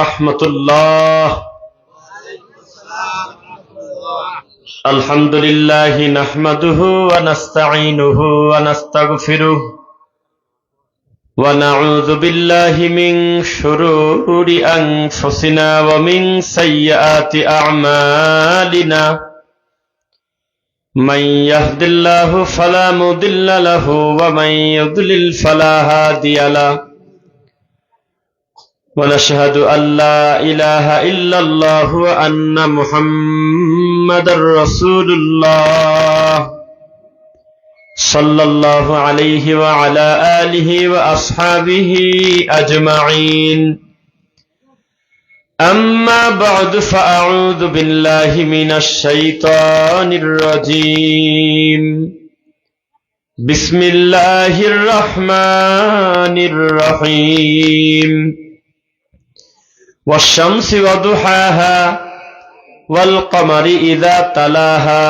রহমতুল্লাহ। আলহামদুলিল্লাহ নাহমাদুহু ওয়া নাস্তাঈনুহু ওয়া নাস্তাগফিরুহু ওয়া নাউযু বিল্লাহি মিন শুরুরি আনফুসিনা ওয়া মিন সাইয়্যাতি আ'মালিনা। মান ইয়াহদিল্লাহু ফালা মুদিল্লা লাহু ওয়া মান ইউদ্লিল ফালা হাদিয়া লাহু। ونشهد أن لا إله إلا الله وأن محمد رسول الله صلى الله عليه وعلى آله وأصحابه أجمعين. أما بعد فأعوذ بالله من الشيطان الرجيم. بسم الله الرحمن الرحيم. والشمس وضحاها والقمر إذا تلاها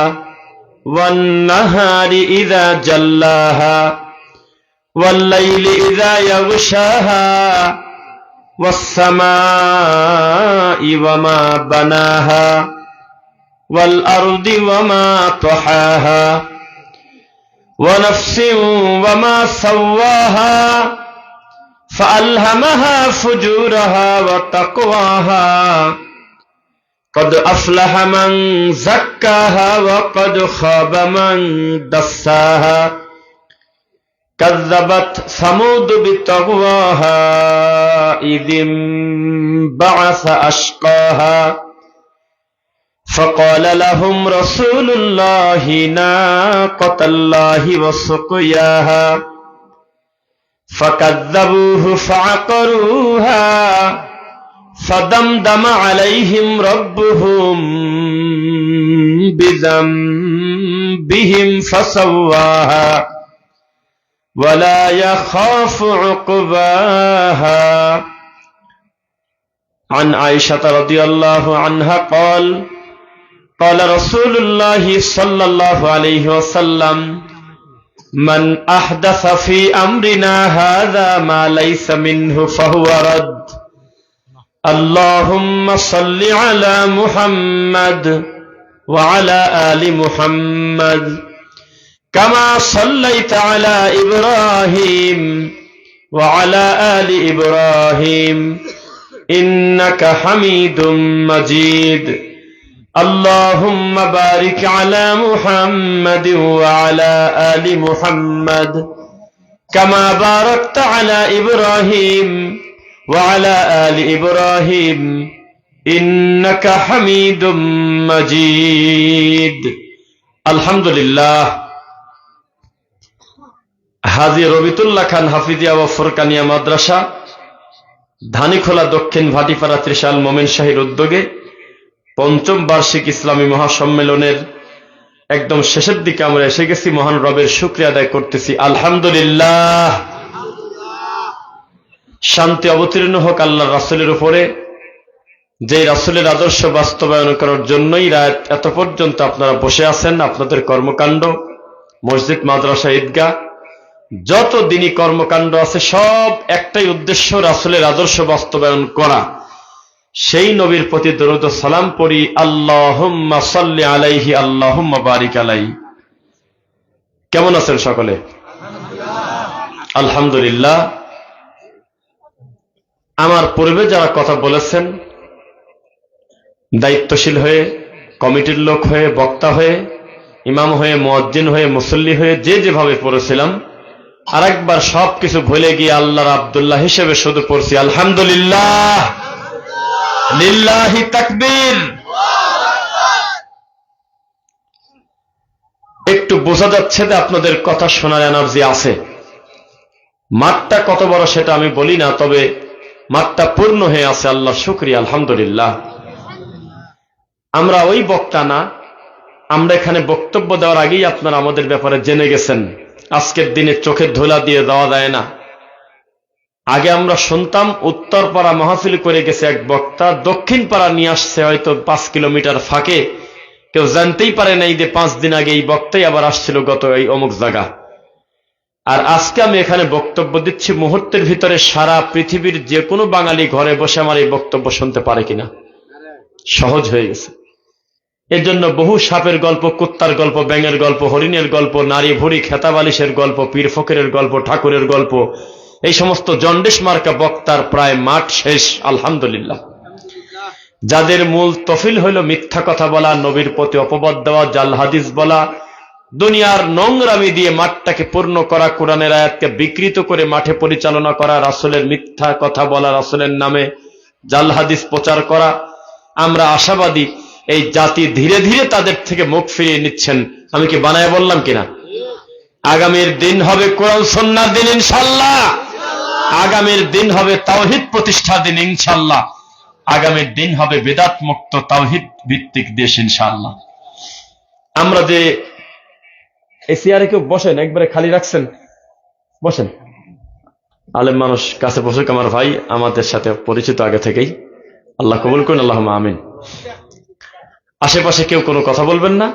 والنهار إذا جلاها والليل إذا يغشاها والسماء وما بناها والأرض وما طحاها ونفس وما سواها فألهمها فجورها وتقواها قد أفلح من زكاها وقد خاب من دساها كذبت ثمود بطغواها إذ انبعث أشقاها فقال لهم رسول الله ناقة الله وسقياها فكذبوه فعقروها فدمدم عليهم ربهم بذنبهم فسواها ولا يخاف عقباها. عن عائشة رضي الله عنها قال رسول الله صلى الله عليه وسلم من أحدث في أمرنا هذا ما ليس منه فهو رد. اللهم صل على محمد وعلى آل محمد كما صليت على إبراهيم وعلى آل إبراهيم إنك حميد مجيد. اللهم بارك على محمد وعلى آل محمد كما باركت على إبراهيم وعلى آل إبراهيم إنك حميد مجيد. الحمد لله. হাজী রবিতুল্লাহ খান হাফিজিয়া ও ফুরকানিয়া মাদ্রাসা, ধানীখোলা, দক্ষিণ ভাটিপাড়া, ত্রিশাল, মোমেন শাহীর উদ্যোগে পঞ্চম বার্ষিক ইসলামী মহাসম্মেলনের একদম শেষের দিকে আমরা এসে গেছি। মহান রবের শুকরিয়া আদায় করতেছি, আলহামদুলিল্লাহ। শান্তি অবতীর্ণ হোক আল্লাহর রাসূলের উপরে, যে রাসূলের আদর্শ বাস্তবায়ন করার জন্যই রাত এত পর্যন্ত আপনারা বসে আছেন। আপনাদের কর্মকাণ্ড, মসজিদ, মাদ্রাসা, ঈদগাহ, যত দিনই কর্মকাণ্ড আছে সব একটাই উদ্দেশ্য, রাসূলের আদর্শ বাস্তবায়ন করা। সেই নবীর প্রতি দরুদ ও সালাম পড়ি, আল্লাহুম্মা সাল্লি আলাইহি আল্লাহুম্মা বারিক আলাইহি। কেমন আছেন সকলে? আলহামদুলিল্লাহ। আমার পূর্বে যারা কথা বলেছেন, দায়িত্বশীল হয়ে, কমিটির লোক হয়ে, বক্তা হয়ে, ইমাম হয়ে, মুয়াজ্জিন হয়ে, মুসল্লি হয়ে যে যেভাবে পড়েছিলাম, আরেকবার সবকিছু ভুলে গিয়ে আল্লাহর আব্দুল্লাহ হিসেবে শুধু পড়ছি আলহামদুলিল্লাহ, লিল্লাহি তাকবীর। একটু বোঝা যাচ্ছে যে আপনাদের কথা শোনার এনার্জি আছে। মাঠটা কত বড় সেটা আমি বলি না, তবে মাঠটা পূর্ণ হয়ে আছে, আল্লাহ শুকরিয়া, আলহামদুলিল্লাহ। আমরা ওই বক্তা না, আমরা এখানে বক্তব্য দেওয়ার আগেই আপনারা আমাদের ব্যাপারে জেনে গেছেন। আজকের দিনে চোখের ধুলা দিয়ে দেওয়া যায় না। আগে আমরা শুনতাম উত্তরপাড়া মাহফিল করে গেছে এক বক্তা, দক্ষিণ পাড়া নিয়ে আসছে হয়তো 5 কিলোমিটার ফাঁকে, কেউ জানতেই পারে নাই যে 5 দিন আগে এই বক্তাই আবার আসছিল গত এই অমুক জায়গা। আর আজকে আমি এখানে বক্তব্য দিচ্ছি, মুহূর্তের ভিতরে সারা পৃথিবীর যে কোনো বাঙালি ঘরে বসে আমার এই বক্তব্য শুনতে পারে কিনা, সহজ হয়ে গেছে। এর জন্য বহু সাপের গল্প, কুত্তার গল্প, ব্যাঙের গল্প, হরিণের গল্প, নারী ভুড়ি, খেতাবালিশের গল্প, পীর ফকিরের গল্প, ঠাকুরের গল্প, এই সমস্ত জন্ডিস মার্কা বক্তার প্রায় মাঠ শেষ, আলহামদুলিল্লাহ। যাদের মূল তফিল হইল মিথ্যা কথা বলা, নবীর প্রতি অপবাদ দেওয়া, জাল হাদিস বলা, দুনিয়ার নোংরামি দিয়ে মাঠটাকে পূর্ণ করা, কোরআনের আয়াতকে বিকৃত করে মাঠে পরিচালনা করা, রাসূলের মিথ্যা কথা বলা, রাসূলের নামে জাল হাদিস প্রচার করা। আমরা আশাবাদী এই জাতি ধীরে ধীরে তাদের থেকে মুখ ফিরিয়ে নিচ্ছেন। আমি কি বানায় বললাম কিনা? আগামীর দিন হবে কোরআন সুন্নাহর দিন ইনশাআল্লাহ। আগামীর দিন হবে তাওহীদ প্রতিষ্ঠার দিন ইনশাআল্লাহ। আগামীর দিন হবে বিদআত মুক্ত তাওহীদ ভিত্তিক দেশ ইনশাআল্লাহ। আমরা যে এসিআরে কেউ বসেন, একবারে খালি রাখছেন, বসেন। আলেম মানুষ কাছে বসুক, আমার ভাই আমাদের সাথে পরিচিত আগে থেকেই, আল্লাহ কবুল করুন, আল্লাহুম্মা আমিন। আশেপাশে কেউ কোনো কথা বলবেন না।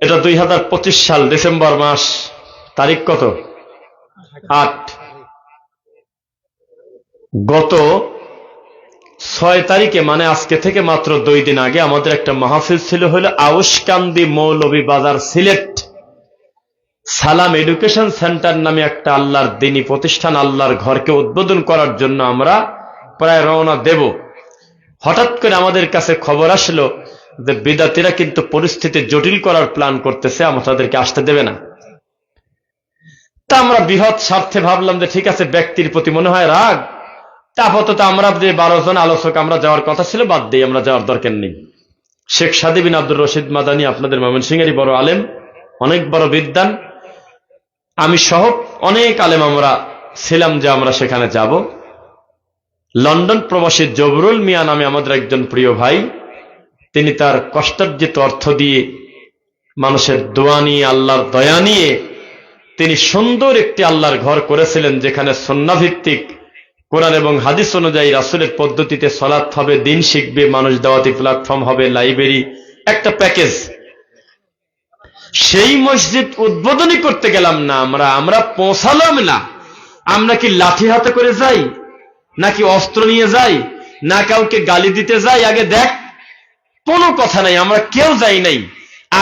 এটা 2025 সাল ডিসেম্বর মাস, তারিখ কত? 8। গত 6 তারিখে, মানে আজকে থেকে মাত্র 2 দিন আগে আমাদের একটা মাহফিল ছিল, হলো আউশকান্দি মৌলভী বাজার, সিলেট। সালাম এডুকেশন সেন্টার নামে একটা আল্লাহর দ্বীনি প্রতিষ্ঠান, আল্লাহর ঘরকে উদ্বোধন করার জন্য আমরা প্রায় রওনা দেব। হঠাৎ করে আমাদের কাছে খবর আসলো যে বিদাতিরা কিন্তু পরিস্থিতি জটিল করার প্ল্যান করতেছে, আমরা তাদেরকে আসতে দেবে না। তা আমরা বৃহৎ স্বার্থে ভাবলাম যে ঠিক আছে, ব্যক্তির প্রতি মনে হয় রাগ, তা আপাতত আমরা যে 12 জন আলোচক আমরা যাওয়ার কথা ছিল, বাদ দিই, আমরা যাওয়ার দরকার নেই। শেখ সাদী বিন আব্দুর রশিদ মাদানী, আপনাদের ময়মনসিংহেরই বড় আলেম, অনেক বড় বিদ্বান, আমি সহ অনেক আলেম আমরা ছিলাম যে আমরা সেখানে যাব। লন্ডন প্রবাসী জবরুল মিয়া নামে আমাদের একজন প্রিয় ভাই, তিনি তার কষ্টার্জিত অর্থ দিয়ে, মানুষের দোয়া নিয়ে, আল্লাহর দয়া নিয়ে তিনি সুন্দর একটি আল্লাহর ঘর করেছিলেন, যেখানে সুন্নাহ ভিত্তিক কোরআন এবং হাদিস অনুযায়ী রাসূলের পদ্ধতিতে সালাত হবে, দিন শিখবে, মানুষ দাওয়াতি প্ল্যাটফর্ম হবে, লাইব্রেরি, একটা প্যাকেজ। সেই মসজিদ উদ্বোধনী করতে গেলাম না আমরা পৌঁছালাম না। আমরা কি লাঠি হাতে করে যাই, নাকি অস্ত্র নিয়ে যাই, না কাউকে গালি দিতে যাই? আগে দেখ, কোনো কথা নাই, আমরা কেউ যাই নাই।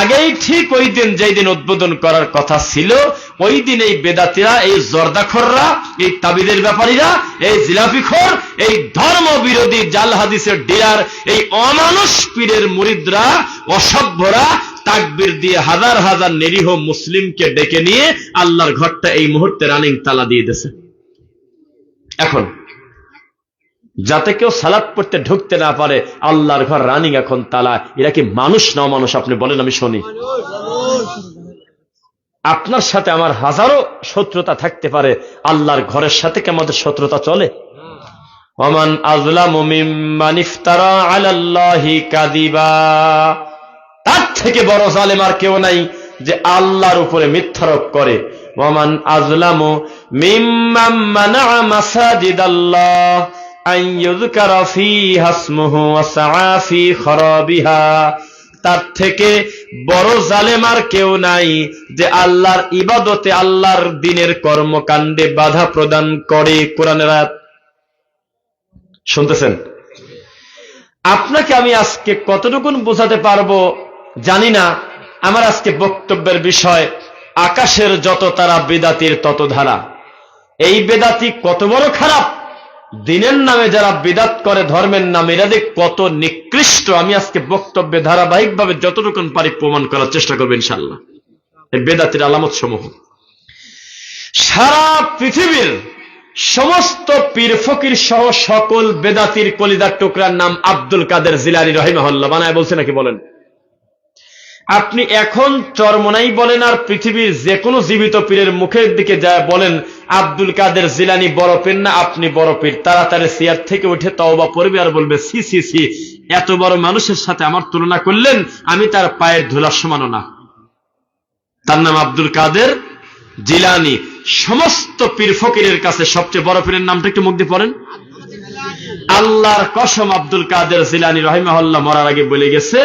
আগেই ঠিক ওই দিন, যেই দিন উদ্বোধন করার কথা ছিল, ওই দিন এই বেদাতিরা, এই জর্দাখররা, এই তাবিদের ব্যাপারীরা, এই জিলাপিখোর, এই ধর্ম বিরোধী জাল হাদিসের ডিলার, এই অমানুষ পীরের মুরিদরা, অসভ্যরা তাকবীর দিয়ে হাজার হাজার নিরীহ মুসলিমকে ডেকে নিয়ে আল্লাহর ঘরটা এই মুহূর্তে রানিং তালা দিয়ে দিয়েছে। এখন যাতে কেউ সালাত পড়তে ঢুকতে না পারে, আল্লাহর ঘর রানিং এখন তালা। এরা কি মানুষ না অমানুষ? আপনি বলেন, আমি শুনি। আপনার সাথে আমার হাজারো শত্রুতা থাকতে পারে, আল্লাহর ঘরের সাথে কি আমাদের শত্রুতা চলে? ওমান আযলামু মিম্মান ইফতারা আলাল্লাহি কাযিবা, তার থেকে বড় জালেম আর কেউ নাই যে আল্লাহর উপরে মিথ্যারোপ করে। ওমান আযলামু মিম্মান মানাআ মাসাজিদাল্লাহ আন ইউযকারা ফীহা ইসমুহু ওয়া সাআ ফী খরাবিহা, তার থেকে বড় জালেম আর কেউ নাই যে আল্লাহর ইবাদতে, আল্লাহর দ্বীনের কর্মকাণ্ডে বাধা প্রদান করে। কোরআনের আয়াত শুনতেছেন? আপনাকে আমি আজকে কতটুকু বোঝাতে পারবো জানি না। আমার আজকে বক্তব্যের বিষয়, আকাশের যত তারা বেদাতির তত ধারা। এই বেদাতি কত বড় খারাপ, দিনের নামে যারা বিদআত করে, ধর্মের নামে, এরা যে কত নিকৃষ্ট, আমি আজকে বক্তব্যে ধারাবাহিকভাবে যতটুকু পারি প্রমাণ করার চেষ্টা করবো ইনশাআল্লাহ। এই বেদাতির আলামত সমূহ সারা পৃথিবীর সমস্ত পীর ফকির সহ সকল বেদাতির কলিজার টুকরার নাম আব্দুল কাদের জিলানী রাহিমাহুল্লাহ। বানায় বলছে নাকি? বলেন। আপনি এখন চরমনাই বলেন আর পৃথিবীর যে কোনো জীবিত পীরের মুখের দিকে যায় বলেন, আব্দুল কাদের জিলানী বড় পীর না আপনি বড় পীর, তাড়াতাড়ি চেয়ার থেকে উঠে তওবা পড়বে আর বলবে, সি সি সি, এত বড় মানুষের সাথে আমার তুলনা করলেন, আমি তার পায়ের ধুলার সমানও না। তার নাম আব্দুল কাদের জিলানী। সমস্ত পীর ফকিরের কাছে সবচেয়ে বড় পীরের নামটা একটু মুখ দিয়ে পড়েন। আল্লাহর কসম, আব্দুল কাদের জিলানী রাহিমাহুল্লাহ মরার আগে বলে গেছে,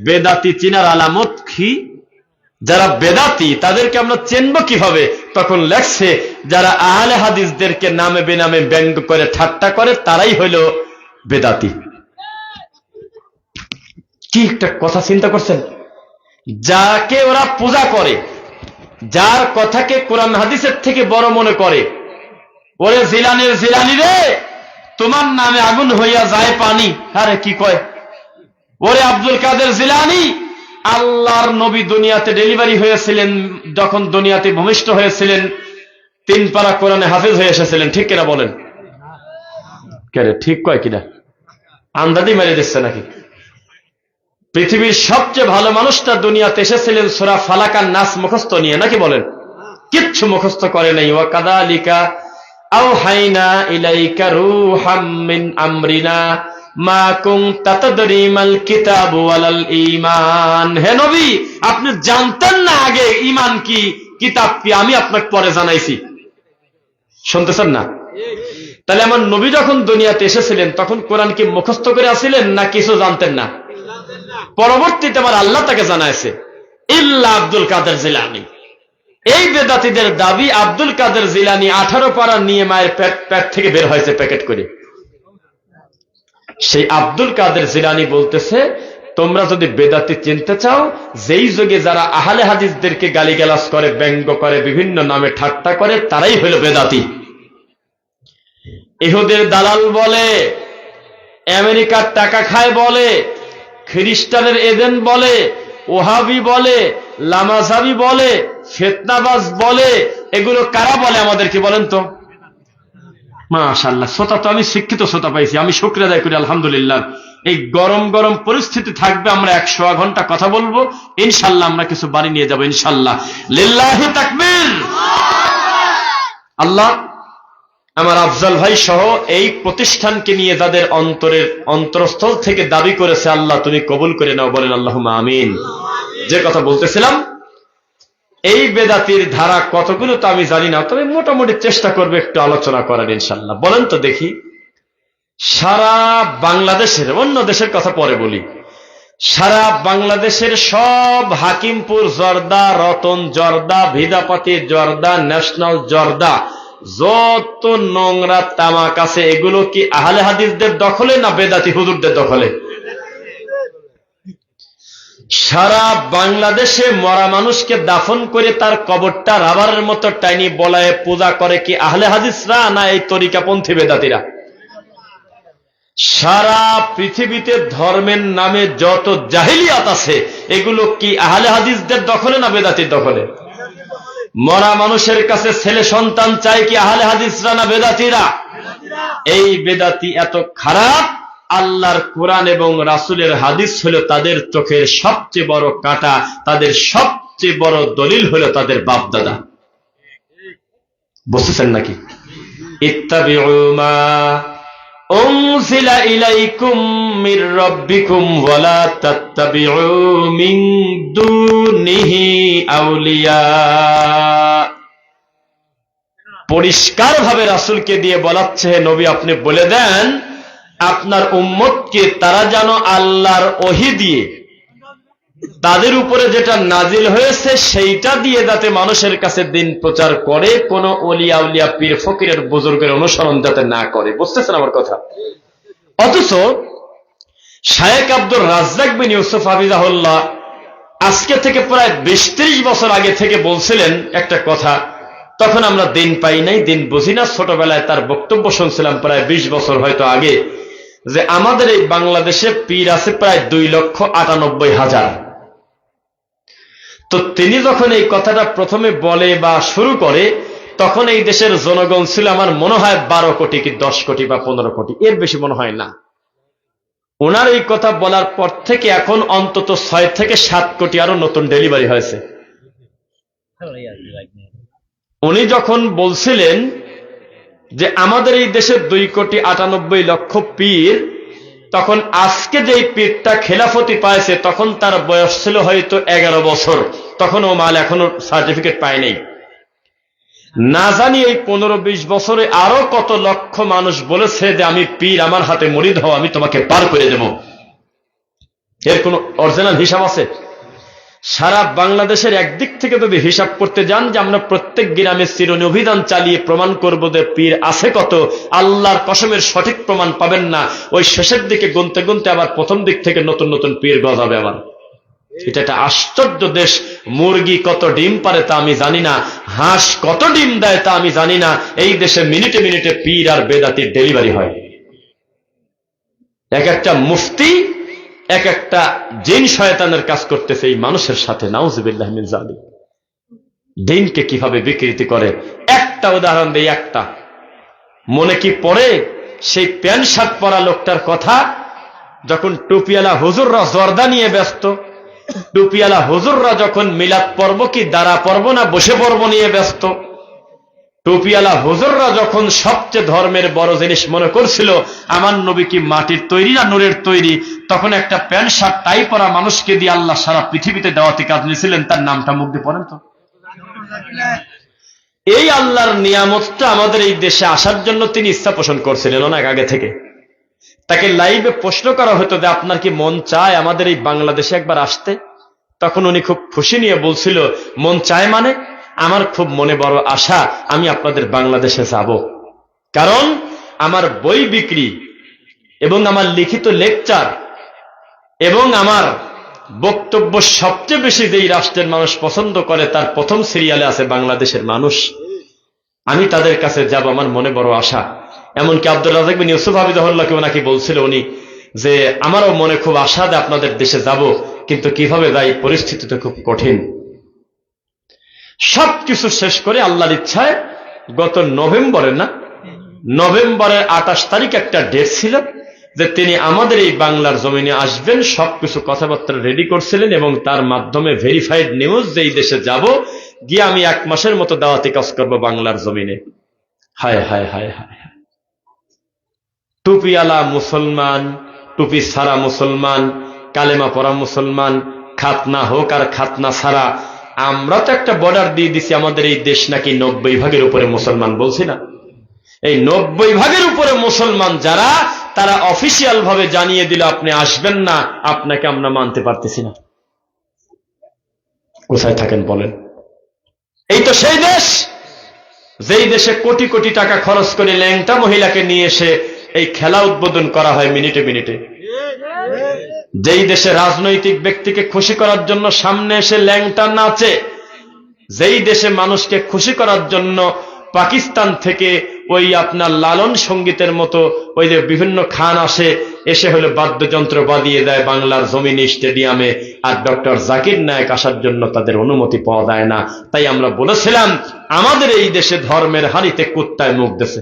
বেদাতি চিনার আলামত কি? যারা বেদাতি তাদেরকে আমরা চিনব কিভাবে? তখন লেখছে যারা আহলে হাদিসদেরকে নামে বেনামে ব্যঙ্গ করে ঠাট্টা করে তারাই হইল বেদাতি। কি একটা কথা চিন্তা করছেন? যাকে ওরা পূজা করে, যার কথাকে কোরআন হাদিসের থেকে বড় মনে করে, ওরে জিলানির জিলানি রে, তোমার নামে আগুন হইয়া যায় পানি। আরে কি কয়? ওরে আব্দুল কাদের জিলানি, আল্লাহর নবী দুনিয়াতে ডেলিভারি হয়েছিলেন, যখন দুনিয়াতে ভূমিষ্ঠ হয়েছিলেন 3 পারা কোরআনে হাফেজ হয়ে এসেছিলেন, ঠিক কিনা বলেন? কে ঠিক কয় কিনা? আন্দাজি মেরে দিচ্ছে নাকি? পৃথিবীর সবচেয়ে ভালো মানুষটা দুনিয়াতে এসেছিলেন সূরা ফালাক আর নাস মুখস্থ নিয়ে, নাকি বলেন? কিচ্ছু মুখস্থ করে নাই। ওয়া কাযালিকা আওহাইনা ইলাইকা রূহাম মিন আমরিনা মা কুনতা তাদরি মাল কিতাবু ওয়ালাল ঈমান। হে নবী, আপনি জানতেন না আগে ঈমান কি, কিতাব কি, আমি আপনাকে পরে জানাইছি। শুনতেছেন না? তাহলে আমার নবী যখন দুনিয়াতে এসেছিলেন তখন কোরআন কি মুখস্থ করে আসছিলেন না কিছু জানতেন না? পরবর্তীতে আমার আল্লাহ তাকে জানাইছে। ইল্লা আব্দুল কাদের জিলানী। এই বেদাতীদের দাবি আব্দুল কাদের জিলানী 18 পারা নিয়ে মায়ের পেট থেকে বের হয়েছে প্যাকেট করে। সেই আব্দুল কাদের জিলানী বলতেছে, তোমরা যদি বেদাতি চিনতে চাও, যেই যুগে যারা আহলে হাদিসদেরকে গালিগালাজ করে, ব্যঙ্গ করে, বিভিন্ন নামে ঠাট্টা করে, তারাই হলো বেদাতি। ইহুদের দালাল বলে, আমেরিকার টাকা খায় বলে, খ্রিস্টানের এজেন্ট বলে, ওহাবি বলে, লামাজাবি বলে, ফিতনাবাজ বলে, এগুলো কারা বলে আমাদেরকে বলেন তো? মাশাআল্লাহ, শ্রোতা তো আমি শিক্ষিত শ্রোতা পাইছি, আমি শুকরিয়া আদায় করি আলহামদুলিল্লাহ। এই গরম গরম পরিস্থিতি থাকবে, আমরা 100 ঘন্টা কথা বলবো ইনশাআল্লাহ, আমরা কিছু বাড়ি নিয়ে যাবো ইনশাআল্লাহ। লিল্লাহি তাকবীর। আল্লাহ আমার আফজাল ভাই সহ এই প্রতিষ্ঠানকে নিয়ে যাদের অন্তরস্থল থেকে দাবি করেছে, আল্লাহ তুমি কবুল করে নাও, বলেন আল্লাহুম্মা আমিন। যে কথা বলতেছিলাম, এই বেদাতির ধারা কতগুলো তো আমি জানি না, তবে মোটামুটি চেষ্টা করবে একটু আলোচনা করার ইনশাআল্লাহ। বলেন তো দেখি, সারা বাংলাদেশের, অন্য দেশের কথা পরে বলি, সারা বাংলাদেশের সব হাকিমপুর জর্দা, রতন জর্দা, ভিদাপাতি জর্দা, ন্যাশনাল জর্দা, যত নোংরা তামাক আছে এগুলো কি আহলে হাদিসদের দখলে না বেদাতি হুজুরদের দখলে? সারা বাংলাদেশে মরা মানুষকে দাফন করে তার কবরটা রাবারের মতো টাইনি বলায় পূজা করে কি আহলে হাদিসরা না এই তরিকাপন্থী বেদাতিরা? সারা পৃথিবীতে ধর্মের নামে যত জাহিলিয়াত আছে এগুলো কি আহলে হাদিসদের দখলে না বেদাতির দখলে? মরা মানুষের কাছে ছেলে সন্তান চাই কি আহলে হাদিসরা না বেদাতিরা? এই বেদাতি এত খারাপ, আল্লাহর কোরআন এবং রাসূলের হাদিস হলো তাদের চোখের সবচেয়ে বড় কাঁটা, তাদের সবচেয়ে বড় দলিল হলো তাদের বাপ দাদা। বুঝতেছেন নাকি? ইত্তাবিউ মা উনজিলা ইলাইকুম মির রাব্বিকুম ওয়া লা তাত্তাবিউ মিন দুনিহি আউলিয়া। পরিষ্কার ভাবে রাসূলকে দিয়ে বলাচ্ছে, হে নবী আপনি বলে দেন আপনার উম্মতকে তারা যেন আল্লাহর ওহী দিয়ে তাদের উপরে যেটা নাজিল হয়েছে সেইটা দিয়ে যাতে মানুষের কাছে দিন প্রচার করে, কোন ওলিয়া উলিয়া পীর ফকিরের বুজুর্গের অনুসরণ যাতে না করে। বুঝতেছেন আমার কথা? অথচ শায়েখ আব্দুর রাজ্জাক বিন ইউসুফ হাফিজাহুল্লাহ আজকে থেকে প্রায় 20-30 বছর আগে থেকে বলছিলেন একটা কথা, তখন আমরা দিন পাই নাই, দিন বুঝি না, ছোটবেলায় তার বক্তব্য শুনছিলাম প্রায় 20 বছর হয়তো আগে, যে আমাদের এই বাংলাদেশে পীর আছে প্রায় 2,98,000। তো তিনি যখন এই কথাটা প্রথমে বলে বা শুরু করে, তখন এই দেশের জনগণ ছিল আমার মনে হয় 12 কোটি কি 10 কোটি বা 15 কোটি, এর বেশি মনে হয় না। ওনার এই কথা বলার পর থেকে এখন অন্তত 6 থেকে 7 কোটি আরো নতুন ডেলিভারি হয়েছে। উনি যখন বলছিলেন যে আমাদের এই দেশে 2,98,00,000 পীর, তখন আজকে যে পীরটা খেলাফতি পাইছে তখন তার বয়স ছিল হয়তো 11 বছর, তখন ও মাল এখনো সার্টিফিকেট পায় নাই। না জানি এই 15-20 বছরে আরো কত লক্ষ মানুষ বলেছে যে আমি পীর, আমার হাতে মুরিদ হও, আমি তোমাকে পার করে দেব। এর কোন অরিজিনাল হিসাব আছে? সারা বাংলাদেশের একদিক থেকে যদি হিসাব করতে যান যে আমরা প্রত্যেক গ্রামে চিরুনি অভিযান চালিয়ে প্রমাণ করবো যে পীর আছে কত, আল্লাহর কসমের সঠিক প্রমাণ পাবেন না। ওই শেষের দিকে গুনতে গুনতে আবার প্রথম দিক থেকে নতুন নতুন পীর গজাবে আবার। এটা একটা আশ্চর্য দেশ। মুরগি কত ডিম পারে তা আমি জানি না, হাঁস কত ডিম দেয় তা আমি জানি না, এই দেশে মিনিটে মিনিটে পীর আর বেদাতির ডেলিভারি হয়। এক একটা মুফতি এক একটা জিন শয়তানের কাজ করতেছে এই মানুষের সাথে। নাউজুবিল্লাহ মিন যালিক। দিনকে কিভাবে বিকৃতি করে। একটা উদাহরণ দেই, একটা মনে কি পড়ে সেই প্যান্ট শার্ট পরা লোকটার কথা, যখন টুপিওয়ালা হুজুররা জর্দা নিয়ে ব্যস্ত, টুপিওয়ালা হুজুররা যখন মিলাদ পর্ব কি দাঁড়া পর্ব না বসে পর্ব নিয়ে ব্যস্ত, টুপিওয়ালা হুজুররা যখন সবচেয়ে ধর্মের বড় জিনিস মনে করছিল আমার নবী কি মাটির তৈরি না নূরের তৈরি, তখন একটা প্যান্ট শার্ট টাই পরা মানুষকে দিয়ে আল্লাহ সারা পৃথিবীতে দাওয়াতি কাজ নিয়েছিলেন। তার নামটা মুখ দিয়ে পড়েন তো। এই আল্লাহর নিয়ামতটা আমাদের এই দেশে আসার জন্য তিনি ইচ্ছা পোষণ করছিলেন অনেক আগে থেকে। তাকে লাইভে প্রশ্ন করা হতো যে আপনার কি মন চায় আমাদের এই বাংলাদেশে একবার আসতে? তখন উনি খুব খুশি নিয়ে বলছিল, মন চায় মানে আমার খুব মনে বড় আশা, আমি আপনাদের বাংলাদেশে যাব। কারণ আমার বই বিক্রি এবং আমার লিখিত লেকচার এবং আমার বক্তব্য সবচেয়ে বেশি যেই রাষ্ট্রের মানুষ পছন্দ করে তার প্রথম সিরিয়ালে আছে বাংলাদেশের মানুষ। আমি তাদের কাছে যাব, আমার মনে বড় আশা। এমনকি আব্দুর রাজাক বিন ইউসুফ হাফিজাহুল্লাহকে ওনাকে বলছিল উনি যে আমারও মনে খুব আশা যে আপনাদের দেশে যাব, কিন্তু কিভাবে যাই, পরিস্থিতি তো খুব কঠিন। সবকিছু শেষ করে আল্লাহর ইচ্ছায় গত নভেম্বরের 28 তারিখ একটা ডেট ছিল যে তিনি আমাদের এই বাংলার জমিনে আসবেন। সবকিছু কথাবার্তা রেডি করছিলেন এবং তার মাধ্যমে ভেরিফাইড নিউজ যে এই দেশে যাব, গিয়ে আমি 1 মাসের মতো দাওয়াতি কাজ করবো বাংলার জমিনে। হায় হায় হায় হায়, টুপিওয়ালা মুসলমান, টুপি ছাড়া মুসলমান, কালেমা পড়া মুসলমান, খাতনা হোক আর খাতনা ছাড়া, আমরা তো একটা বর্ডার দিয়ে দিছি আমাদের এই দেশ নাকি 90 ভাগের উপরে মুসলমান, বলছি না? এই 90 ভাগের উপরে মুসলমান যারা, তারা অফিসিয়াল ভাবে জানিয়ে দিল আপনি আসবেন না, আপনাকে আমরা মানতে পারতেছি না। কোথায় থাকেন বলেন? এই তো সেই দেশ যেই দেশে কোটি কোটি টাকা খরচ করে ল্যাংটা মহিলাকে নিয়ে এসে এই খেলা উদ্বোধন করা হয় মিনিটে মিনিটে। যেই দেশে রাজনৈতিক ব্যক্তিকে খুশি করার জন্য সামনে এসে ল্যাংটা নাচে, যেই দেশে মানুষকে খুশি করার জন্য পাকিস্তান থেকে ওই আপনার লালন সঙ্গীতের মতো ওই যে বিভিন্ন খান আসে, এসে হলো বাদ্যযন্ত্র বাজিয়ে দেয় বাংলার জমিনে স্টেডিয়ামে, আর ডক্টর জাকির নায়েক আসার জন্য তাদের অনুমতি পাওয়া যায় না। তাই আমরা বলেছিলাম আমাদের এই দেশে ধর্মের হাড়িতে কুত্তায় মুখ দিয়েছে।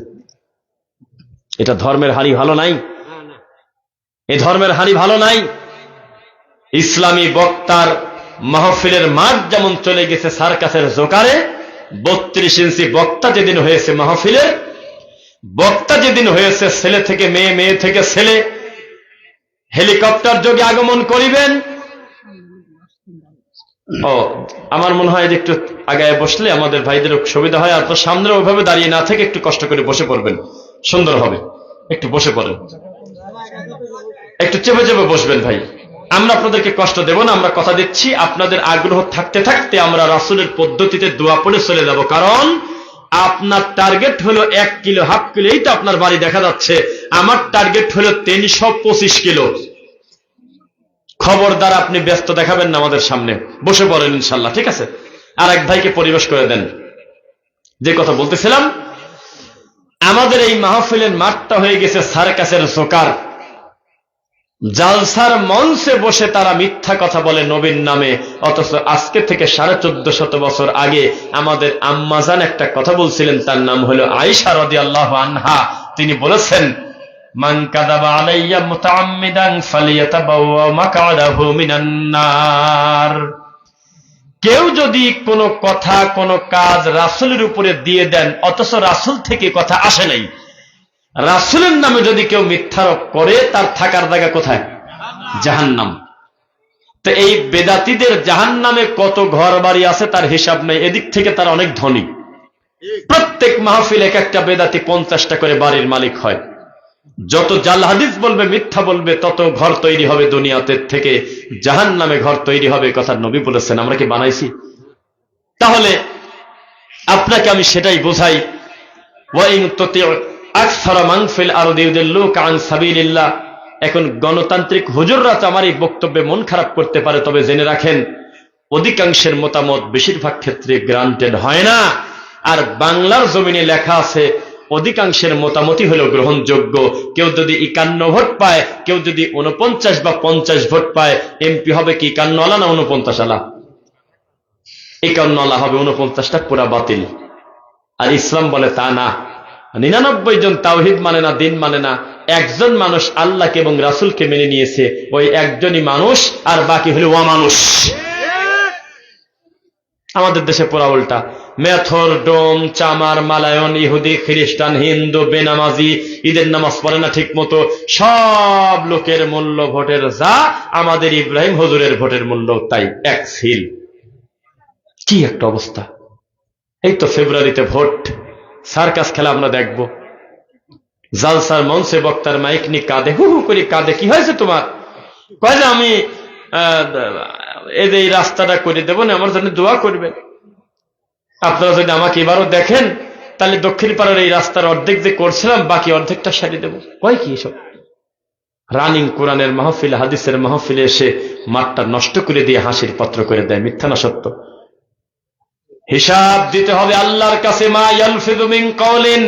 এটা ধর্মের হাড়ি ভালো নাই, এই ধর্মের হাড়ি ভালো নাই। ইসলামী বক্তার মাহফিলের মাঠ যেমন চলে গেছে সার্কাসের জোকারে, 32 ইঞ্চি বক্তা যেদিন হয়েছে মাহফিলের, বক্তা যেদিন হয়েছে ছেলে থেকে মেয়ে, মেয়ে থেকে ছেলে, হেলিকপ্টার যোগে আগমন করিবেন। ও আমার মনে হয় যে একটু আগায় বসলে আমাদের ভাইদের সুবিধা হয়, আর তো সামনে ওইভাবে দাঁড়িয়ে না থেকে একটু কষ্ট করে বসে পড়বেন, সুন্দর হবে। একটু বসে পড়েন, একটু চেপে চেপে বসবেন ভাই। আমরা আপনাদেরকে কষ্ট দেব না, আমরা কথা দিচ্ছি আপনাদের আগ্রহ থাকতে থাকতে আমরা রাসূলের পদ্ধতিতে দোয়া পড়ে চলে যাব। কারণ আপনার টার্গেট হলো 1 কিলো, হাফ কিলো, এই তো আপনার বাড়ি দেখা যাচ্ছে। আমার টার্গেট হলো 325 কিলো। খবরদার আপনি ব্যস্ত দেখাবেন না আমাদের সামনে, বসে পড়েন ইনশাল্লাহ, ঠিক আছে? আর এক ভাইকে পরিবেশ করে দেন। যে কথা বলতেছিলাম, আমাদের এই মাহফিলের মাঠটা হয়ে গেছে সার্কাসের জোকার। জালসার মঞ্চে বসে তারা মিথ্যা কথা বলে নবীর নামে, অথচ আজকে থেকে 1450 বছর আগে আমাদের আম্মাজান একটা কথা বলছিলেন, তার নাম হলো আয়েশা রাদিয়াল্লাহু আনহা। তিনি বলেছেন, মান কাযাবা আলাইয়া মুতাআম্মিদান ফালিয়াতাবাওয়া মাকআদাহু মিনান নার। কেউ যদি কোনো কথা কোনো কাজ রাসূলের উপরে দিয়ে দেন, অথচ রাসূল থেকে কথা আসে নাই, রাসূলের নামে যদি কেউ মিথ্যারোপ করে, তার থাকার জায়গা কোথায়? জাহান্নাম। তো এই বেদাতীদের জাহান্নামে কত ঘর বাড়ি আছে তার হিসাব নেই। এদিক থেকে তারা অনেক ধনী। প্রত্যেক মাহফিল এক একটা বেদাতি 50টা করে বাড়ির মালিক হয়। যত জাল হাদিস বলবে, মিথ্যা বলবে, তত ঘর তৈরি হবে দুনিয়াতে থেকে জাহান্নামে ঘর তৈরি হবে, কথা নবী বলেছেন। আমরা কি বানাইছি? তাহলে আপনাকে আমি সেটাই বোঝাই, ওয়াইন তুতি' আকসারা মান ফিল আরদি ইউদিল্লুকা আন সাবিলিল্লাহ। এখন গণতান্ত্রিক হুজুররা তো আমার এই বক্তব্যে মন খারাপ করতে পারে, তবে জেনে রাখেন অধিকাংশের মতামত বেশিরভাগ ক্ষেত্রে গ্রান্টেড হয় না। আর বাংলার জমিনে লেখা আছে অধিকাংশের মতামতই হলো গ্রহণযোগ্য। কেউ যদি 51 ভোট পায়, কেউ যদি 49 বা 50 ভোট পায়, এমপি হবে কি 51 আলা না 49 আলা? 51 আলা হবে, 49টা পুরা বাতিল। আর ইসলাম বলে তা না। 99 জন তাওহীদ মানে না, দিন মানে না। একজন মানুষ আল্লাহকে এবং রাসূলকে মেনে নিয়েছে, ওই একজনই মানুষ, আর বাকি হলো অমানুষ। আমাদের দেশে পুরা উল্টা। মেথর, ডোম, চামার, মালায়ন, ইহুদি, খ্রিস্টান, হিন্দু, বেনামাজি, ঈদের নামাজ পড়ে না ঠিক মতো, সব লোকের মূল্য ভোটের যা, আমাদের ইব্রাহিম হুজুরের ভোটের মূল্য তাই, এক সিল। কি একটা অবস্থা! এই তো ফেব্রুয়ারিতে ভোট, সার্কাস খেলা আমরা দেখব। জালসার মঞ্চে বক্তার মাইক নিয়ে কাঁদে, হু হু করে কাঁদে। কি হয়েছে তোমার? কয় যে আমি এই রাস্তাটা করে দেবো না, আমার জন্য দোয়া করবেন। আপনারা যদি আমাকে এবারও দেখেন, তাহলে দক্ষিণ পাড়ার এই রাস্তার অর্ধেক যে করছিলাম, বাকি অর্ধেকটা সারিয়ে দেবো। কয় কি এসব? রানিং কোরআনের মাহফিল, হাদিসের মাহফিলে এসে মাঠটা নষ্ট করে দিয়ে হাসির পাত্র করে দেয়। মিথ্যা না সত্য? হিসাব দিতে হবে আল্লাহর কাছে। মা ইয়ালফিযু মিন কাওলিন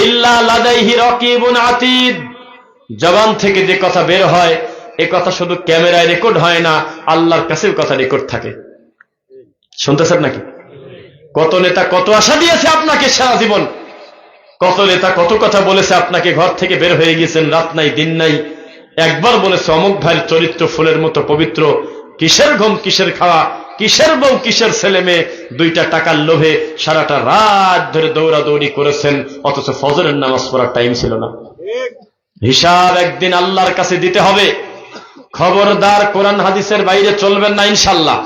ইল্লা লাদাইহি রাকিবুন আতীদ। জবান থেকে যে কথা বের হয়, এ কথা শুধু ক্যামেরায় রেকর্ড হয় না, আল্লাহর কাছেও কথা রেকর্ড থাকে। শুনতেছেন নাকি? কত নেতা কত আশা দিয়েছে আপনাকে সারা জীবন, কত নেতা কত কথা বলেছে আপনাকে, ঘর থেকে বের হয়ে গেছেন, রাত নাই দিন নাই। একবার বলেছে অমুক ভাইয়ের চরিত্র ফুলের মতো পবিত্র, কিসের ঘুম কিসের খাওয়া, কিসের বউ কিসের ছেলে মেয়ে, 2টা টাকার লোভে সারাটা রাত ধরে দৌড়াদৌড়ি করেছেন, অথচ ফজরের নামাজ পড়ার টাইম ছিল না। হিসাব একদিন আল্লাহর কাছে দিতে হবে। খবরদার কোরআন হাদিসের বাইরে চলবেন না ইনশাআল্লাহ।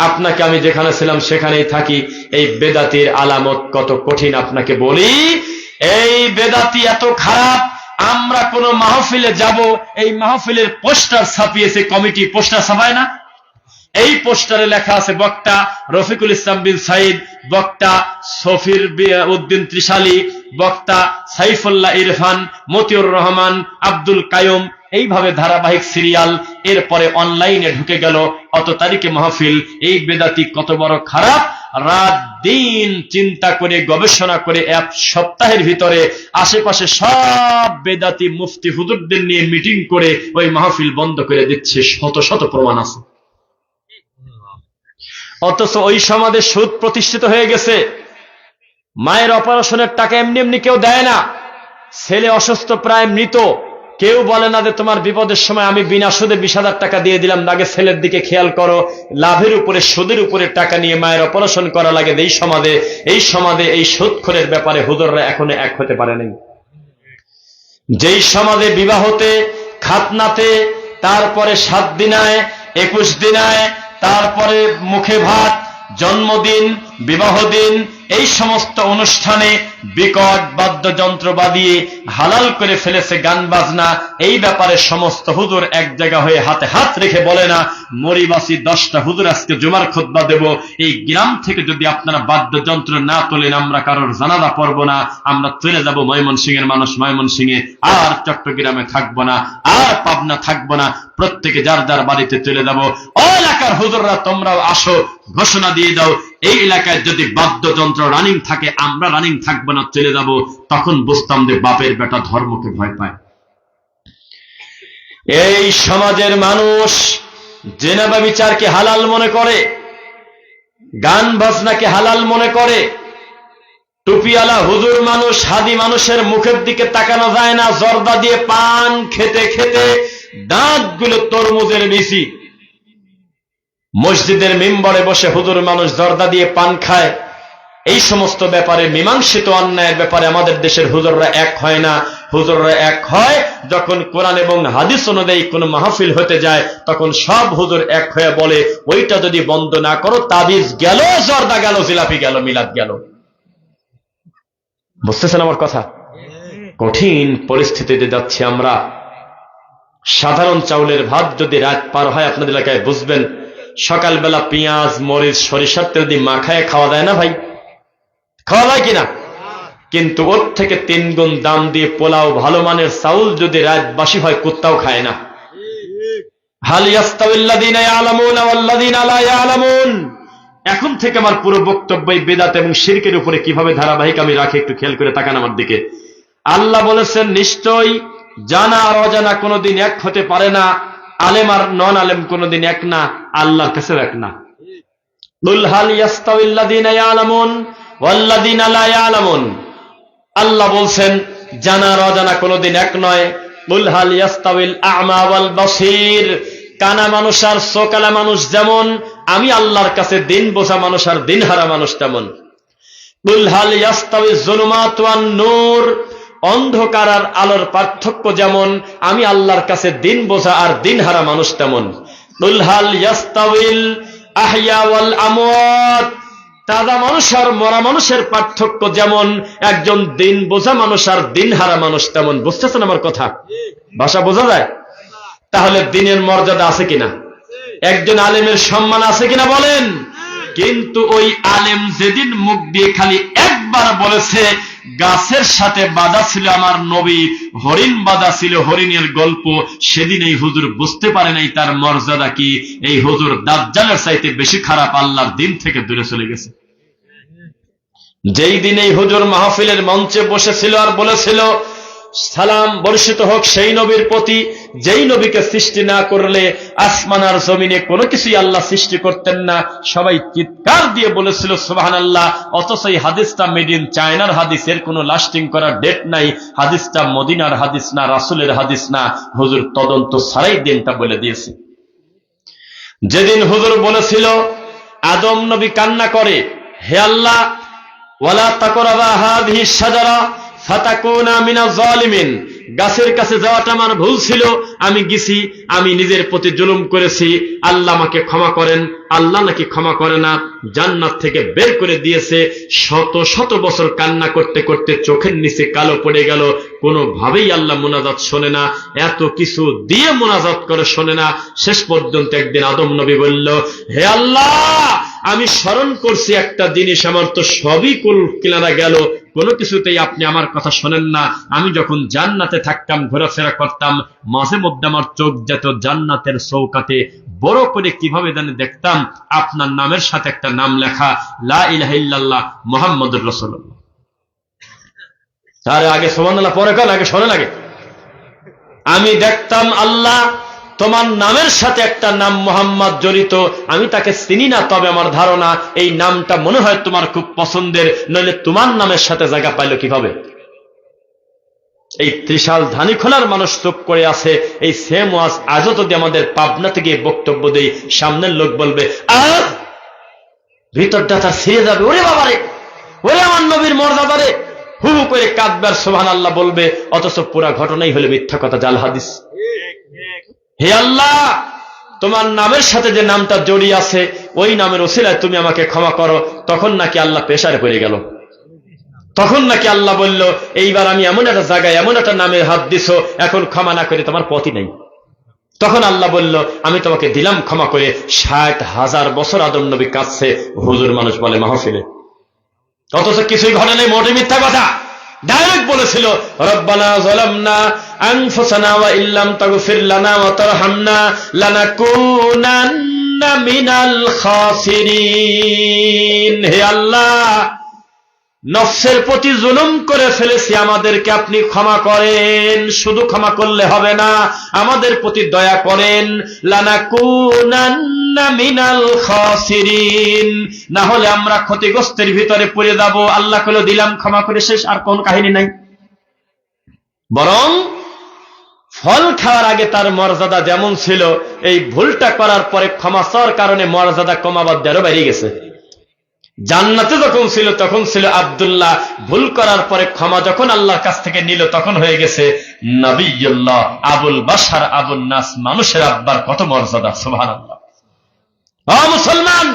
আপনাকে আমি যেখানে ছিলাম সেখানেই থাকি। এই বেদাতির আলামত কত কঠিন আপনাকে বলি। এই বেদাতি এত খারাপ, আমরা কোন মাহফিলে যাব, এই মাহফিলের পোস্টার ছাপিয়েছে কমিটি, পোস্টার ছাপায় না? এই পোস্টারে লেখা আছে বক্তা রফিকুল ইসলাম বিন সাইদ, বক্তা সফির উদ্দিন ত্রিশালী, বক্তা সাইফুল্লাহ ইরফান, মতিউর রহমান, আব্দুল কায়ুম, এইভাবে ধারাবাহিক সিরিয়াল। এরপরে অনলাইনে ঢুকে গেল অত তারিখে মাহফিল। এই বেদাতি কত বড় খারাপ! রাত দিন চিন্তা করে গবেষণা করে 1 সপ্তাহের ভিতরে আশেপাশে সব বেদাতি মুফতি হুজুরদের নিয়ে মিটিং করে ওই মাহফিল বন্ধ করে দিচ্ছে। শত শত প্রমাণ আছে। অথচ ওই সমাজে সুদ প্রতিষ্ঠিত হয়ে গেছে। মায়ের অপারেশনের টাকা এমনি এমনি কেউ দেয় না। ছেলে অসুস্থ প্রায় মৃত, কেউ বলে না যে তোমার বিপদের সময় আমি বিনা সুদে 20,000 টাকা দিয়ে দিলাম, আগে ছেলের দিকে খেয়াল করো। লাভের উপরে সুদের উপরে টাকা নিয়ে মায়ের অপারেশন করা লাগে। এই সমাজে এই সুদখোরের ব্যাপারে হুজুররা এখনো এক হতে পারে নাই। যেই সমাজে বিবাহতে, খাতনাতে, তারপরে 7 দিনায়, 21 দিনায়, তারপরে মুখে ভাত, জন্মদিন, বিবাহ দিন, এই সমস্ত অনুষ্ঠানে বিকট বাদ্যযন্ত্র বাজিয়ে হালাল করে ফেলেছে গান বাজনা। এই ব্যাপারে সমস্ত হুজুর এক জায়গা হয়ে হাতে হাত রেখে বলে না, মরিবাসী 10টা হুজুর আজকে জুমার খুতবা দেব, এই গ্রাম থেকে যদি আপনারা বাদ্যযন্ত্র না তোলেন, আমরা কারোর জানাজা পড়ব না, আমরা চলে যাব ময়মনসিংহের মানুষ ময়মনসিংহে, আর চট্টগ্রামে থাকবো না, আর পাবনা থাকবো না, প্রত্যেকে যার যার বাড়িতে চলে যাব। ও এলাকার হুজুররা তোমরাও আসো, ঘোষণা দিয়ে দাও, এই এলাকায় যদি বাদ্যযন্ত্র রানিং থাকে, আমরা রানিং থাকবো না, চলে যাব। তখন বুঝতাম যে বাপের বেটা ধর্মকে ভয় পায়। এই সমাজের মানুষ জিনা ব্যভিচারকে হালাল মনে করে, গান বাজনাকে হালাল মনে করে। টুপিওয়ালা হুজুর মানুষ, হাদি মানুষের মুখের দিকে তাকানো যায় না। জর্দা দিয়ে পান খেতে খেতে দাঁতগুলো তরমুজের বেশি। মসজিদের মিম্বরে বসে হুজুর মানুষ জর্দা দিয়ে পান খায়। এই সমস্ত ব্যাপারে, মীমাংসিত অন্যায়ের ব্যাপারে আমাদের দেশের হুজুররা এক হয় না। হুজুররা এক হয় যখন কোরআন এবং হাদিস অনুযায়ী কোন মাহফিল হতে যায়, তখন সব হুজুর এক হয়ে বলে, ওইটা যদি বন্ধ না করো, তাবিজ গেল, জর্দা গেল, জিলাপি গেল, মিলাদ গেল। বুঝতেছেন আমার কথা? কঠিন পরিস্থিতিতে যাচ্ছি আমরা। সাধারণ চাউলের ভাত যদি রাত পার হয়, আপনাদের এলাকায় বুঝবেন, সকালবেলা পেঁয়াজ মরিচ সরিষার তেল দিয়ে মাখায় খাওয়া যায় না ভাই? খাওয়া যায় কিনা? কিন্তু ওর থেকে 3 গুণ দাম দিয়ে পোলাও ভালো মানের চাউল যদি রাত বাসি হয়, কুত্তাও খায় না। হাল ইয়াস্তাউল্লাযীনা ইয়ালামুনা ওয়াল্লাযীনা লা ইয়ালামুন। এখন থেকে আমার পুরো বক্তব্য বিদআত এবং শিরকের উপরে কিভাবে ধারাবাহিক আমি রাখি, একটু খেয়াল করে তাকান আমার দিকে। আল্লাহ বলেছেন, নিশ্চয়ই জানা আর অজানা কোনোদিন এক হতে পারে না, আলেম আর নন আলেম কোনোদিন এক না, আল্লাহর কাছেও এক না। কুল হাল ইয়াস্তাউল্লাযীনা ইয়ালামুন ওয়াল্লাযীনা লা ইয়ালামুন। আল্লাহ বলছেন, জানা আর অজানা কোনোদিন এক নয়। কুল হাল ইয়াস্তাউল আ'মা ওয়াল বাসীর। কানা মানুষ আর চোখালা মানুষ যেমন, আমি আল্লাহর কাছে দিন বোঝা মানুষ আর দিনহারা মানুষ তেমন। কুল হাল ইয়াস্তাউজ যুলুমাত ওয়ান নূর। অন্ধকার আর আলোর পার্থক্য যেমন, আমি আল্লাহর কাছে দিন বোঝা আর দিনহারা মানুষ তেমন। কুল হাল ইয়াস্তাউল আহইয়া ওয়াল আমওয়াত। তাজা মানুষ আর মরা মানুষের পার্থক্য যেমন, একজন দিন বোঝা মানুষ আর দিনহারা মানুষ তেমন। বুঝতেছেন আমার কথা? ভাষা বোঝা যায়? তাহলে দিনের মর্যাদা আছে কিনা? একজন আলেমের সম্মান আছে কিনা বলেন? কিন্তু ওই আলেম যেদিন মুখ দিয়ে খালি একবার বলেছে, গাছের সাথে বাঁধা ছিল আমার নবী, হরিণ বাঁধা ছিল হরিণের গল্প, সেদিন এই হুজুর বুঝতে পারে নাই তার মর্যাদা কি। এই হুজুর দাজ্জালের চাইতে বেশি খারাপ, আল্লাহর দিন থেকে দূরে চলে গেছে। যেই দিন এই হুজুর মাহফিলের মঞ্চে বসেছিল আর বলেছিল, সালাম বর্ষিত হোক সেই নবীর প্রতি, যেই নবীকে সৃষ্টি না করলে আসমান আর জমিনে কোনো কিছুই আল্লাহ সৃষ্টি করতেন না, সবাই চিৎকার দিয়ে বলেছিল সুবহানাল্লাহ। অথচ এই হাদিসটা মেড ইন চায়নার হাদিস, এর কোনো লাস্টিং করার ডেট নাই। হাদিসটা মদিনার হাদিস না, রাসূলের হাদিস না, হুজুর তদন্ত ছাড়াই দিনটা বলে দিয়েছে। যেদিন হুজুর বলেছিল, আদম নবী কান্না করে, হে আল্লাহ, ওয়ালা তাকরাবা হাযিহি শাজারা ফাতাকুনা মিনাজ জালিমিন। গাছের কাছে যাওয়াটা আমার ভুল ছিল, আমি গেছি, আমি নিজের প্রতি জুলুম করেছি, আল্লাহ আমাকে ক্ষমা করেন। আল্লাহ নাকি ক্ষমা করে না, জান্নাত থেকে বের করে দিয়েছে। শত শত বছর কান্না করতে করতে চোখের নিচে কালো পড়ে গেল, কোনোভাবেই আল্লাহ মুনাজাত শোনে না, এত কিছু দিয়ে মুনাজাত করে শোনে না। শেষ পর্যন্ত একদিন আদম নবী বলল, হে আল্লাহ, আমি স্মরণ করছি একটা জিনিস, আমার তো সবই কুল কিনারা গেল, কোনো কিছুতেই আপনি আমার কথা শোনেন না। আমি যখন জান্নাতে থাকতাম, ঘোরাফেরা করতাম, মাঝে মধ্যে আমার চোখ যেত জান্নাতের চৌকাতে বড় করে কিভাবে জানি দেখতাম আপনার নামের সাথে একটা নাম লেখা, লা ইলাহা ইল্লাল্লাহ মুহাম্মাদুর রাসূলুল্লাহ। তার আগে সুবহানাল্লাহ পরে কাল আগে শোনেন আগে। আমি দেখতাম, আল্লাহ তোমার নামের সাথে একটা নাম মোহাম্মদ জড়িত, আমি তাকে চিনি না, তবে আমার ধারণা এই নামটা মনে হয় তোমার খুব পছন্দের, নইলে তোমার নামের সাথে জায়গা পাইল কিভাবে? এই ত্রিশাল ধানীখোলার মানুষ চুপ করে আছে। এই সেম ওয়াজ আজও যদি আমাদের পাবনাতে গিয়ে বক্তব্য দেই, সামনের লোক বলবে, আহ ভিতরটা তার ছিঁড়ে যাবে, ওরে বাবারে, ওরে আমার নবীর মর্যাদা রে, হু হু করে কাঁদবার সুবহানাল্লাহ বলবে, অথচ পুরা ঘটনাই হলো মিথ্যা কথা, জাল হাদিস। হে আল্লাহ, তোমার নামের সাথে যে নামটা জড়িয়ে আছে, ওই নামের ওসিলায় তুমি আমাকে ক্ষমা করো। তখন নাকি আল্লাহ পেশারে পড়ে গেল, তখন নাকি আল্লাহ বলল, এইবার আমি এমন একটা জায়গায় এমন একটা নামে হাত দিছো, এখন ক্ষমা না করে তোমার পথই নাই। তখন আল্লাহ বলল, আমি তোমাকে দিলাম ক্ষমা করে। 60,000 বছর আদম নবী কাঁদছে, হুজুর মানুষ বলে মাহফিলে, অথচ কিছুই ঘটে নাই, মোটে মিথ্যা কথা। ডাইরেক্ট বলেছিল, রব্বানা যালামনা আনফুসানা ওয়া ইল্লাম তাগফির লানা ওয়া তারহামনা লানাকুনান্না মিনাল খাসিরিন। হে আল্লাহ, নফসের প্রতি জুলুম করে ফেলেছি, আমাদেরকে আপনি ক্ষমা করেন। শুধু ক্ষমা করলে হবে না, আমাদের প্রতি দয়া করেন। লানাকুনান্না মিনাল খাসিরিন, না হলে আমরা ক্ষতিগ্রস্তের ভিতরে পড়ে যাব। আল্লাহ কইল, দিলাম ক্ষমা করে, শেষ, আর কোন কাহিনী নাই। বরং ফল খাওয়ার আগে তার মর্যাদা যেমন ছিল, এই ভুলটা করার পরে ক্ষমা চাওয়ার কারণে মর্যাদা কমাবার আরো বেড়ে গেছে। জান্নাতে যখন ছিল তখন ছিল আব্দুল্লাহ, ভুল করার পরে ক্ষমা যখন আল্লাহর কাছ থেকে নিল তখন হয়ে গেছে নবিয়ুল্লাহ, আবুল বাশার, আবুল নাস, মানুষের আব্বার কত মর্যাদা। সুবহানাল্লাহ। ও মুসলমান,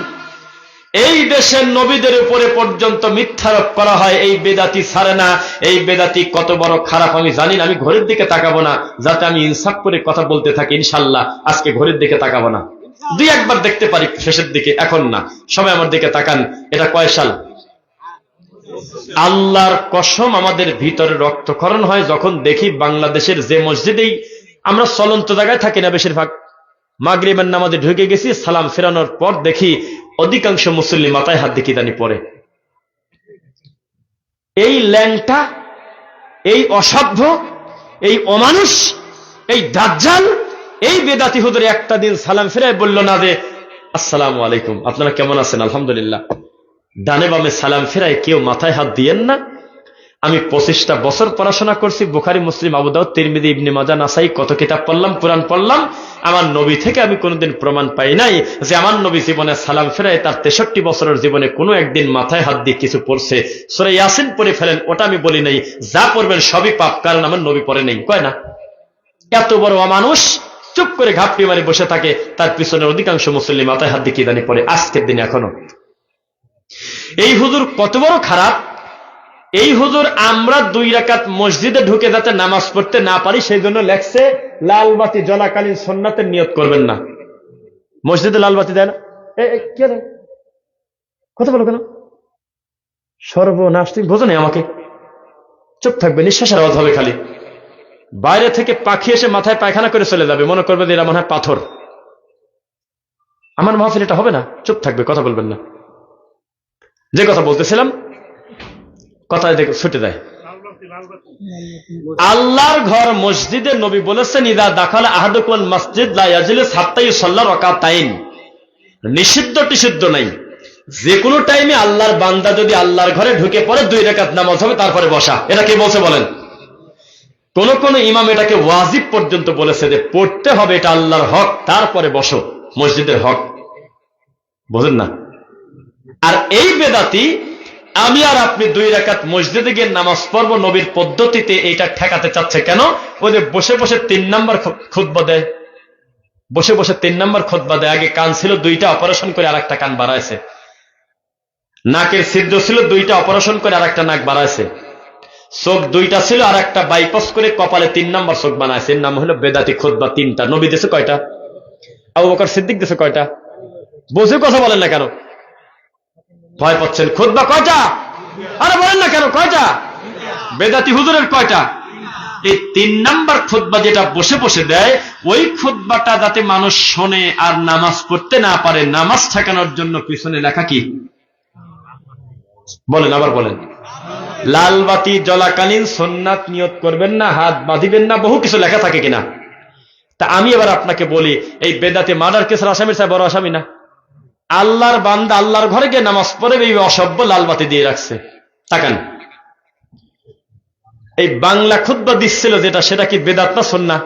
এই দেশের নবীদের উপরে পর্যন্ত মিথ্যারোপ করা হয়, এই বেদাতি ছাড়ে না। এই বেদাতি কত বড় খারাপ আমি জানি না। আমি ঘড়ির দিকে তাকাবো না, যাতে আমি ইনসাফ করে কথা বলতে থাকি। ইনশাল্লাহ আজকে ঘড়ির দিকে তাকাবো না, দুই একবার দেখতে পারি শেষের দিকে, এখন না। সবাই আমার দিকে তাকান। এটা কয় সাল? আল্লাহর কসম, আমাদের ভিতরে রক্তক্ষরণ হয় যখন দেখি বাংলাদেশের যে মসজিদেই আমরা চলন্ত জায়গায় থাকি না, বেশিরভাগ মাগরিবের নামাজে ঢুকে গেছি, সালাম ফেরানোর পর দেখি অধিকাংশ মুসল্লি মাথায় হাত দিয়ে কিদানি পড়ে। এই ল্যাংটা, এই অসভ্য, এই অমানুষ, এই দাজ্জাল, এই বেদাতি হুজুর একটা দিন সালাম ফেরায় বলল না যে আসসালামু আলাইকুম, আপনারা কেমন আছেন? আলহামদুলিল্লাহ। ডানে বামে সালাম ফেরায় কেউ মাথায় হাত দিয়েন না। আমি 25টা বছর পড়াশোনা করছি, বুখারী, মুসলিম, আবু দাউদ, তিরমিজি, ইবনে মাজাহ, নাসাই, কত কিতাব পড়লাম, কোরআন পড়লাম। আমার নবী থেকে আমি কোনোদিন প্রমাণ পাই নাই যে আমার নবী জীবনে সালাম ফেরায় তার 63 বছরের জীবনে কোনো একদিন মাথায় হাত দিয়ে কিছু পড়ছে। সূরা ইয়াসিন পড়ে ফেলেন, ওটা আমি বলি নাই। যা পড়বেন সবই পাপ, কারণ আমার নবী পড়ে নেই, কয় না? এত বড় অমানুষ চুপ করে ঘাপটি মারি বসে থাকে, তার পিছনে অধিকাংশ মুসল্লি মাথায় হাত দিয়ে কিদানি পড়ে আজকের দিনে এখনো। এই হুজুর কত বড় খারাপ! এই হুজুর আমরা 2 রাকাত মসজিদে ঢুকে যাতে নামাজ পড়তে না পারি সেই জন্য লেখছে লাল বাতি জ্বলাকালীন সুন্নাতের নিয়ত করবেন না। মসজিদে লাল বাতি দেয় না, কে দেয়? কথা বলো কেন? সর্বনাশ, তুমি বোঝো না আমাকে? চুপ থাকবে, নিঃশ্বাসের আওয়াজ হবে খালি। বাইরে থেকে পাখি এসে মাথায় পায়খানা করে চলে যাবে, মনে করবে যে এরা মনে হয় পাথর। আমার মাহফিল এটা হবে না, চুপ থাকবে, কথা বলবেন না। যে কথা বলতেছিলাম, কথায় দেখে ছুটে যায়। আল্লাহর ঘর মসজিদে নবী বলেছেন ইদা দাখালা আহাদুকুল মসজিদ লা ইয়াজলিস হাত্তা ইউসাল্লা রাকাতাইন। নিষিদ্ধ টিষিদ্ধ নাই, যে কোনো টাইমে আল্লাহর বান্দা যদি আল্লাহর ঘরে ঢুকে পড়ে 2 রাকাত নামাজ হবে, তারপরে বসা। এটা কে বলছে বলেন? কোন কোন ইমাম এটাকে ওয়াজিব পর্যন্ত বলেছে যে পড়তে হবে, এটা আল্লাহর হক, তারপরে বসো, মসজিদের হক। বোঝেন না? আর এই বেদাতি আমি আর আপনি 2 রাকাত মসজিদে গিয়ে নামাজ পড়বো নবীর পদ্ধতিতে, এইটা ঠেকাতে চাচ্ছে কেন? ওই যে বসে বসে 3 নাম্বার খুতবা দেয়, বসে বসে 3 নাম্বার খুতবা দেয়। আগে কান ছিল 2টা, অপারেশন করে আরেকটা কান বাড়াইছে। নাকের ছিদ্র ছিল 2টা, অপারেশন করে আরেকটা নাক বাড়াইছে। চোখ 2টা ছিল, আর একটা বাইপাস করে কপালে 3 নাম্বার চোখ বানাইছে। এর নাম হলো বেদাতি খুতবা 3টা। নবী দেশে কয়টা? আবু বকর সিদ্দিক দেশে কয়টা? বুঝে কথা বলেন না কেন? ভয় পাচ্ছেন? খুতবা কয়টা? আরে বলেন না কেন কয়টা? বেদাতি হুজুরের কয়টা? এই 3 নাম্বার খুতবা যেটা বসে বসে দেয়, ওই খুতবাটা যাতে মানুষ শোনে আর নামাজ পড়তে না পারে, নামাজ ঠেকানোর জন্য পিছনে লেখা কি বলেন? আবার বলেন। লাল বাতি জ্বলাকালীন সুন্নাত নিয়ত করবেন না, হাত বাঁধিবেন না, বহু কিছু লেখা থাকে কিনা। তা আমি এবার আপনাকে বলি, এই বেদাতি মার্ডার কেসের আসামির চাই বড় আসামি না? আল্লাহর বান্দা আল্লাহর ঘরে গিয়ে নামাজ পড়ে এই অসভ্য লাল বাতি দিয়ে রাখছে। তাকান, এই বাংলা খুতবা দিচ্ছিল যেটা, সেটা কি বেদাত না সুন্নাহ?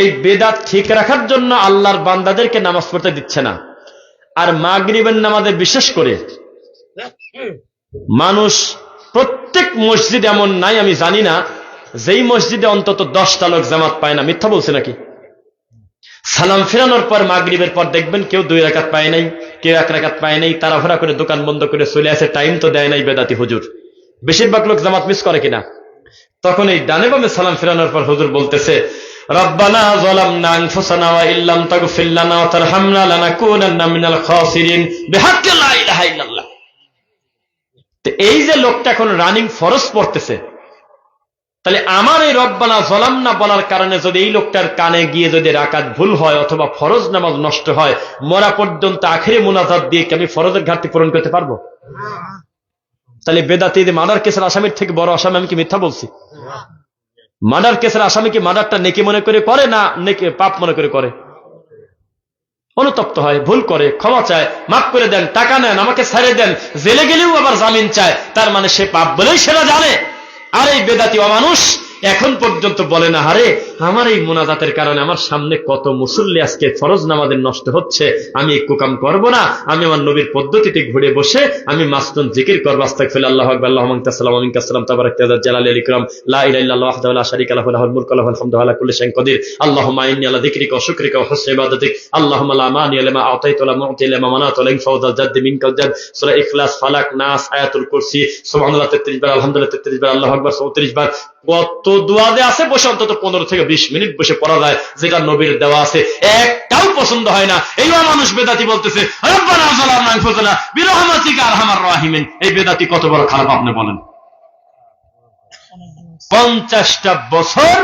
এই বেদাত ঠিক রাখার জন্য আল্লাহর বান্দাদেরকে নামাজ পড়তে দিচ্ছে না। আর মাগরিবের নামাজে বিশেষ করে মানুষ, প্রত্যেক মসজিদ এমন নাই আমি জানি না যেই মসজিদে অন্তত 10টা লোক জামাত পায় না। মিথ্যা বলছে নাকি? সালাম ফেরানোর পর মাগরিবের পর দেখবেন কেউ 2 রাকাত পায় নাই, কেউ 1 রাকাত পায় নাই, তাড়াহুড়া করে দোকান বন্ধ করে চলে আসে, টাইম তো দেয় নাই বেদাতি হুজুর। বেশিরভাগ লোক জামাত মিস করে কিনা? তখন এই ডানে বামে সালাম ফেরানোর পর হুজুর বলতেছে রব্বানা যালামনা আনফুসানা ওয়া ইল্লাম তাগফির লানা ওয়া তারহামনা লানাকুনান্না মিনাল খাসিরিন বিহাক্কি লা ইলাহা ইল্লাল্লাহ। তো এই যে লোকটা এখন রানিং ফরজ পড়তেছে, তাহলে আমার এই রব্বানা যালামনা বলার কারণে যদি এই লোকটার কানে গিয়ে যদি রাকাত ভুল হয় অথবা ফরজ নামাজ নষ্ট হয়, মরা পর্যন্ত আখেরি মুনাজাত দিয়ে কি আমি ফরজের ঘাটতি পূরণ করতে পারবো? তাহলে বেদাতি মার্ডার কেসের আসামির থেকে বড় আসামি আমি কি মিথ্যা বলছি? মার্ডার কেসের আসামি কি মার্ডারটা নেকি মনে করে করে না নেকি পাপ মনে করে করে? অনুতপ্ত হয়, ভুল করে, ক্ষমা চায়, মাফ করে দেন, টাকা নেন, আমাকে ছেড়ে দেন, জেলে গেলেও আবার জামিন চায়, তার মানে সে পাপ বলেই সেটা জানে। আর এই বেদাতি অমানুষ এখন পর্যন্ত বলে না, আরে আমার এই মোনাজাতের কারণে আমার সামনে কত মুসল্লি আজকে ফরজ নামাজের নষ্ট হচ্ছে, আমি এই কুকাম করব না, আমি আমার নবীর পদ্ধতিতে ঘুরে বসে আমি মাসনুন জিকির করব, আস্তাগফিরুল্লাহ, আল্লাহু আকবার, আল্লাহুম্মা আনতা সালাম ওয়া মিনকাস সালাম, তাবারাকতা ইয়া জালালি ওয়াল ইকরাম, লা ইলাহা ইল্লাল্লাহু ওয়াহদাহু লা শারীকা লাহু লাহুল মুলকু ওয়া লাহুল হামদু ওয়া আলা কুল্লি শাইইন কাদির, আল্লাহুম্মা ইন্নী আলা যিকরিকা ওয়া শুকরিকা ওয়া হুসনি ইবাদাতিক, আল্লাহুম্মা লা মানিয়া লিমা আ'তাইতা ওয়া লা মু'তিয়া লিমা মানা'তা ওয়া লা ইয়ানফা'ু যাল জাদ্দি মিনকাল জাদ। সূরা ইখলাস, ফালাক, নাস, আয়াতুল কুরসি, সুবহানাল্লাহ 33 বার, আলহামদুলিল্লাহ 33 বার, আল্লাহু আকবার 34 বার। কত দোয়া যে আছে বসে অন্তত 15 থেকে 20 মিনিট বসে পড়া যায়, যেটা নবীর দেওয়া আছে, একটাও পছন্দ হয় না। এইও মানুষ বেদাতি বলতেছে রব্বানা যালামনা আনফুসানা বিরহমাতিকা আরহামার রাহিমিন। এই বেদাতি কত বড় খারাপ আপনি বলেন। 50টা বছর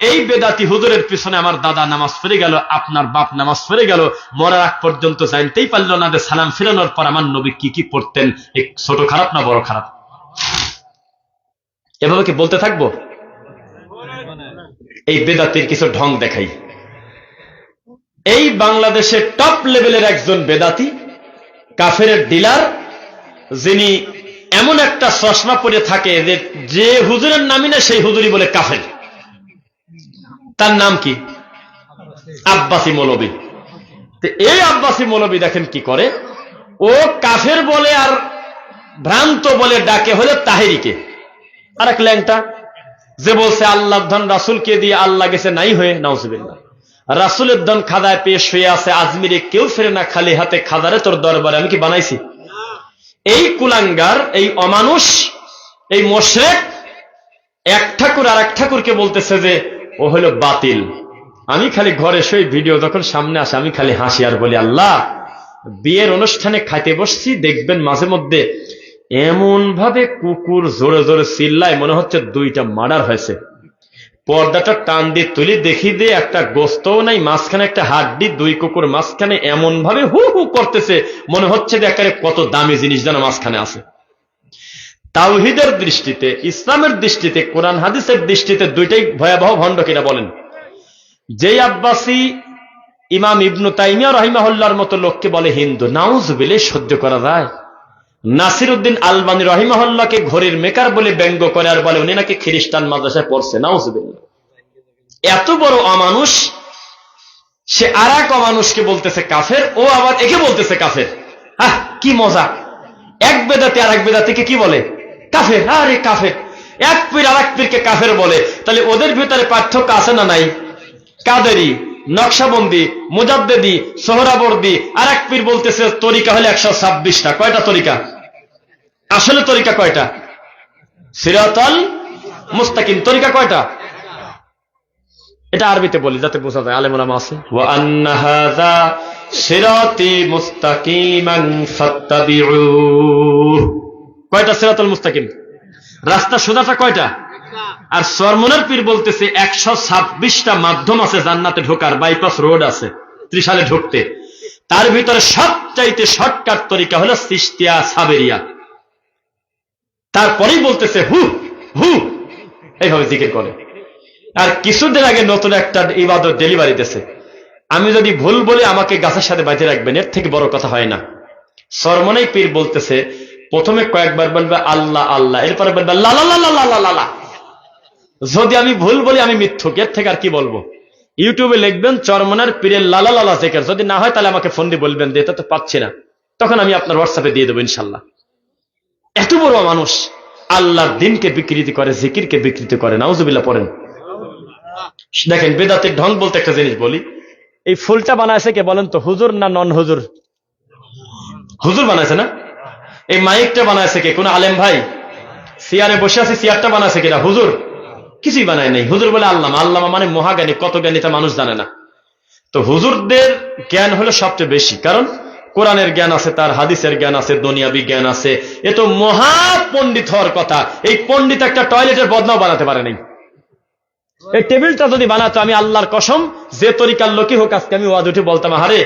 এই বেদাতি হুজুরের পিছনে আমার দাদা নামাজ পড়ে গেল, আপনার বাপ নামাজ পড়ে গেল, মরার আগ পর্যন্ত জানতেই পারলো না যে সালাম ফিরানোর পর আমার নবী কি কি পড়তেন। এই ছোট খারাপ না বড় খারাপ? এভাবে কি বলতে থাকবো? এই বেদাতির কিছু ঢং দেখাই। এই বাংলাদেশের টপ লেভেলের একজন বেদাতি, কাফেরের ডিলার, যিনি এমন একটা চশমা পরে থাকে যে হুজুরের নামই না সেই হুজুরই বলে কাফের। তার নাম কি? আব্বাসী মৌলবী। এই আব্বাসী মৌলবী দেখেন কি করে, ও কাফের বলে আর ভ্রান্ত বলে ডাকে হলে তাহেরিকে। আর এক ল্যাংটা যে বলছে আল্লাহর ধন রাসূলকে দিয়ে আল্লাহ গেছে নাই হয়ে, নাউজুবিল্লাহ। রাসূলের ধন খাদায় পেশ হয়ে আছে, আজমিরে কেউ ফেরে না খালি হাতে, খাদারে তোর দরবারে আমি কি বানাইছি? এই কুলাঙ্গার, এই অমানুষ, এই মুশরিক এক ঠাকুর আর এক ঠাকুরকে বলতেছে যে ও হলো বাতিল। আমি খালি ঘরে শুয়ে ভিডিও যখন সামনে আসে আমি খালি হাসি আর বলি, আল্লাহ, বিয়ের অনুষ্ঠানে খাইতে বসছি, দেখবেন মাঝে মধ্যে এমন ভাবে কুকুর জোরে জোরে চিল্লায় মনে হচ্ছে 2টা মার্ডার হয়েছে। পর্দাটা টান দিয়ে তুলি, দেখি দিয়ে একটা গোস্তও নাই, মাঝখানে একটা হাড্ডি, 2 কুকুর মাঝখানে এমন ভাবে হু হু করতেছে মনে হচ্ছে যে একেবারে কত দামি জিনিস যেন মাঝখানে আছে। তাওহীদের দৃষ্টিতে, ইসলামের দৃষ্টিতে, কোরআন হাদিসের দৃষ্টিতে দুইটাই ভয়াবহ ভণ্ড কিনা বলেন? যেই আব্বাসী ইমাম ইবনু তাইমিয়া রাহিমাহুল্লাহর মতো লোককে বলে হিন্দু, নাউজুবিল্লাহ, সহ্য করা যায়? নাসিরউদ্দিন আলবানী রাহিমাহুল্লাহকে ঘড়ির মেকার বলে ব্যঙ্গ করে আর বলে উনি নাকি খ্রিস্টান মাদ্রাসায় পড়ছে, নাউজুবিল্লাহ। এত বড় অমানুষ, সে আর এক অমানুষকে বলতেছে কাফের, ও আবার একে বলতেছে কাফের। হ্যাঁ, কি মজা! এক বেদাতি আর এক বেদাতিকে কি বলে? কাফের। আরে কাফের! এক পীর আর এক পীরকে কাফের বলে। তাহলে ওদের ভিতরে পার্থক্য আছে না নাই? কাদেরি, নকশাবন্দি, মুজাদ্দেদি, সোহরাবর্দি, আর এক পীর বলতেছে তরিকা হলে 126টা। কয়টা তরিকা? আসলে তরিকা কয়টা? সিরাতাল মুস্তাকিম তরিকা কয়টা? এটা আরবিতে বলি যাতে বোঝা যায়, আলেম ওলামা আছে। ওয়া আন্না হাযা সিরাতি মুস্তাকিমান ফাত্তাবিউ। কয়টা সিরাতুল মুস্তাকিম? রাস্তা সোজাটা কয়টা? আর সরমনের পীর বলতেছে 126টা মাধ্যম আছে জান্নাতে ঢোকার, বাইপাস রোড আছে ত্রিশালে ঢুকতে। তার ভিতরে সবচাইতে শর্টকাট তরিকা হলো চিশতিয়া সাবেরিয়া। তারপরেই বলতেছে হু হু, এইভাবে জিকির করে। আর কিছুদিন আগে নতুন একটা ইবাদত ডেলিভারি দিয়েছে, আমি যদি ভুল বলি আমাকে গাছের সাথে বাঁধে রাখবেন, এর থেকে বড় কথা হয় না। সরমনাই পীর বলতেছে প্রথমে কয়েকবার বলবে আল্লাহ আল্লাহ, এরপরে বলবে লা লা লা লা লা লা লা। যদি আমি ভুল বলি আমি মিথ্যুক, এর থেকে আর কি বলবো? ইউটিউবে লিখবেন চরমনার পীরের লালা লালা জিকির, যদি না হয় তাহলে আমাকে ফোন দিয়ে বলবেন যে এটা তো পাচ্ছি না, তখন আমি আপনার হোয়াটসঅ্যাপে দিয়ে দেবো ইনশাল্লাহ। এত বড় মানুষ আল্লাহর দিনকে বিকৃতি করে, জিকিরকে বিকৃতি করে, নাউজুবিল্লাহ পড়েন। দেখেন বেদাতের ঢং বলতে একটা জিনিস বলি, এই ফুলটা বানাইছে কে বলেন তো? হুজুর না নন হুজুর? হুজুর বানাইছে না? এই মাইকটা বানাইছে কে? কোন আলেম ভাই? চেয়ারে বসে আছে, চেয়ারটা বানাইছে কিনা? হুজুর কিছুই বানায় নাই। হুজুর বলে আল্লামা। আল্লামা মানে মহাজ্ঞানী, কত জ্ঞানী তা মানুষ জানে না। তো হুজুরদের জ্ঞান হলো সবচেয়ে বেশি, কারণ কোরআনের জ্ঞান আছে, তার হাদিসের জ্ঞান আছে, দুনিয়াবি জ্ঞান আছে। এ তো মহাপণ্ডিত হওয়ার কথা। এই পণ্ডিত একটা টয়লেটের বদনাও বানাতে পারে নাই। এই টেবিলটা যদি বানাতো, আমি আল্লাহর কসম যে তরিকার লোকই হোক, আজকে আমি ওয়াজ উঠে বলতাম, আরে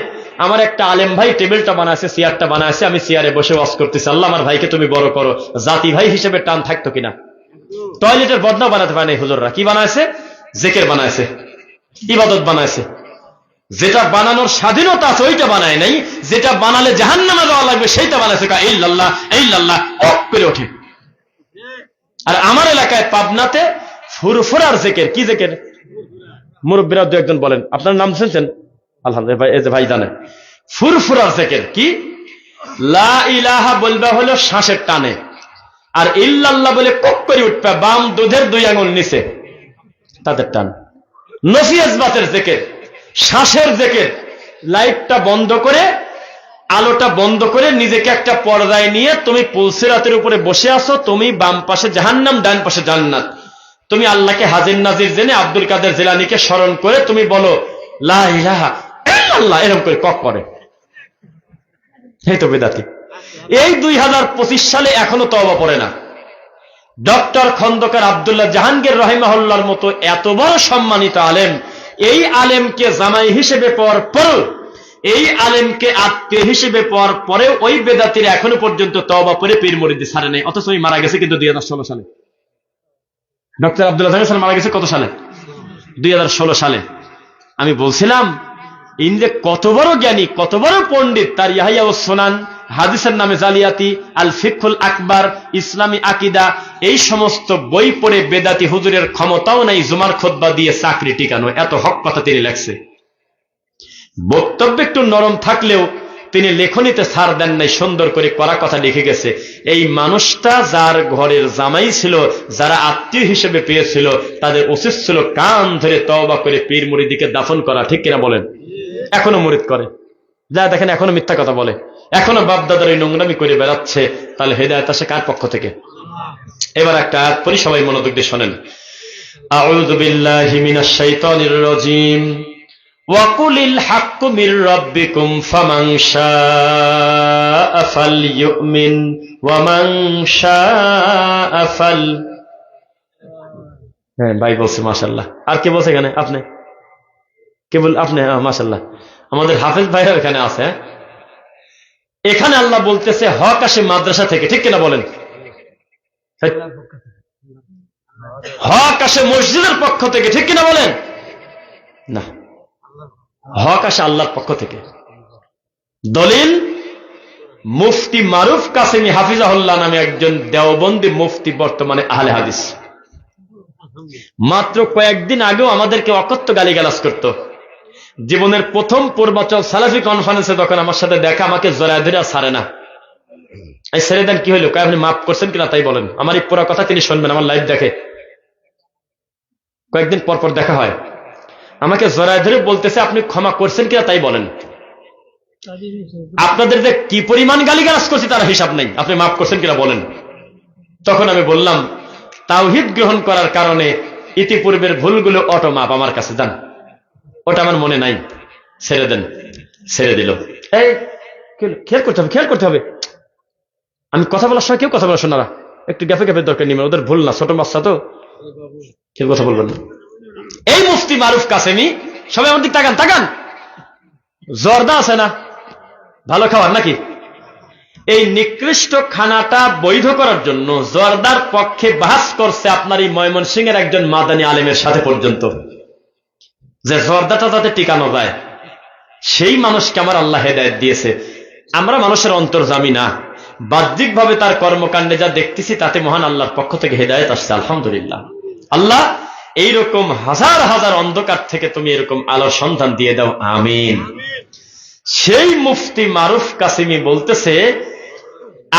আমার একটা আলেম ভাই টেবিলটা বানাইছে, চেয়ারটা বানাইছে, আমি চেয়ারে বসে ওয়াজ করতেছি, আল্লাহ আমার ভাইকে তুমি বড় করো। জাতি ভাই হিসেবে টান থাকতো কিনা? টয়লেটের বদনাও বানাতে পারে নাই হুজুররা। কি বানাইছে? জিকির বানাইছে, ইবাদত বানাইছে। যেটা বানানোর স্বাধীনতা আছে ওইটা বানায় নাই, যেটা বানালে জাহান্নামে যাওয়া লাগবে সেইটা বানাইছে। ইল্লাল্লাহ ইল্লাল্লাহ অক করে ওঠে। আর আমার এলাকায় পাবনাতে ফুরফুরার জিকির। কি জিকির? মুরব্বীরা দু একজন বলেন, আপনার নাম শুনছেন? আলহামদুলিল্লাহ, এই যে ভাই জানে। ফুরফুরার জিকির কি? লা ইলাহা বলবা হলো শ্বাসের টানে, আর ইল্লাল্লাহ বলে কক করে উঠবে বাম দুধের 2 আঙুল নিচে, তাদের টান। নফি ইসবাতের জিকির, শ্বাসের জিকির। লাইটটা বন্ধ করে, আলোটা বন্ধ করে নিজেকে একটা পর্দায় নিয়ে তুমি পুলসিরাতের উপরে বসে আছো, তুমি বাম পাশে জাহান্নাম, ডান পাশে জান্নাত। তুমি আল্লাহকে হাজির নাজির জেনে আব্দুল কাদের জিলানীকে স্মরণ করে তুমি বলো লা ইলাহা ইল্লাল্লাহ, এরকম করে কক করে। এই তো বেদাতি। এই 2025 সালে এখনো তওবা পড়ে না। ডক্টর খন্দকার আব্দুল্লাহ জাহাঙ্গীর রহিমাহুল্লাহর মতো এত বড় সম্মানিত আলেম, এই আলেমকে জামাই হিসেবে পাওয়ার পর, এই আলেমকে আত্মীয় হিসেবে পাওয়ার পরেও ওই বেদাতিরা এখনো পর্যন্ত তওবা পড়ে পীর মুরিদি ছাড়ে নাই। অথচ ওই মারা গেছে কিন্তু 2016 সালে। ডক্টর আব্দুল্লাহ জাহাঙ্গীর মারা গেছে কত সালে? 2016 সালে। আমি বলছিলাম ইন্দ্রে কত বড় জ্ঞানী, কত বড় পণ্ডিত। তার ইয়াহিয়া ও সুনান, হাদিসের নামে জালিয়াতি, আল ফিকহুল আকবার, ইসলামী আকিদা, এই সমস্ত বই পড়ে বেদাতি হুজুরের ক্ষমতাও নাই জুমার খুতবা দিয়ে চাকরি টিকানো। এত হক কথা তিনি লেখছে। বক্তব্য একটু নরম থাকলেও তিনি লেখনীতে ছাড় দেন নাই, সুন্দর করে কড়া কথা লিখে গেছে। এই মানুষটা যার ঘরের জামাই ছিল, যারা আত্মীয় হিসেবে পেয়েছিল, তাদের উচিত ছিল কান ধরে তওবা করে পীর মুরিদিকে দাফন করা। ঠিক কিনা বলেন? এখনো মুরিদ করে, যা দেখেন এখনো মিথ্যা কথা বলে, এখনো বাপদাদার এই নোংরামি করে বেড়াচ্ছে। তাহলে হেদায়েত আসে কার পক্ষ থেকে? এবার একটা আয়াত পড়ি, সবাই মনোযোগ দিয়ে শোনেন। আউযু বিল্লাহি মিনাশ শাইতানির রাজীম। ওয়াকুলিল হাক্কু মির রাব্বিকুম ফামান শাআ ফালইউমিন ওয়া মান শাআ ফাল। হ্যাঁ ভাই বলছে মাশাআল্লাহ। আর কে বলছে এখানে? আপনি কে বল? আপনি? মাশাআল্লাহ, আমাদের হাফেজ ভাইরা এখানে আছে। এখানে আল্লাহ বলতেছে হক আসে মাদ্রাসা থেকে। ঠিক কিনা বলেন? হক আসে মসজিদের পক্ষ থেকে। ঠিক কিনা বলেন? না, হক আসে আল্লাহর পক্ষ থেকে। দলিল মুফতি মারুফ কাসেমি হাফিজাহুল্লাহ নামে একজন দেওবন্দি মুফতি, বর্তমানে আহলে হাদিস। মাত্র কয়েকদিন আগেও আমাদেরকে অকথ্য গালিগালাজ করত। জীবনের প্রথম পূর্বাচল সালাফি কনফারেন্সে তখন আমার সাথে দেখা, আমাকে জড়ায় ধরে ছাড়ে না। এই ছেড়ে দেন, কি হইলো? আপনি মাফ করছেন কিনা তাই বলেন। আমার এই পুরো কথা তিনি শুনবেন, আমার লাইভ দেখে, কয়েকদিন পর পর দেখা হয়। আমাকে জড়ায় ধরে বলতেছে আপনি ক্ষমা করছেন কিনা তাই বলেন। আপনাদের যে কি পরিমাণ গালিগালাজ করছি তার হিসাব নেই, আপনি মাফ করছেন কিনা বলেন। তখন আমি বললাম তাওহীদ গ্রহণ করার কারণে ইতিপূর্বের ভুলগুলো অটো মাপ আমার কাছে যান, ওটা আমার মনে নাই, ছেড়ে দেন। ছেড়ে দিল। এই খেয়াল করতে হবে, খেয়াল করতে হবে। আমি কথা বলার সময় কেউ কথা বলা শোনারা একটু গ্যাপে গ্যাপের দরকার নেই, ওদের ভুল না, ছোট বাচ্চা তো, কেউ কথা বলবেন না। এই মুফতি মারুফ কাসেমি, সবাই আমার দিক তাকান, তাকান। জর্দা আছে না ভালো খাবার নাকি? এই নিকৃষ্ট খানাটা বৈধ করার জন্য জর্দার পক্ষে বাহাস করছে আপনার এই ময়মনসিংহের একজন মাদানী আলেমের সাথে পর্যন্ত, যে জর্দাটা যাতে টিকানো যায়। সেই মানুষকে আমার আল্লাহ হেদায়েত দিয়েছে। আমরা মানুষের অন্তর্জামী না, বাহ্যিকভাবে তার কর্মকাণ্ডে যা দেখতেছি তাতে মহান আল্লাহর পক্ষ থেকে হেদায়েত আসছে, আলহামদুলিল্লাহ। আল্লাহ এইরকম হাজার হাজার অন্ধকার থেকে তুমি এরকম আলোর সন্ধান দিয়ে দাও, আমিন। সেই মুফতি মারুফ কাসেমি বলতেছে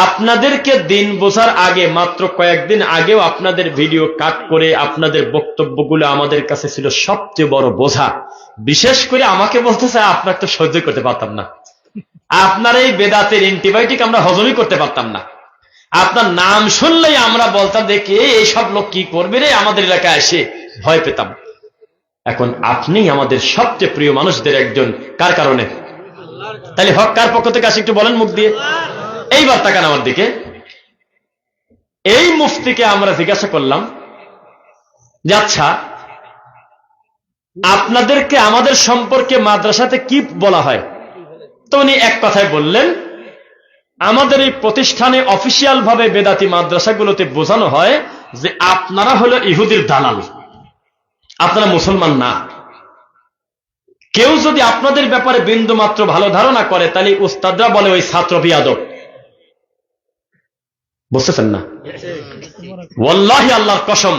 আপনাদেরকে দিন বোঝার আগে, মাত্র কয়েকদিন আগেও আপনাদের ভিডিও কাট করে আপনাদের বক্তব্যগুলো আমাদের কাছে ছিল সবচেয়ে বড় বোঝা। বিশেষ করে আমাকে বলতেছে আপনার তো সহ্য করতে পারতাম না, আপনার এই বেদাতের অ্যান্টিবায়োটিক আমরা হজমই করতে পারতাম না। আপনার নাম শুনলেই আমরা বলতাম দেখে এইসব লোক কি করবে রে, আমাদের এলাকায় এসে ভয় পেতাম। এখন আপনি আমাদের সবচেয়ে প্রিয় মানুষদের একজন, কার কারণে? তাহলে হক কার পক্ষ থেকে আসে একটু বলেন মুখ দিয়ে। এইবার তাকান আমার দিকে। এই মুফতিকে আমরা জিজ্ঞাসা করলাম যে আচ্ছা আপনাদেরকে আমাদের সম্পর্কে মাদ্রাসাতে কি বলা হয়? তো উনি এক কথায় বললেন, আমাদের এই প্রতিষ্ঠানে অফিসিয়াল ভাবে বেদাতি মাদ্রাসাগুলোতে বোঝানো হয় যে আপনারা হলো ইহুদির দালাল, আপনারা মুসলমান না। কেউ যদি আপনাদের ব্যাপারে বিন্দু মাত্র ভালো ধারণা করে তাহলে উস্তাদরা বলে ওই ছাত্র বিয়াদব। বুঝতেছেন না? ওয়াল্লাহি আল্লাহর কসম,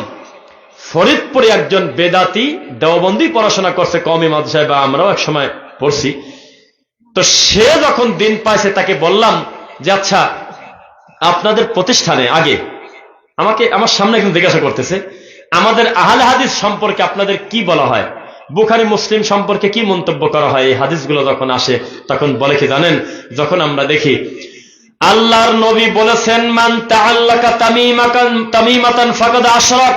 ফরিদপুরে একজন বেদাতি দেওবন্দি পড়াশোনা করছে কওমি মাদ্রাসায়, বা আমরাও এক সময় পড়ছি। তো সে যখন দিন পাইছে তাকে বললাম যে আচ্ছা, আপনাদের প্রতিষ্ঠানে আগে আমাকে আমার সামনে একজন জিজ্ঞাসা করতেছে, আমাদের আহলে হাদিস সম্পর্কে আপনাদের কি বলা হয়, বুখারী মুসলিম সম্পর্কে কি মন্তব্য করা হয় এই হাদিসগুলো যখন আসে? তখন বলে কি জানেন, যখন আমরা দেখি আল্লাহর নবী বলেছেন, মান তাআল্লাকা তামিমাতান ফাকাদ আশরাক,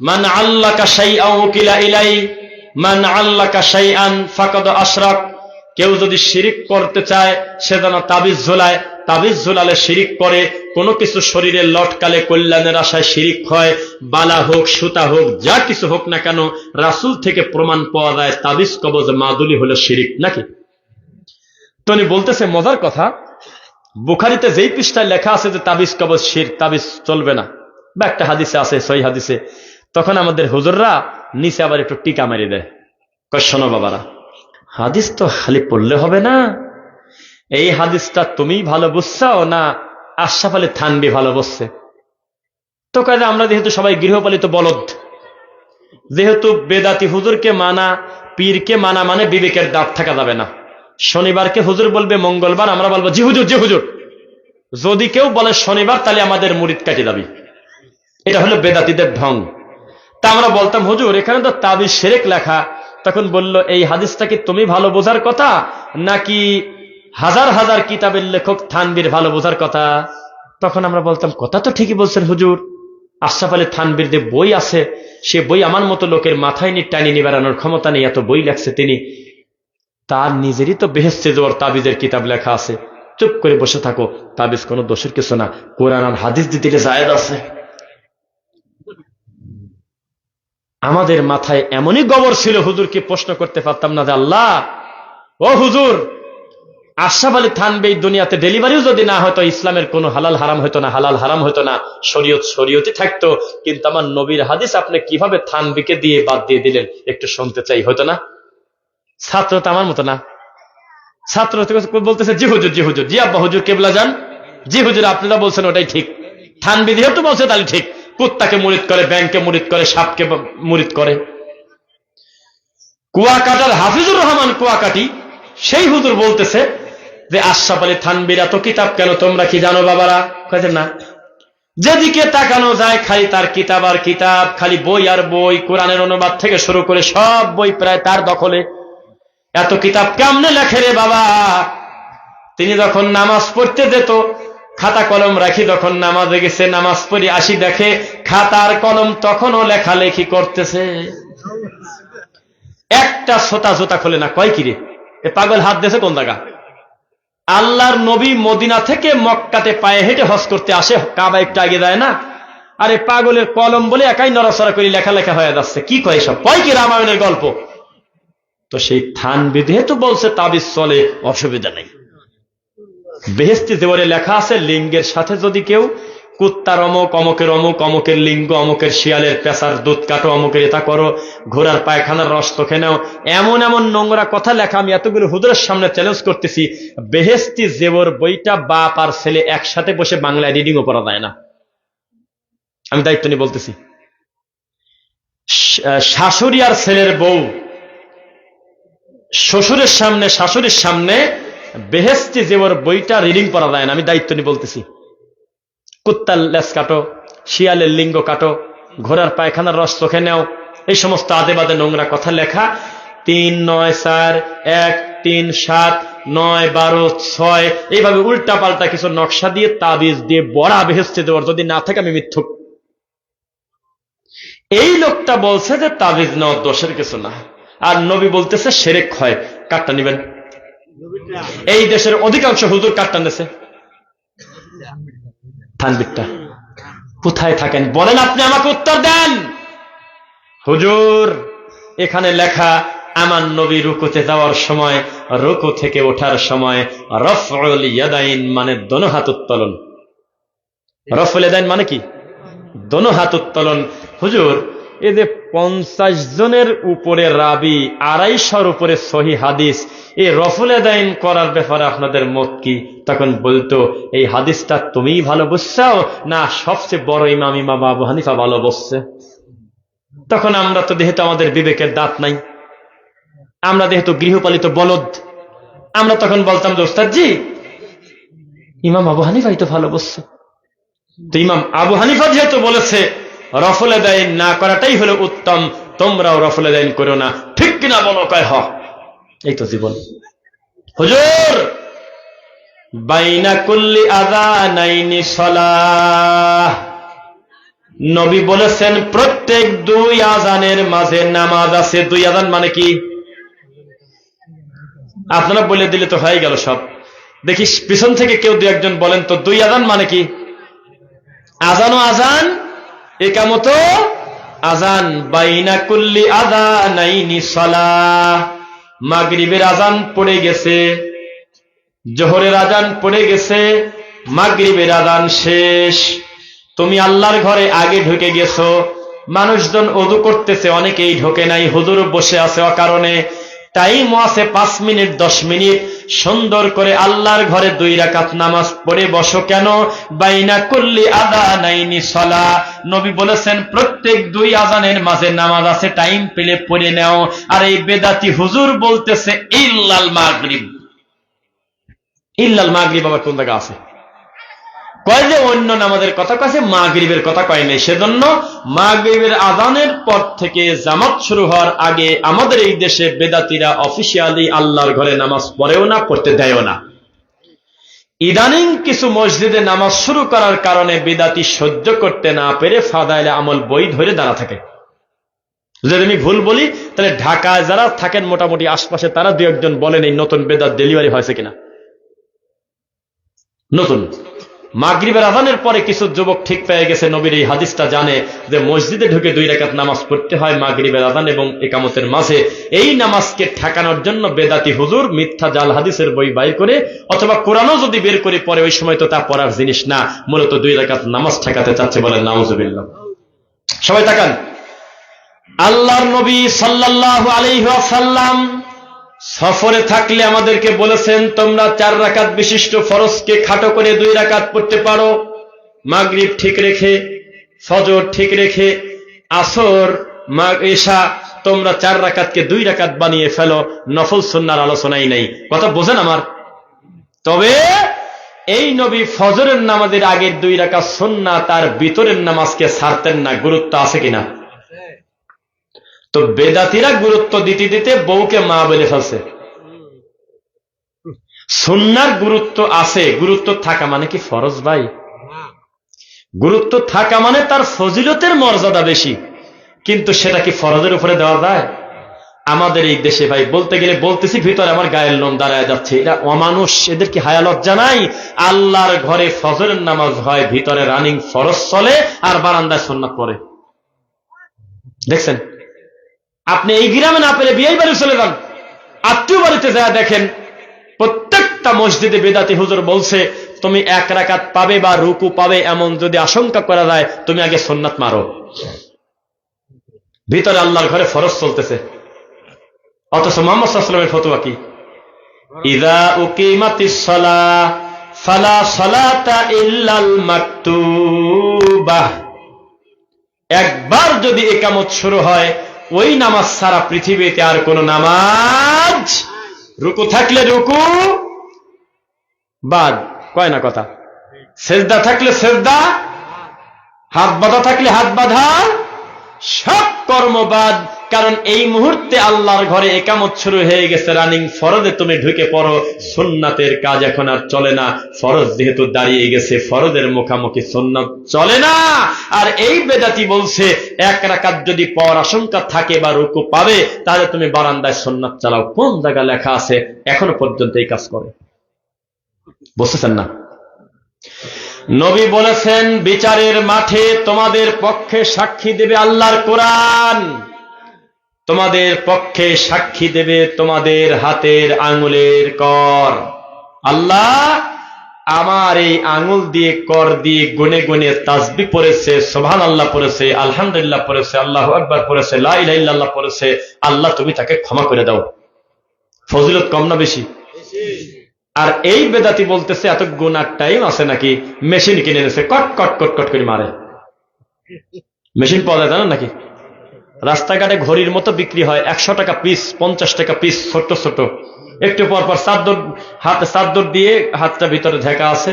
মান আল্লাকা শাইআন উকিলা ইলাই, মান আল্লাকা শাইআন ফাকাদ আশরাক। কেউ যদি শিরিক করতে চায় সে যেন তাবিজ ঝোলায়, তাবিজ ঝোলালে শিরিক করে, কোনো কিছু শরীরে লটকালে কল্যাণের আশায় শিরিক হয়, বালা হোক সুতা হোক যা কিছু হোক না কেন, রাসূল থেকে প্রমাণ পাওয়া যায় তাবিজ কবজ মাদুলি হলো শিরিক নাকি? তো উনি বলতেছে মজার কথা, বুখারীতে যেই পৃষ্ঠায় লেখা আছে যে তাবিজ কবজ শিরক, তাবিজ চলবে না, বা একটা হাদিসে আছে সহিহ হাদিসে, তখন আমাদের হুজুররা নিচে আবার একটু টিকা মারি দেয়, কয় শোনো বাবারা, হাদিস তো খালি পড়লে হবে না, এই হাদিসটা তুমি ভালো বুঝছাও না আশরাফ আলী থানভী ভালো বুঝছে? তো কাজে আমরা যেহেতু সবাই গৃহপালিত বলদ, যেহেতু বেদাতি হুজুরকে মানা, পীরকে মানা মানে বিবেকের দাঁত থাকা যাবে না। শনিবারকে হুজুর বলবে মঙ্গলবার, আমরা বলবো জি হুজুর জি হুজুর। যদি কেউ বলে শনিবার তাহলে আমাদের মুরিদ কাটি দাবি, এটা হলো বেদাতিদের ঢং। তা আমরা বলতাম হুজুর এখানে তো তাবিজ শিরক লেখা। তখন বলল এই হাদিসটা কি তুমি ভালো বোঝার কথা, নাকি হাজার হাজার কিতাবের লেখক থানভীর ভালো বোঝার কথা? তখন আমরা বলতাম কথা তো ঠিকই বলছেন হুজুর, আশরাফ আলী থানভীর যে বই আছে সে বই আমার মতো লোকের মাথায় নিয়ে টানি নিয়ে বেড়ানোর ক্ষমতা নেই, এত বই লেখছে তিনি, তার নিজেরই তো বেহেশতে যাওয়ার তাবিজের কিতাব লেখা আছে। চুপ করে বসে থাকো, তাবিজ কোনো দোষের কিছু না, কোরআন আর হাদিস দিতে জায়েজ আছে। আমাদের মাথায় এমনই গবর ছিল, হুজুরকে প্রশ্ন করতে পারতাম না যে আল্লাহ ও হুজুর, আশরাফ আলী থানভী দুনিয়াতে ডেলিভারিও যদি না হতো, ইসলামের কোনো হালাল হারাম হতো না, হালাল হারাম হতো না, শরীয়ত শরীয়তই থাকতো, কিন্তু আমার নবীর হাদিস আপনি কিভাবে থানভীকে দিয়ে বাদ দিয়ে দিলেন, একটু শুনতে চাই, হতো না? ছাত্র তো আমার মতো না, ছাত্র বলতেছে জি হুজুর জি হুজুর, জি আব্বা হুজুর কেবলা যান, জি হুজুর আপনারা বলছেন ওটাই ঠিক, থানভী যেহেতু বলছে তাহলে ঠিক। কুত্তাকে মুরিদ করে, ব্যাংকে মুরিদ করে, সাপকে মুরিদ করে। কুয়াকাটার হাফিজুর রহমান কুয়াকাটি সেই হুজুর বলতেছে যে আশরাফ আলী থানভীর এত কিতাব কেন, তোমরা কি জানো বাবারা? কয়েছেন না, যেদিকে তাকানো যায় খালি তার কিতাব আর কিতাব, খালি বই আর বই, কোরআনের অনুবাদ থেকে শুরু করে সব বই প্রায় তার দখলে। এত কিতাব কেমনে লেখে রে বাবা? তিনি যখন নামাজ পড়তে যেত, খাতা কলম রাখি, যখন নামাজে গেছে নামাজ পড়ি আসি, দেখে খাতার কলম তখনও লেখালেখি করতেছে, একটা ছোটা জোতা খোলে না। কয় কিরে এ পাগল হাত দিয়েছে কোন জায়গা? আল্লাহর নবী মদিনা থেকে মক্কাতে পায়ে হেঁটে হজ করতে আসে, কাবা একটু আগে যায় না, আরে পাগলের কলম বলে একাই নড়াচড়া করে লেখালেখা হয়ে যাচ্ছে। কি কয় সব? কয় কি রামায়ণের গল্প? তো সেই থানভী যেহেতু বলছে তাবিজ চলে, অসুবিধা নেই। বেহেশতি জেবরে লেখা আছে লিঙ্গের সাথে যদি কেউ কুত্তার অমুক, অমুকের অমুক, অমুকের লিঙ্গ, অমুকের শিয়ালের পেশার দুধ কাটো, অমুকের এটা করো, ঘোড়ার পায়খানার রস তো খেয়ে নাও, এমন এমন নোংরা কথা লেখা। আমি এতগুলো হুজুরের সামনে চ্যালেঞ্জ করতেছি, বেহেশতি জেবর বইটা বাপ আর ছেলে একসাথে বসে বাংলায় রিডিংও করা যায় না। আমি দায়িত্ব নিয়ে বলতেছি, শাশুড়ি আর ছেলের বউ শ্বশুরের সামনে, শাশুড়ির সামনে বেহেশতি জেবর বইটা রিডিং করা যায় না। আমি দায়িত্ব নিয়ে বলতেছি, কুত্তার লেজ কাটো, শিয়ালের লিঙ্গ কাটো, ঘোড়ার পায়খানার রস চোখে নেও, এই সমস্ত আদে বাদে নোংরা কথা লেখা 3, 9, 4, 1, 3, 7, 9, 12, 6 এইভাবে উল্টা পাল্টা কিছু নকশা দিয়ে তাবিজ দিয়ে বড়া বেহেশতি দেওয়ার, যদি না থাকে আমি মিথ্যুক। এই লোকটা বলছে যে তাবিজ নেওয়া দোষের কিছু না, আর নবী বলতেছে শিরক হয়। কাটটা নিবেন? এই দেশের অধিকাংশ হুজুর কাটটা নেছে, থানভীরটা। কোথায় থাকেন বলেন, আপনি আমাকে উত্তর দেন। হুজুর এখানে লেখা আমার নবী রুকুতে যাওয়ার সময়, রুকু থেকে ওঠার সময় রফউল ইয়াদাইন মানে দোনো হাত উত্তোলন। রফউল ইয়াদাইন মানে কি? দোনো হাত উত্তোলন। হুজুর এই যে 50 জনের উপরে রাবি, 250-র উপরে সহিহ হাদিস, এই রফউল ইয়াদাইন করার ব্যাপারে আপনাদের মত কি? তখন বলতো এই হাদিসটা তুমিই ভালো বুঝছাও না সবচেয়ে বড় ইমাম আবু হানিফা ভালো বুঝছে? তখন আমরা তো যেহেতু আমাদের বিবেকের দাঁত নাই, আমরা যেহেতু গৃহপালিত বলদ, আমরা তখন বলতাম যে ওস্তাদজি ইমাম আবু হানিফাই তো ভালো বলছে, তো ইমাম আবু হানিফা যেহেতু বলেছে রফলে দাইন না করাটাই হলো উত্তম, তোমরাও রফলে দাইন করো না, ঠিক কিনা বলো? কয় হ। এই তো জীবন। হুজুর বাইনা কুল্লি আযানাইনি সালাহ, নবী বলেছেন প্রত্যেক দুই আজানের মাঝে নামাজ আছে। দুই আজান মানে কি আপনারা বলে দিলে তো হয়ে গেল সব। দেখি পিছন থেকে কেউ দু একজন বলেন তো দুই আজান মানে কি? আজান ও আজান, ইকামত আজান। বাইনা কুল্লি আযানাইনি সালাহ, মাগরিবের আজান পড়ে গেছে, জোহরের আজান পড়ে গেছে, মাগরিবের আজান শেষ, তুমি আল্লাহর ঘরে আগে ঢুকে গেছো, মানুষজন ওযু করতেছে, অনেকেই ঢোকে নাই, হুজুর বসে আছে অকারণে, টাইম আছে 5 মিনিট 10 মিনিট, সুন্দর করে আল্লাহর ঘরে 2 রাকাত নামাজ পড়ে বসো কেন? বাইনা কুল্লি আযানাইনি সালাহ, নবী বলেছেন প্রত্যেক 2 আজানের মাঝে নামাজ আছে, টাইম পেলে পড়ে নাও। আর এই বেদাতি হুজুর বলতেছে ইল্লাল মাগরিব। ইল্লাল মাগরিব আবার কোন জায়গা আছে? কয় যে অন্য নামাজের কথা কয়েছে, মাগরিবের কথা কয় নাই। সেজন্য মাগরিবের আযানের পর থেকে জামাত শুরু হওয়ার আগে আমাদের এই দেশে বেদাতিরা অফিসিয়ালি আল্লাহর ঘরে নামাজ পড়েও না, পড়তে দেয়ও না। ইদানিং কিছু মসজিদে নামাজ শুরু করার কারণে বেদাতি সহ্য করতে না পেরে ফাদাইলে আমল বই ধরে দাঁড়া থাকে। যদি আমি ভুল বলি তাহলে ঢাকায় যারা থাকেন মোটামুটি আশপাশে, তারা দু একজন বলেন এই নতুন বেদাত ডেলিভারি হয়েছে কিনা। নতুন মাগরিবের আযানের পরে কিছু যুবক ঠিক পেয়ে গেছে, নবীর এই হাদিসটা জানে যে মসজিদে ঢুকে 2 রাকাত নামাজ পড়তে হয় মাগরিবের আযান এবং ইকামতের মাঝে। এই নামাজকে ঠেকানোর জন্য বেদাতি হুজুর মিথ্যা জাল হাদিসের বই বাইর করে, অথবা কোরআনও যদি বের করে পড়ে, ওই সময় তো তা পড়ার জিনিস না, মূলত 2 রাকাত নামাজ ঠেকাতে চাচ্ছে। বলেন নাউজুবিল্লাহ। সবাই তাকান, আল্লাহর নবী সাল্লাল্লাহু আলাইহি ওয়াসাল্লাম সফরে থাকলে আমাদেরকে বলেছেন তোমরা 4 রাকাত বিশিষ্ট ফরজকে খাটো করে 2 রাকাত পড়তে পারো, মাগরিব ঠিক রেখে, ফজর ঠিক রেখে, আসর, ঈশা তোমরা 4 রাকাতকে 2 রাকাত বানিয়ে ফেলো। নফল সুন্নাহর আলোচনাই নাই, কথা বোঝেন আমার? তবে এই নবী ফজরের নামাজের আগের 2 রাকাত সুন্নাহ, তার ভিতরের নামাজকে ছাড়তেন না। গুরুত্ব আছে কিনা? তো বেদাতিরা গুরুত্ব দিতে দিতে বউকে মা বলে ফেলছে। সুন্নাহর গুরুত্ব আছে, গুরুত্ব থাকা মানে কি ফরজ ভাই? গুরুত্ব থাকা মানে তার ফজিলতের মর্যাদা বেশি, কিন্তু সেটা কি ফরজের উপরে দেওয়া যায়? আমাদের এই দেশে ভাই বলতে গেলে বলতেছি, ভিতরে আমার গায়ের লোম দাঁড়ায় যাচ্ছে, এরা অমানুষ, এদের কি হায়া লজ্জা নাই? আল্লাহর ঘরে ফজরের নামাজ হয়, ভিতরে রানিং ফরজ চলে, আর বারান্দায় সুন্নাত পড়ে। দেখছেন? আপনি এই গ্রামে না পেলে বিয়ে বাড়ি চলে যান, আত্মীয় বাড়িতে যায় দেখেন, প্রত্যেকটা মসজিদে বেদাতি হুজুর বলছে তুমি 1 রাকাত পাবে বা রুকু পাবে, এমন যদি আশঙ্কা করা যায় তুমি আগে সুন্নাত মারো। ভিতরে আল্লাহর ঘরে ফরজ চলতেছে, অথচ মুহাম্মদ সাল্লাল্লাহু আলাইহি ওয়াসাল্লামের ফতোয়া কি? ইযা উকিমাতিস সালাহ ফালা সালাতা ইল্লাল মাকতুবাহ, একবার যদি ইকামত শুরু হয় ওই নামাজ সারা পৃথিবীতে আর কোন নামাজ, রুকু থাকলে রুকু বাদ, কয় না কথা, সেজদা থাকলে সেজদা, হাত বাঁধা থাকলে হাত বাঁধা, সব কর্ম বাদ। কারণ এই মুহূর্তে আল্লাহর ঘরে ইকামত শুরু হয়ে গেছে, রানিং ফরজে তুমি ঢুকে পড়ো, সুন্নাতের কাজ এখন আর চলে না। ফরজ যেহেতু দাঁড়িয়ে গেছে, ফরজের মুখামুখি সুন্নাত চলে না। আর এই বেদাতি বলছে 1 রাকাত যদি পাওয়ার আশঙ্কা থাকে বা রুকু পাবে, তাহলে তুমি বারান্দায় সুন্নাত চালাও। কোন জায়গা লেখা আছে এখনো পর্যন্ত এই কাজ করে? বুঝতেছেন না? নবী বলেছেন বিচারের মাঠে তোমাদের পক্ষে সাক্ষী দেবে আল্লাহর কোরআন, তোমাদের পক্ষে সাক্ষী দেবে তোমাদের হাতের আঙ্গুলের কর। আল্লাহ আমার এই আঙ্গুল দিয়ে কর দিয়ে গুনে গুনে তাসবিহ পড়েছে, সুবহানাল্লাহ পড়েছে, আলহামদুলিল্লাহ পড়েছে, আল্লাহু আকবার পড়েছে, লা ইলাহা ইল্লাল্লাহ পড়েছে, আল্লাহ তুমি তাকে ক্ষমা করে দাও। ফজিলত কম না বেশি? আর এই বেদাতি বলতেছে এত গুনার টাইম আছে নাকি, মেশিন কিনে এনেছে, কট কট কট কট করে মারে। মেশিন পাওয়া যায় না নাকি? রাস্তাঘাটে ঘড়ির মতো বিক্রি হয়, 100 টাকা পিস, 50 টাকা পিস, ছোট ছোট। একটু পর পর চাদর দিয়ে হাতটা ভিতরে ঢাকা আছে,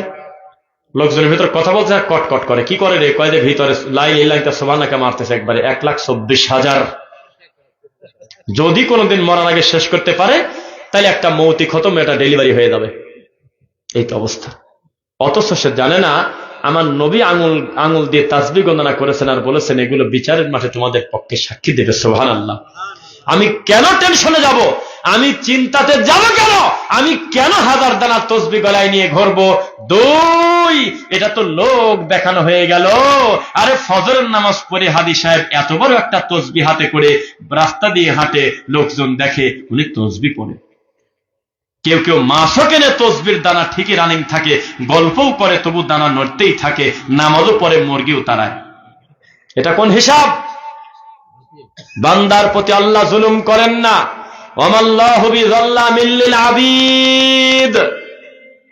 লোকজনের ভিতরে কথা বলছে আর কট কট করে। কি করে রে? কয়েদের ভিতরে এই লাইনটা সোবানাকে মারতেছে একবারে 1,24,000। যদি কোনোদিন মরার আগে শেষ করতে পারে তাহলে একটা মৌতি খতম, এটা ডেলিভারি হয়ে যাবে। এই তো অবস্থা। অথচ সে জানে না আমার নবী আঙুল দিয়ে তাসবিহ গণনা করেছেন আর বলেছেন এগুলো বিচারের মাঠে তোমাদের পক্ষে সাক্ষী দেবে। সুবহানাল্লাহ। আমি কেন টেনশনে যাব? আমি চিন্তাতে যাব কেন? আমি কেন হাজার দানা তসবিহ গলায় নিয়ে ঘুরবো? এটা তো লোক দেখানো হয়ে গেল। আরে ফজরের নামাজ পড়ে হাদি সাহেব এত বড় একটা তসবিহ হাতে করে রাস্তা দিয়ে হাঁটে, লোকজন দেখে উনি তসবিহ পড়ে। কেউ কেউ মাছও কেনে, তসবির দানা ঠিকই রানিং থাকে, গল্পও করে তবু দানা নড়তেই থাকে, নামাজও পরে মুরগিও তাড়ায়। এটা কোন হিসাব? বান্দার প্রতি আল্লাহ জুলুম করেন না। ওয়ামাল্লাহু বিযাল্লামিল লিল আবিদ।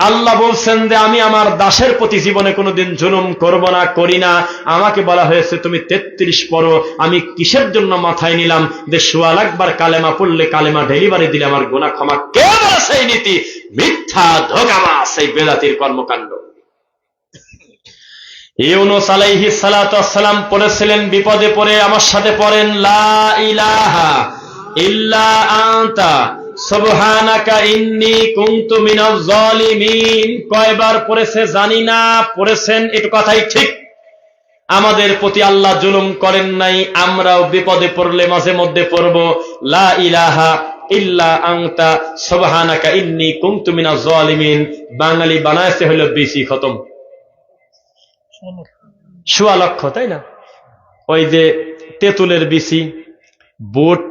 আল্লাহ বলছেন যে আমি আমার দাসের প্রতি জীবনে কোনোদিন জুলুম করব না, করি না। আমাকে বলা হয়েছে তুমি 33 পড়ো, আমি কিসের জন্য মাথায় নিলাম যে 1,000 একবার কালেমা পড়লে কালেমা ডেলিভারি দিলে আমার গুনাহ ক্ষমা? কে বলেছে এই নীতি? মিথ্যা, ধোঁকাবাজ, এই বেদাতির কর্মকাণ্ড। ইউনূস আলাইহিস সালাতু ওয়াস সালাম পড়েছিলেন বিপদে পড়ে, আমার সাথে পড়েন লা ইলাহা ইল্লা আনতা সুবহানাকা ইন্নী কুনতু মিনাজ জালিমিন। কয়বার পড়েছে জানি না, পড়েছেন, এটা কথাই ঠিক। আমাদের প্রতি আল্লাহ জুলুম করেন নাই। আমরাও বিপদে পড়লে মাঝে মধ্যে পড়ব লা ইলাহা ইল্লা আনতা সুবহানাকা ইন্নী কুনতু মিনাজ জালিমিন। বাঙালি বানাইছে হলো বিসি খতম, 1.25 লক্ষ, তাই না? ওই যে তেঁতুলের বিসি, বুট,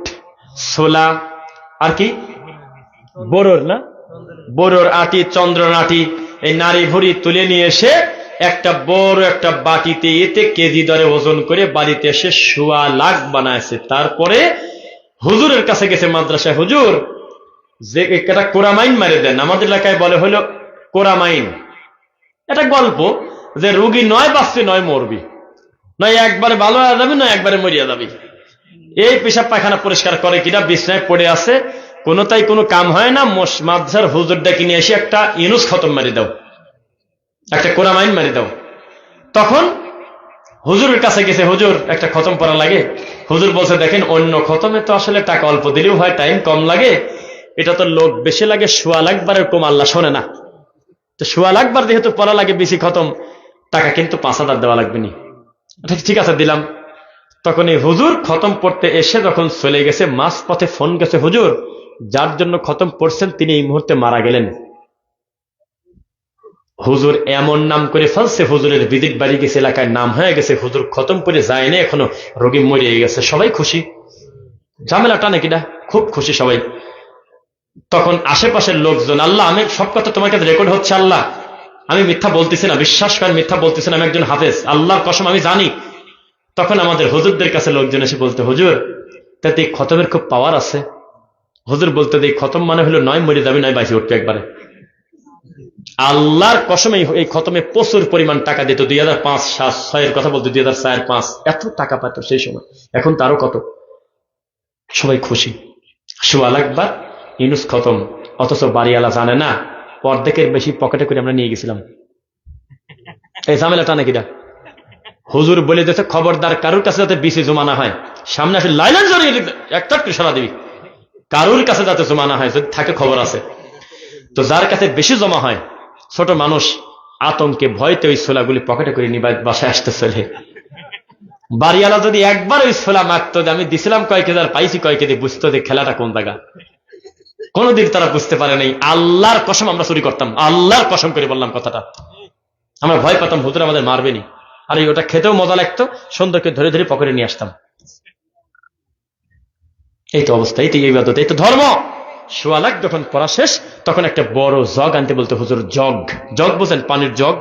ছোলা, আর কি বড়র, না বড়র আটি, চন্দ্রন আটি, এই নারী ভুড়ি তুলে নিয়ে এসে একটা বড় একটা বাটিতে এতে কেজি দরে ওজন করে বাড়িতে এসে 1.25 লাখ বানাইছে। তারপরে হুজুরের কাছে গেছে মাদ্রাসায়, হুজুর যে একটা কোরামাইন মারে দেন। আমাদের এলাকায় বলে হলো কোরামাইন। এটা গল্প যে রুগী নয় বাঁচছে নয় মরবি, নয় একবারে ভালো হয়ে যাবি, নয় একবারে মরিয়া যাবি। এই পেশাব পায়খানা পরিষ্কার করে কিনা বিছনায় পড়ে আছে, কোনোটাই কোনো কাম হয় না। মাদ্রাসার হুজুর ডেকে নিয়ে এসে একটা ইউনুস খতম মারি দাও, একটা কোরামাইন মারি দাও। তখন হুজুরের কাছে গেছে, হুজুর একটা খতম পড়া লাগে। হুজুর বলছে দেখেন অন্য খতমে তো আসলে টাকা অল্প দিলেও হয়, টাইম কম লাগে, এটা তো লোক বেশি লাগে, 1.25 লাখ বারের কম আল্লাহ শোনে না। তো 1.25 লাখ বার যেহেতু পড়া লাগে বেশি খতম, টাকা কিন্তু 5,000 দেওয়া লাগবে নি। ঠিক আছে দিলাম। তখন এই হুজুর খতম পড়তে এসে যখন চলে গেছে, মাঝ পথে ফোন গেছে, হুজুর যার জন্য খতম পড়ছেন তিনি এই মুহূর্তে মারা গেলেন। হুজুর এমন নাম করে ফেলছে, হুজুরের ভিজিট বাড়ি গেছে, এলাকায় নাম হয়ে গেছে, হুজুর খতম করে যায় না এখনো, রোগী মরিয়ে গেছে। সবাই খুশি, ঝামেলাটা নাকি না, খুব খুশি সবাই। তখন আশেপাশের লোকজন, আল্লাহ আমি সব কথা তোমার কাছে রেকর্ড হচ্ছে, আল্লাহ আমি মিথ্যা বলতেছি না, বিশ্বাস করেন মিথ্যা বলতেছি না, আমি একজন হাফেজ, আল্লাহর কসম আমি জানি। তখন আমাদের হুজুরদের কাছে লোকজন এসে বলতে, হুজুর তাতে এই খতমের খুব পাওয়ার আছে। হুজুর বলতে এই খতম মানে হলো নয় মরে যাবে নয় বাইসে উঠবে একবারে। আল্লাহর কসমে এই খতমে প্রচুর পরিমাণ টাকা দিত। 2005, 7, 6 এর কথা বলতো, 2004, 5 এত টাকা পাইত সেই সময়। এখন তারও কত, সবাই খুশি। 1.25 লাখ বার ইউনুস খতম। অথচ বাড়িওয়ালা জানে না, অর্ধেকের বেশি পকেটে করে আমরা নিয়ে গেছিলাম। এই ঝামেলাটা নাকি না? হুজুর বলে দিয়েছে খবরদার কারুর কাছে যাতে বিসি জমা না হয়, সামনে আসে লাইলান জড়িয়ে একটা সারা দিবি, কারুর কাছে যাতে জমা না হয়, যদি থাকে খবর আছে। তো যার কাছে বেশি জমা হয়, ছোট মানুষ আতঙ্কে ভয়তে ওই ছোলাগুলি পকেটে করে নিয়ে বাসায় আসতে চলে। বাড়িওয়ালা যদি একবার ওই ছোলা মাগতো যে আমি দিছিলাম কয় কেজি আর পাইছি কয় কেজি, বুঝতো যে খেলাটা কোন জায়গা। কোনদিন তারা বুঝতে পারে নাই। আল্লাহর কসম আমরা চুরি করতাম, আল্লাহর কসম করে বললাম কথাটা। আমরা ভয় পেতাম হুজুর আমাদের মারবে নি, আর ওটা খেতেও মজা লাগতো, সুন্দরকে ধরে ধরে পকেটে নিয়ে আসতাম। এই তো অবস্থা, এই তো ইবাদত, এই তো ধর্ম। 1.25 লাখ যখন পড়া শেষ, তখন একটা বড় জগ আনতে বলতে, হুজুর জগ, জগ বোঝেন পানির জগ,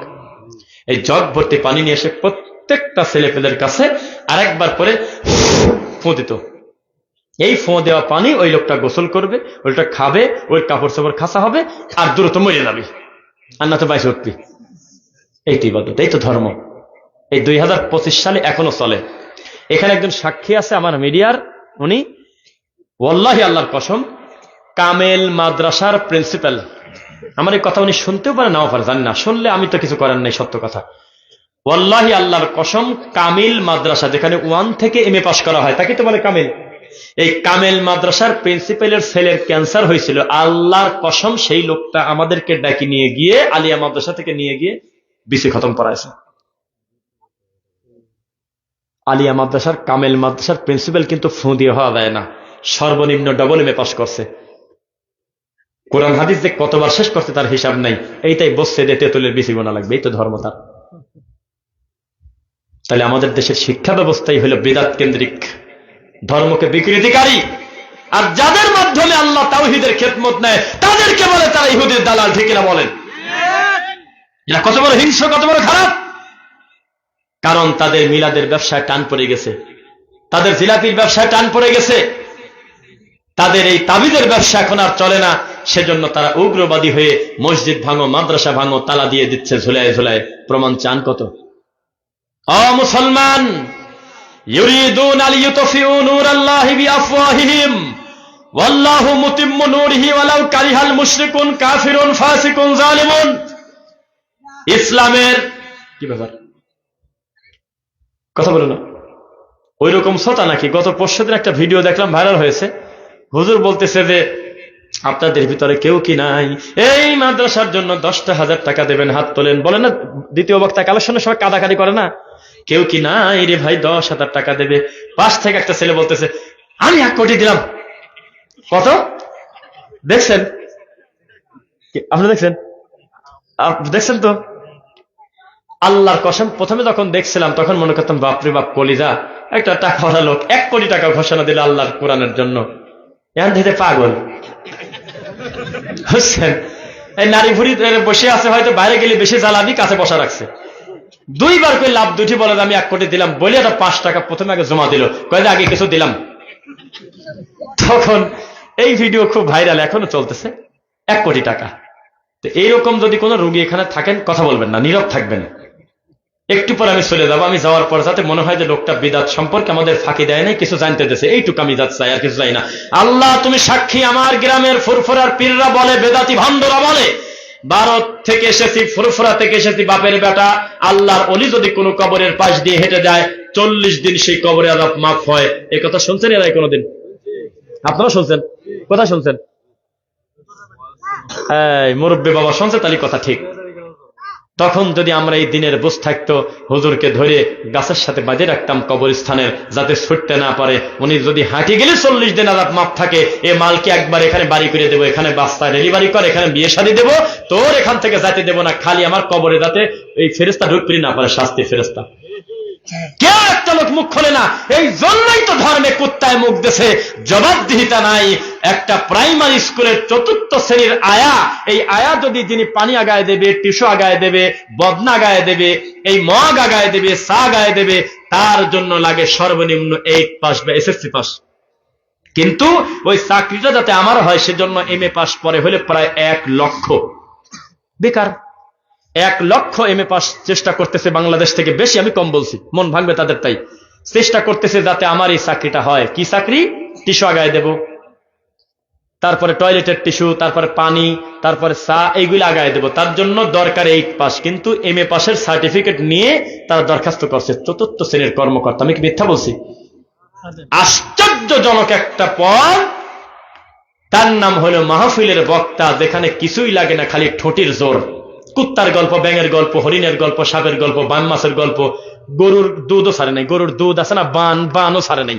এই জগ ভর্তি পানি নিয়ে এসে প্রত্যেকটা ছেলেপেলের কাছে আরেকবার করে ফোঁ দিত। এই ফোঁ দেওয়া পানি ওই লোকটা গোসল করবে, ওইটা খাবে, ওই কাপড় চাপড় খাসা হবে, আর দ্রুত মরে যাবি, আর না তো বাইসে উঠবি। এই তো ইবাদত, এই তো ধর্ম। এই 2025 সালে এখনো চলে। এখানে একজন সাক্ষী আছে আমার মিডিয়ার, উনি ওয়াল্লাহি আল্লাহর কসম কামেল মাদ্রাসার প্রিন্সিপাল। আমার এই কথা উনি শুনতেও পারে নাও পারে, জানি না, শুনলে আমি তো কিছু করার নেই, সত্য কথা। ওয়াল্লাহি আল্লাহর কসম কামিল মাদ্রাসা, যেখানে 1 থেকে MA পাস করা হয় তাকে তো বলে কামিল। এই কামেল মাদ্রাসার প্রিন্সিপালের ছেলের ক্যান্সার হয়েছিল, আল্লাহর কসম সেই লোকটা আমাদেরকে ডাকি নিয়ে গিয়ে আলিয়া মাদ্রাসা থেকে নিয়ে গিয়ে BC খতম করাইছে। আলিয়া মাদ্রাসার কামেল মাদ্রাসার প্রিন্সিপাল কিন্তু ফু দিয়ে হওয়া যায় না, সর্বনিম্ন ডবল MA পাস করছে। কোরআন হাদিস যে কতবার শেষ করছে তার হিসাব নাই। এইটাই বসছে যে তেঁতুলের বিচি বোনা লাগবে, এই তো ধর্ম তার। তাহলে আমাদের দেশের শিক্ষা ব্যবস্থাই হলো বিদআত কেন্দ্রিক, ধর্মকে বিকৃতিকারী। আর যাদের মাধ্যমে আল্লাহ তাওহীদের খেদমত নেয় তাদেরকে বলে তারা ইহুদির দালাল, ঠিক কিনা বলেন? এরা কত বড় হিংস্র, কত বড় খারাপ। কারণ তাদের মিলাদের ব্যবসায় টান পড়ে গেছে, তাদের জিলাপির ব্যবসায় টান পড়ে গেছে, তাদের এই তাবিজের ব্যবসা এখন আর চলে না। সেজন্য তারা উগ্রবাদী হয়ে মসজিদ ভাঙো, মাদ্রাসা ভাঙো, তালা দিয়ে দিচ্ছে ঝুলায় ঝুলায়। প্রমাণ চান কত? মুসলমান, ইউরিদুনা লিইউতফিউ নূরাল্লাহি বিআফওয়াহিহিম ওয়াল্লাহু মুতিম্মু নূরিহি ওয়ালাউ কারিহাল মুশরিকুন কাফিরুন ফাসিকুন জালিমুন। ইসলামের কি ব্যাপার, কথা বলো না? ওই রকম ছটা নাকি? গত পরশুদিন একটা ভিডিও দেখলাম, ভাইরাল হয়েছে। হুজুর বলতেছে যে আপনাদের ভিতরে কেউ কি নাই এই মাদ্রাসার জন্য 10,000 টাকা দেবেন, হাত তোলেন। বলে না দ্বিতীয় বক্তা কালেকশনের সময় কাদাকাদি করে না, কেউ কি নাই রে ভাই 10,000 টাকা দেবে? পাশ থেকে একটা ছেলে বলতেছে আমি 1 কোটি দিলাম। কত দেখছেন? আপনি দেখছেন? দেখছেন তো? আল্লাহর কসম, প্রথমে যখন দেখছিলাম তখন মনে করতাম বাপরে বাপ, কলিজা, একটা টাকাওয়ালা লোক 1 কোটি টাকা ঘোষণা দিল আল্লাহর কোরআনের জন্য। এখন দিতে পাগল বুঝছেন? এই নারী ভুড়ি বসে আছে, হয়তো বাইরে গেলে বেশি জ্বালাবি, কাছে বসা রাখছে। 2 বার করে লাভ দুটি বলে আমি 1 কোটি দিলাম বলে একটা 5 টাকা প্রথমে আগে জমা দিল, কয়ে আগে কিছু দিলাম। তখন এই ভিডিও খুব ভাইরাল, এখনো চলতেছে। 1 কোটি টাকা। তো এইরকম যদি কোনো রোগী এখানে থাকেন, কথা বলবেন না, নীরব থাকবেন। একটু পর আমি চলে যাবো। আমি যাওয়ার পর যাতে মনে হয় যে লোকটা বিদআত সম্পর্কে আমাদের ফাঁকি দেয় নাই, কিছু জানতে দিয়েছে, এইটুকু আমি যাচ্ছি, আর কিছু চাই না। আল্লাহ তুমি সাক্ষী, আমার গ্রামের ফুরফুরার পীররা বলে, বেদাতি ভণ্ডরা বলে, ভারত থেকে এসেছি, ফুরফুরা থেকে এসেছি, বাপের বেটা। আল্লাহর ওলি যদি কোনো কবরের পাশ দিয়ে হেঁটে যায় 40 দিন সেই কবরে আযাব মাফ হয়। এই কথা শুনছেন এরাই কোনোদিন? আপনারা শুনছেন? কথা শুনছেন? এই মুরব্বী বাবা শুনছে, তাহলে কথা ঠিক। তখন যদি আমরা এই দিনের বুঝ থাকতো, হুজুরকে ধরে গাছের সাথে বাঁধে রাখতাম কবরস্থানের, যাতে ছুটতে না পারে। উনি যদি হাঁটি গেলে 40 দিন আযাব মাফ থাকে, এ মালকে একবার এখানে বাড়ি করে দেবো, এখানে বাস্তা ডেলিভারি করে, এখানে বিয়ে শাদী দেবো, তোর এখান থেকে যাতে দেবো না, খালি আমার কবরে যাতে এই ফেরেশতা ঢুকতে না পারে, শাস্তি ফেরেশতা। কেউ একটা লোক মুখ খোলে না, এই জন্যই তো ধর্মে কুত্তায় মুখ দেশে, জবাবদিহিতা নাই। একটা প্রাইমারি স্কুলের 4র্থ শ্রেণীর আয়া, এই আয়া যদি যিনি পানি আগায় দেবে, টিস্যু আগায় দেবে, বদনা আগায় দেবে, এই মগ আগায় দেবে, চা আগায় দেবে, তার জন্য লাগে সর্বনিম্ন 8 পাস বা SSC পাস। কিন্তু ওই চাকরিটা যাতে আমার হয় সেজন্য MA পাস পরে হলে প্রায় 1 লক্ষ বেকার। 1 লক্ষ MA পাস চেষ্টা করতেছে বাংলাদেশ থেকে, বেশি আমি কম বলছি, মন ভাঙবে তাদের, তাই চেষ্টা করতেছে যাতে আমার এই চাকরিটা হয়। কি চাকরি? টিস্যু আগায় দেব, তারপরে টয়লেটের টিস্যু, তারপরে পানি, তারপরে চা, এইগুলো আগায় দেব। তার জন্য দরকার 8 পাস। কিন্তু MA পাসের সার্টিফিকেট নিয়ে তারা দরখাস্ত করছে 4র্থ শ্রেণীর কর্মকর্তা। আমি কি মিথ্যা বলছি? আশ্চর্যজনক একটা পদ, তার নাম হলো মাহফিলের বক্তা, যেখানে কিছুই লাগে না, খালি ঠোঁটির জোর। কুত্তার গল্প, ব্যাঙের গল্প, হরিণের গল্প, সাপের গল্প, বান মাছের গল্প, গরুর দুধও ছাড়ে নাই, গরুর দুধ আছে না, বানও ছাড়ে নাই।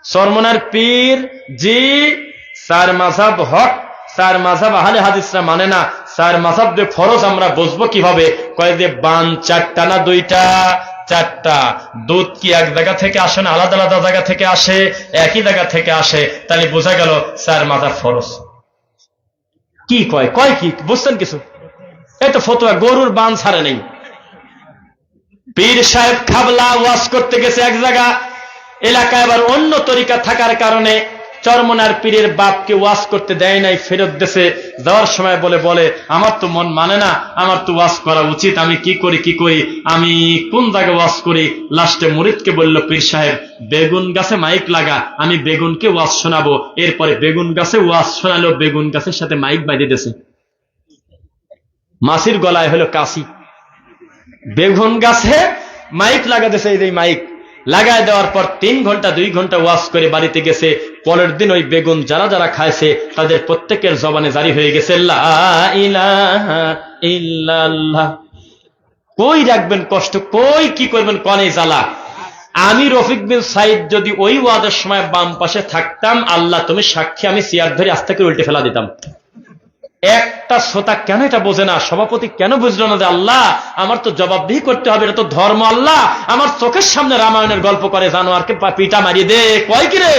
চরমনার পীর জি 4 মাযহাব হক, 4 মাযহাব আহলে হাদিসরা মানে না। 4 মাযহাব যে ফরজ আমরা বুঝবো কিভাবে? কয় যে বান 4টা না 2টা? 4টা। দুধ কি এক জায়গা থেকে আসে না আলাদা আলাদা জায়গা থেকে আসে? একই জায়গা থেকে আসে। তাহলে বোঝা গেল 4 মাযহাব ফরজ। কি কয় কি বুঝছেন কিছু? এই তো ফতোয়া, গরুর বান ছাড়ে নেই। পীর সাহেব খাবলা ওয়াজ করতে গেছে এক জায়গা, এলাকায় আবার অন্য তরিকা থাকার কারণে চরমনার পীরের বাপকে ওয়াজ করতে দেয় নাই, ফেরত দেশে যাওয়ার সময় বলে আমার তো মন মানে না, আমার তো ওয়াজ করা উচিত, আমি কি করি, আমি কোন জায়গায় ওয়াজ করি। লাস্টে মুরিদকে বলল, পীর সাহেব বেগুন গাছে মাইক লাগা, আমি বেগুনকে ওয়াজ শোনাবো। এরপরে বেগুন গাছে ওয়াজ শোনালো, বেগুন গাছের সাথে মাইক বাইধে দিয়েছে। মাসির গলায় হলো কাশি, বেগুন গাছে মাইক লাগাতেছে। এই মাইক লাগায় দেওয়ার পর 3 ঘন্টা 2 ঘন্টা ওয়াজ করে বাড়িতে গেছে। পরের দিন ওই বেগুন যারা যারা খাইছে তাদের প্রত্যেকের জবানে জারি হয়ে গেছে লা ইলাহা ইল্লাল্লাহ। কই রাখবেন কষ্ট, কই কি করবেন কনে জ্বালা। আমি রফিক বিন সাইদ যদি ওই ওয়াজের সময় বাম পাশে থাকতাম, আল্লাহ তুমি সাক্ষী, আমি চেয়ার ধরে আজ থেকে উল্টে ফেলা দিতাম। একটা শ্রোতা কেন এটা বোঝে না, সভাপতি কেন বুঝলো না যে আল্লাহ আমার তো জবাবদিহি করতে হবে, এটা তো ধর্ম। আল্লাহ আমার চোখের সামনে রামায়ণের গল্প করে, জানোয়ারকে পিটা মারিয়ে দে, কয় কিরে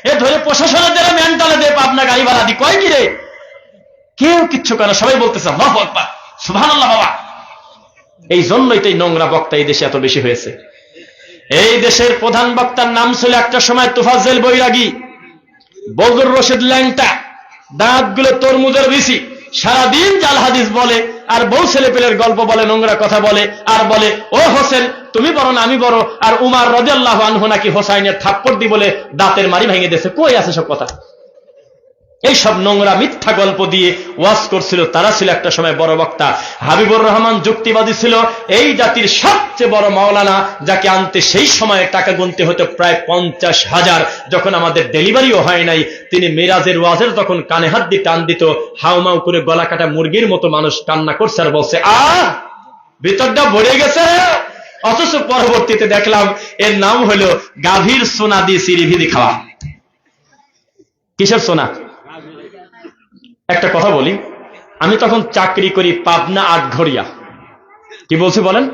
এ ধরে প্রশাসনে দে, মেন্টালে দে, পাবনা গাড়ি ভাড়া দি, কয় কিরে। কেউ কিচ্ছু করে, সবাই বলতেছে আল্লাহু আকবার, সুবহানাল্লাহ। বাবা এই জন্যই তো এই নোংরা বক্তা এই দেশে এত বেশি হয়েছে। এই দেশের প্রধান বক্তার নাম ছিল একটা সময় তোফাজ্জল বৈরাগী, বজর রশিদ ল্যাংটা, দাঁতগুলো তরমুজের বেশি, সারাদিন জাল হাদিস বলে আর বউ ছেলে পেলের গল্প বলে, নোংরা কথা বলে আর বলে ও হোসেন তুমি বড় না আমি বড়, আর উমার রাদিয়াল্লাহু আনহু নাকি হোসাইনের থাপ্পড় দি বলে দাঁতের মারি ভেঙে দিয়েছে। কই আছে সব কথা? এইসব নোংরা মিথ্যা গল্প দিয়ে ওয়াজ করছিল। তারা ছিল একটা সময় বড় বক্তা। হাবিবুর রহমান যুক্তিবাদী ছিল, এই জাতির সবচেয়ে বড় মাওলানা, যাকে আনতে সেই সময়ে টাকা গুনতে হতো প্রায় 50,000। যখন আমাদের ডেলিভারিও হয় নাই, তিনি মিরাজের ওয়াজের তখন কানে হাত দিয়ে টান দিত, হাউমাউ করে গলা কাটা মুরগির মতো মানুষ কান্না করছে আর বলছে ভিতরটা ভরে গেছে। অথচ পরবর্তীতে দেখলাম এর নাম হলো গাভীর সোনা দিয়ে সিরিভিদি খাওয়া। কিসের সোনা? একটা কথা বলি, আমি তখন চাকরি করি পাবনা আটঘরিয়া। কি বলছি বলেন?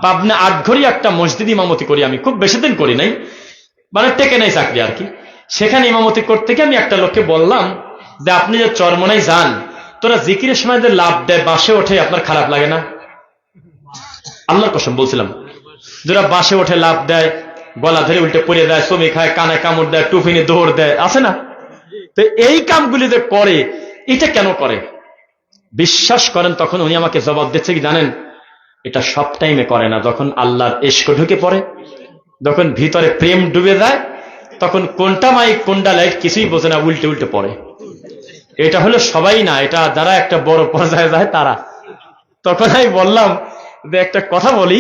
পাবনা আটঘরিয়া একটা মসজিদ ইমামতি করি। আমি খুব বেশি দিন করি নাই, মানে টেকে নাই চাকরি আর কি। সেখানে ইমামতি করতে গিয়ে আমি একটা লোককে বললাম যে আপনি যে চরমনাই যান, তোরা জিকিরের সময় যে লাভ দেয় বাসে ওঠে, আপনার খারাপ লাগে না? আল্লাহর কসম বলছিলাম, যারা বাসে ওঠে লাভ দেয়, গলা ধরে উল্টে পড়ে দেয়, চমি খায়, কানে কামড় দেয়, টুফিনে দৌড় দেয়, আছে না? তো এই কামগুলি যে করে, এটা কেন করে বিশ্বাস করেন? তখন উনি আমাকে জবাব দিচ্ছে কি জানেন? এটা সব টাইমে করে না। যখন আল্লাহর ইশক ঢুকে পড়ে, যখন ভিতরে প্রেম ডুবে যায়, তখন কোনটা মাইক কোনটা লাইট কিছুই বোঝে না, উল্টে উল্টে পড়ে। এটা হলো সবাই না, এটা যারা একটা বড় পর্যায়ে যায় তারা। তখন আমি বললাম যে একটা কথা বলি,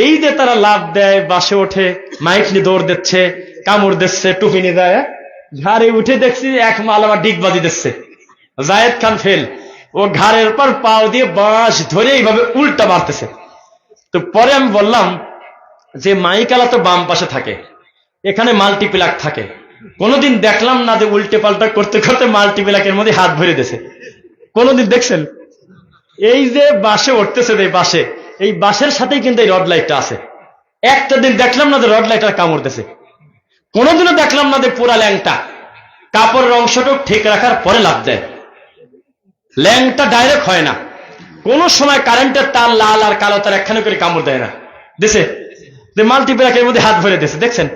এই যে তারা লাভ দেয়, বাসে ওঠে, মাইক নিয়ে দৌড় দিচ্ছে, কামড় দিচ্ছে, টুপি নিয়ে দেয়, ঘাড়ে উঠে দেখছি এক মাল আমার ডিগবাজি দিচ্ছে, জায়েদ খান ফেল, ও ঘাড়ের পর পাও দিয়ে বাঁশ ধরে এইভাবে উল্টা মারতেছে। তো পরে আমি বললাম যে মাইকালা তো বাম পাশে থাকে, এখানে মাল্টিপ্লাক থাকে, কোনোদিন দেখলাম না যে উল্টে পাল্টা করতে করতে মাল্টিপ্লাকের মধ্যে হাত ভরে দিয়েছে। কোনোদিন দেখছেন? এই যে বাসে উঠতেছে, বাসে, এই বাসের সাথেই কিন্তু এই রড লাইটটা আছে। একটা দিন দেখলাম না যে রড লাইটটা কামড় দিয়েছে। কোনোদিনও দেখলাম না যে পুরা ল্যাংটা কাপড়ের অংশটুক ঠিক রাখার পরে লাভ দেয়। ল্যাংটা ডাইরেক্ট হয় না। কোন সময় কারেন্টের তার লাল আর কালো তার একখানে করে কামড় দেয় না, দিছে যে মাল্টিপ্লাকের মধ্যে হাত ভরে দিয়েছে। দেখছেন?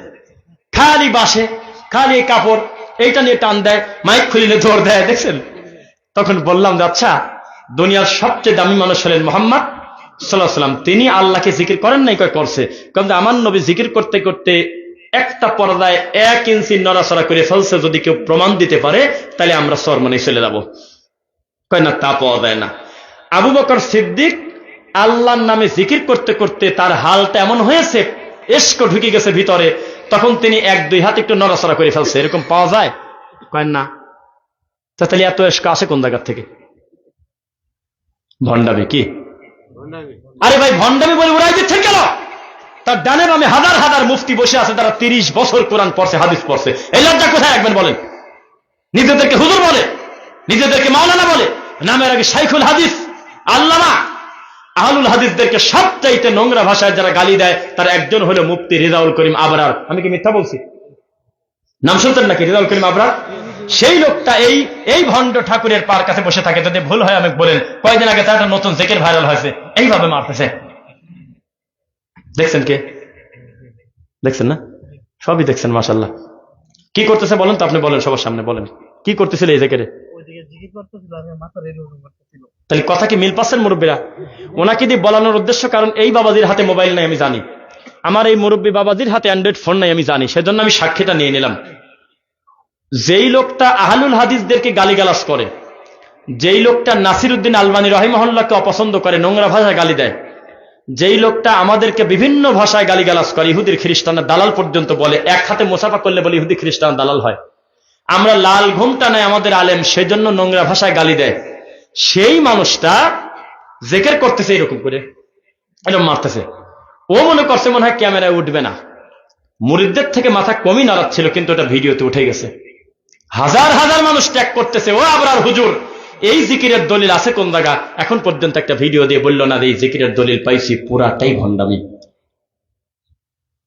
খালি বাসে, খালি এই কাপড় এইটা নিয়ে টান দেয়, মাইক খুলিলে জোর দেয়। দেখছেন? তখন বললাম যে আচ্ছা, দুনিয়ার সবচেয়ে দামি মানুষ হলেন মুহাম্মদ সাল্লাল্লাহু আলাইহি ওয়াসাল্লাম, তিনি আল্লাহকে জিকির করেন নাই? কয় করছে। কারণ আমার নবী জিকির করতে করতে একটা পর্দায় 1 ইঞ্চি নড়াচড়া করে ফেলছে, যদি কেউ প্রমাণ দিতে পারে তাহলে আমরা চরমনাই চলে যাব। কয় না, তা পাওয়া যায় না। আবু বকর সিদ্দিক আল্লাহর নামে জিকির করতে করতে তার হালটা এমন হয়েছে, ইশক ঢুকে গেছে ভিতরে, তখন তিনি 1-2 হাত একটু নড়াচড়া করে ফেলছে, এরকম পাওয়া যায়? কয় না। তাহলে এত ইশক আসে কোন জায়গা থেকে? ভণ্ডামি। কি? আরে ভাই, ভণ্ডামি বলে উড়াই দিচ্ছেন কেন? তার ডানে বামে হাজার হাজার মুফতি বসে আছে, তারা 30 বছর কোরআন পড়ছে, হাদিস পড়ছে। এই লজ্জা কোথায় রাখবেন বলেন? নিজেদেরকে হুজুর বলে, নিজেদেরকে মাওলানা বলে, নামের আগে শাইখুল হাদিস, আল্লামা। আহলুল হাদিসদেরকে সবচাইতে নোংরা ভাষায় যারা গালি দেয়, তার একজন হলো মুফতি রেজাউল করিম আবরার। আমি কি মিথ্যা বলছি? নাম শুনতেন নাকি রেজাউল করিম আবরার? সেই লোকটা এই ভণ্ড ঠাকুরের পার কাছে বসে থাকে। যদি ভুল হয় আমাকে বলেন, কয়েকদিন আগে তার একটা নতুন জিকির ভাইরাল হয়েছে, এইভাবে মারতেছে। দেখছেন? কে দেখছেন? না সবই দেখছেন, মাশাআল্লাহ। কি করতেছে বলেন তো, আপনি বলেন, সবার সামনে বলেন কি করতেছিল এই জায়গায়। তাহলে কথা কি মিল পাচ্ছেন মুরব্বীরা? ওনাকে দিয়ে বলানোর উদ্দেশ্য, কারণ এই বাবাজির হাতে মোবাইল নাই আমি জানি, আমার এই মুরব্বী বাবাজির হাতে অ্যান্ড্রয়েড ফোন নাই আমি জানি, সেজন্য আমি সাক্ষীটা নিয়ে নিলাম। যেই লোকটা আহলুল হাদিসদেরকে গালিগালাজ করে, যেই লোকটা নাসিরউদ্দিন আলবানী রাহিমাহুল্লাহকে অপছন্দ করে, নোংরা ভাষায় গালি দেয়, যেই লোকটা আমাদেরকে বিভিন্ন ভাষায় গালিগালাজ করে, ইহুদির খ্রিস্টানের দালাল পর্যন্ত বলে, এক হাতে মুসাফা করলে বলে ইহুদি খ্রিস্টান দালাল হয়, আমরা লাল ঘুমটা নাই আমাদের আলেম, সেজন্য নোংরা ভাষায় গালি দেয়, সেই মানুষটা জেকের করতেছে এরকম করে, এরকম মারতেছে, ও মনে করছে মনে হয় ক্যামেরায় উঠবে না, মুরিদদের থেকে মাথা কমই নাড়াচ্ছিল, কিন্তু এটা ভিডিওতে উঠে গেছে, হাজার হাজার মানুষ ট্যাগ করতেছে, ও আবরার হুজুর এই জিকিরের দলিল আছে কোন জায়গা? এখন পর্যন্ত একটা ভিডিও দিয়ে বলল না এই জিকিরের দলিল পাইছি, পুরাটাই ভণ্ডামি।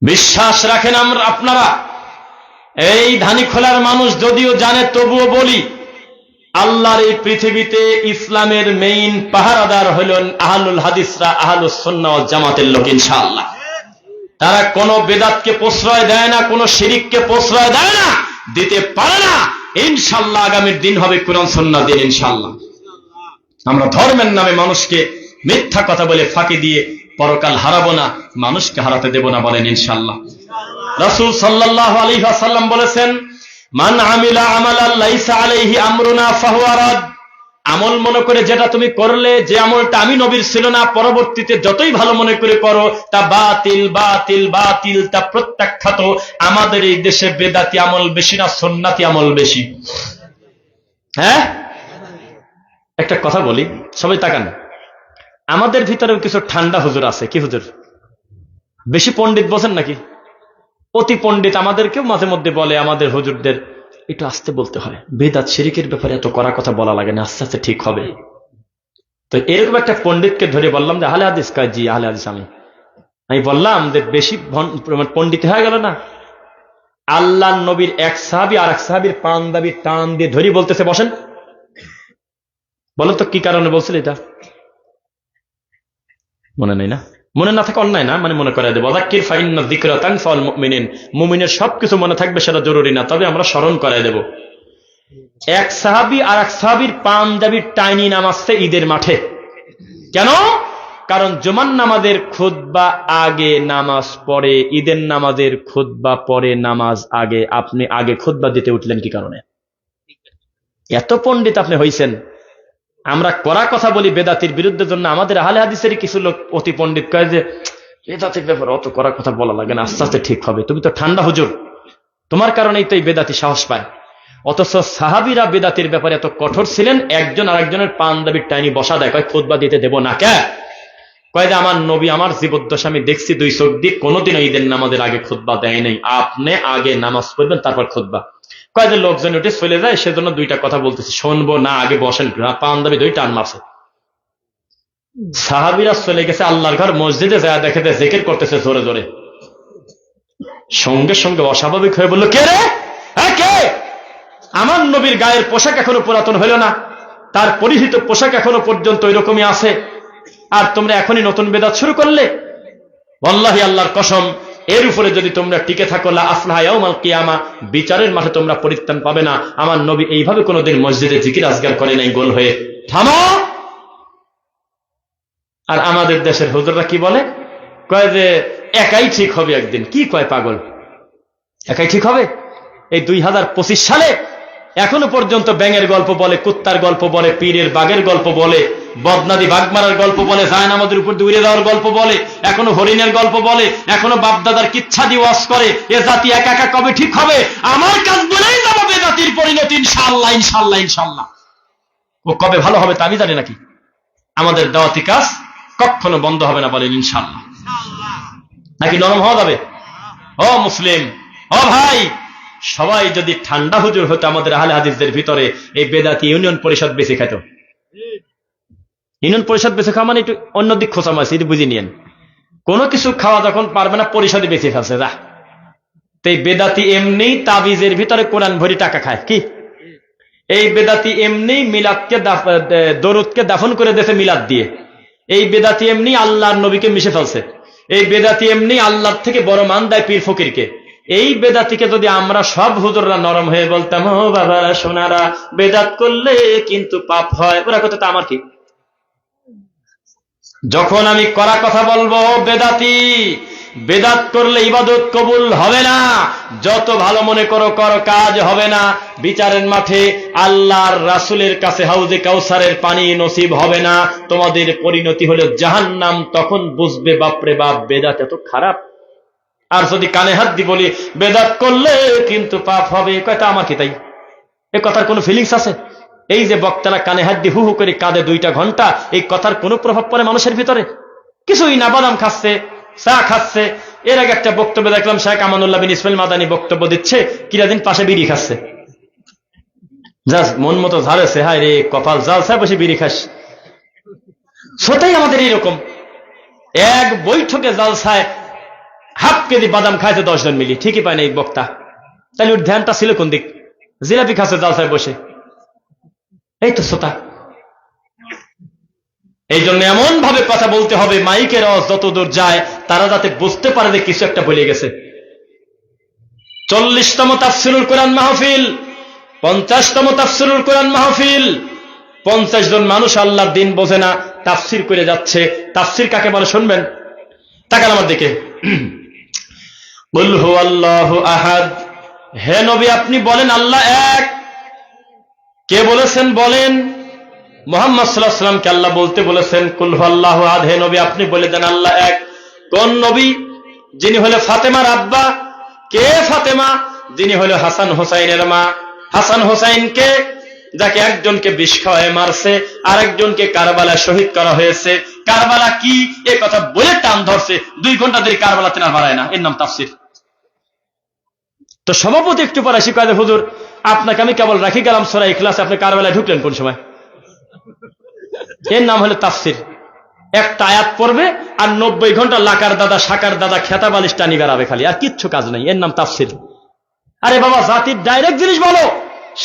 বিশ্বাস রাখেন আমরা আপনারা, এই ধানীখোলার মানুষ যদিও জানে তবুও বলি, আল্লাহর এই পৃথিবীতে ইসলামের মেইন পাহারাদার হলেন আহলুল হাদিসরা, আহলুস সুন্নাহ ওয়াল জামাতের লোক ইনশাআল্লাহ। তারা কোনো বেদাতকে প্রশ্রয় দেয় না, কোনো শিরিককে প্রশ্রয় দেয় না, দিতে পারে না। ইনশাআল্লাহ আগামীর দিন হবে কোরআন সুন্নাহ দিন ইনশাআল্লাহ। আমরা ধর্মের নামে মানুষকে মিথ্যা কথা বলে ফাঁকি দিয়ে পরকাল হারাবো না, মানুষকে হারাতে দেব না, বলেন ইনশাআল্লাহ। রাসূল সাল্লাল্লাহু আলাইহি ওয়াসাল্লাম বলেছেন, মান আমিলা আমালান লাইসা আলাইহি আমরুনা ফাহুয়া রাদ। আমল মনে করে যেটা তুমি করলে, যে আমলটা আমি নবীর ছিল না, পরবর্তীতে যতই ভালো মনে করে করো তা বাতিল বাতিল বাতিল, তা প্রত্যাখ্যাত। আমাদের এই দেশে বেদাতি আমল বেশি না সুন্নাতি আমল বেশি? হ্যাঁ, একটা কথা বলি, সবাই তাকান, আমাদের ভিতরেও কিছু ঠান্ডা হুজুর আছে। কি হুজুর? বেশি পণ্ডিত বোঝেন নাকি? অতি পণ্ডিত আমাদেরকেও মাঝে মধ্যে বলে আমাদের হুজুরদের একটু আস্তে বলতে হয়, বেদাত শিরিকের ব্যাপারে এত কড়া কথা বলা লাগে না, আস্তে আস্তে ঠিক হবে। তো এরকম একটা পণ্ডিতকে ধরে বললাম যে আহলে হাদিস কয়, জি আহলে হাদিস আমি বললাম যে বেশি পণ্ডিত হয়ে গেল না? আল্লাহ নবীর এক সাহাবী আর এক সাহাবীর পাঞ্জাবি টান দিয়ে ধরি বলতেছে বসেন। বলেন তো কি কারণে বলছিল এটা? মনে নেই না? মনে না থাকে অন্যায় না, মানে মনে করাই দেবো। যাক্কির ফাইন্না যিকরা তানফাউল মুমিনিন, মুমিনের সবকিছু মনে থাকবে সেটা জরুরি না, তবে আমরা স্মরণ করাই দেব। এক সাহাবী আর এক সাহাবীর পাঞ্জাবির টাইনি নামাজছে ঈদের মাঠে। কেন? কারণ জুমার নামাজের খুতবা আগে নামাজ পড়ে, ঈদের নামাজের খুতবা পরে নামাজ আগে। আপনি আগে খুতবা দিতে উঠলেন কি কারণে? এত পণ্ডিত আপনি হইছেন। আমরা কড়া কথা বলি বেদাতির বিরুদ্ধে জন্য, আমাদের আহলে হাদিসেরই কিছু লোক অতি পণ্ডিত কয় যে বেদাতির ব্যাপারে অত কড়া কথা বলা লাগে না, আস্তে আস্তে ঠিক হবে, তুমি তো ঠান্ডা হুজুর, তোমার কারণেই তো এই বেদাতি সাহস পায়। অথচ সাহাবীরা বেদাতির ব্যাপারে এত কঠোর ছিলেন, একজন আরেকজনের পাঞ্জাবির টাইনি বসা দেয়, কয় খুতবা দিতে দেব না। কে কয় যে আমার নবী আমার জীবদ্দশা আমি দেখছি দুই চোখ দিয়ে, কোনোদিনও ঈদের নামাজের আগে খুতবা দেয় নাই, আপনি আগে নামাজ পড়বেন তারপর খুতবা। কয় যে লোকজন উঠে চলে যায়, সেজন্য দুইটা কথা বলতেছি, শুনবো না, আগে বসেন। পাঞ্জাবি দুই টান মারছে। সাহাবীরা চলে গেছে আল্লাহর ঘর মসজিদে, যায় দেখে জিকির করতেছে জোরে জোরে। সঙ্গে সঙ্গে অস্বাভাবিক হয়ে বলল, কে রে? হ্যাঁ কে? আমার নবীর গায়ের পোশাক এখনো পুরাতন হইল না, তার পরিহিত পোশাক এখনো পর্যন্ত ওই রকমই আছে, আর তোমরা এখনই নতুন বেদাত শুরু করলে? ওয়াল্লাহি আল্লাহর কসম, এর উপরে যদি তোমরা টিকে থাকো, লা আফলাহা ইয়াউমাল কিয়ামা, বিচারের মাঠে তোমরা পরিত্রাণ পাবে না। আমার নবী এইভাবে কোনোদিন মসজিদে জিকির আজগার করে নাই গোল হয়ে। থামো। আর আমাদের দেশের হুজুররা কি বলে? কয় যে একাই ঠিক হবে একদিন। কি কয় পাগল? একাই ঠিক হবে? এই 2025 সালে এখনো পর্যন্ত ব্যাঙের গল্প বলে, কুত্তার গল্প বলে, পীরের বাঘের গল্প বলে, বদনাদি বাঘ মারার গল্প বলে, জায়নামাজের উপর দিয়ে উড়ে যাওয়ার গল্প বলে, এখনো হরিণের গল্প বলে, এখনো বাপদাদার কিচ্ছা দিয়ে ওয়াজ করে। এ জাতি একা একা কবে ঠিক হবে? আমার কাজ বলেই যাবো বেদাতির পরিণতি ইনশাআল্লাহ ইনশাআল্লাহ ইনশাআল্লাহ। ও কবে ভালো হবে তা আমি জানি নাকি? আমাদের দাওয়াতি কাজ কখনো বন্ধ হবে না, বলেন ইনশাআল্লাহ। নাকি নরম হওয়া যাবে? ও মুসলিম, ও ভাই, সবাই যদি ঠান্ডা হুজুর হতো আমাদের আহলে হাদিসদের ভিতরে, এই বেদাতি ইউনিয়ন পরিষদ বেশি খাইত। ইউনিয়ন পরিষদ বেশি খাওয়া মানে একটু অন্যদিক খোঁচা মারছে, এটা বুঝে নিয়েন। কোনো কিছু খাওয়া যখন পারবে না, পরিষদে বেশি ফেলছে যা। তো এই বেদাতি এমনি তাবিজের ভিতরে কোরআন ভরি টাকা খায়। কি এই বেদাতি এমনি মিলাদকে দরুদকে দাফন করে দিয়েছে মিলাদ দিয়ে। এই বেদাতি এমনি আল্লাহর নবীকে মিশে ফেলছে। এই বেদাতি এমনি আল্লাহর থেকে বড় মান দেয় পীর ফকিরকে। এই বেদাতিকে যদি আমরা সব হুজুররা নরম হয়ে বলতাম, ও বাবারা সোনারা, বেদাত করলে কিন্তু পাপ হয়, ওরা কথা তো আমার কি। যখন আমি কড়া কথা বলবো, বেদাতি, বেদাত করলে ইবাদত কবুল হবে না, যত ভালো মনে করো করো, কাজ হবে না, বিচারের মাঠে আল্লাহর রাসূলের কাছে হাউজে কাউসারের পানি নসিব হবে না, তোমাদের পরিণতি হলো জাহান্নাম। তখন বুঝবে বাপরে বাপ, বেদাত এত খারাপ। আর যদি কানে হাত দি বলি বেদাত করলে কিন্তু পাপ হবে, কথা আমার কি তাই? এ কথার কোনো ফিলিংস আছে? এই যে বক্তারা কানে হাত দিয়ে হু হু করে কাঁদে 2টা ঘন্টা, এই কথার কোনো প্রভাব পড়ে মানুষের ভিতরে? কিছুই না, বাদাম খাচ্ছে, চা খাচ্ছে। এর আগে একটা বক্তব্য দেখলাম, শেখ আমানুল্লাহ বিন ইসমাইল মাদানী বক্তব্য দিচ্ছে, কিরাদিন পাশে বিড়ি খাচ্ছে, জাস্ট মন মতো ঝাড়েছে, হায় রে কপাল, জালসায় বসে বিড়ি খাস। সেটাই আমাদের এইরকম, এক বৈঠকে জালসায় হাফ কেজি বাদাম খাইছে 10 জন মিলি, ঠিকই পায় না এই বক্তা। তাহলে ওর ধ্যানটা ছিল কোন দিক? জিলাপি খাচ্ছে জালসায় বসে, এই তো শ্রোতা। এই জন্য এমন ভাবে কথা বলতে হবে, মাইকের আওয়াজ যতদূর যায় তারা যাতে বুঝতে পারে যে কিছু একটা বলে গেছে। 40তম তাফসীরুল কোরআন মাহফিল, 50তম তাফসীরুল কোরআন মাহফিল, 50 জন মানুষ আল্লাহর দিন বোঝে না, তাফসীর করে যাচ্ছে। তাফসীর কাকে বলে শুনবেন? তাকান আমার দিকে। কুল হুয়াল্লাহু আহাদ, হে নবী আপনি বলেন আল্লাহ এক। কে বলেছেন বলেন? মুহাম্মদ সাল্লাল্লাহু আলাইহি ওয়াসাল্লামকে আল্লাহ বলতে বলেছেন কুল হুয়াল্লাহু আহাদ, হে নবী আপনি বলে দেন আল্লাহ এক। কোন নবী? যিনি হলো ফাতেমার আব্বা। কে ফাতেমা? যিনি হলো হাসান হোসাইনের মা। হাসান হোসাইনকে, যাকে একজনকে বিষ খাওয়ায় মারছে, আর একজনকে কারবালায় শহীদ করা হয়েছে। কারবালা কি এ কথা বলে টান ধরছে, 2 ঘন্টা ধরে কারবালাতে না বাড়ায় না, এর নাম তাফসীর। তো সভাপতি একটু পরে শিখায়, হুজুর আপনাকে আমি কেবল রাখি গেলাম সূরা ইখলাস, আপনি কারবালায় ঢুকলেন কোন সময়? এর নাম হলো তাফসীর। একটা আয়াত পড়বে আর 90 ঘন্টা লাকার দাদা শাকার দাদা খেতা বালিশ টানি বেড়াবে খালি, আর কিচ্ছু কাজ নাই, এর নাম তাফসীর। আরে বাবা, জাতির ডাইরেক্ট জিনিস বলো,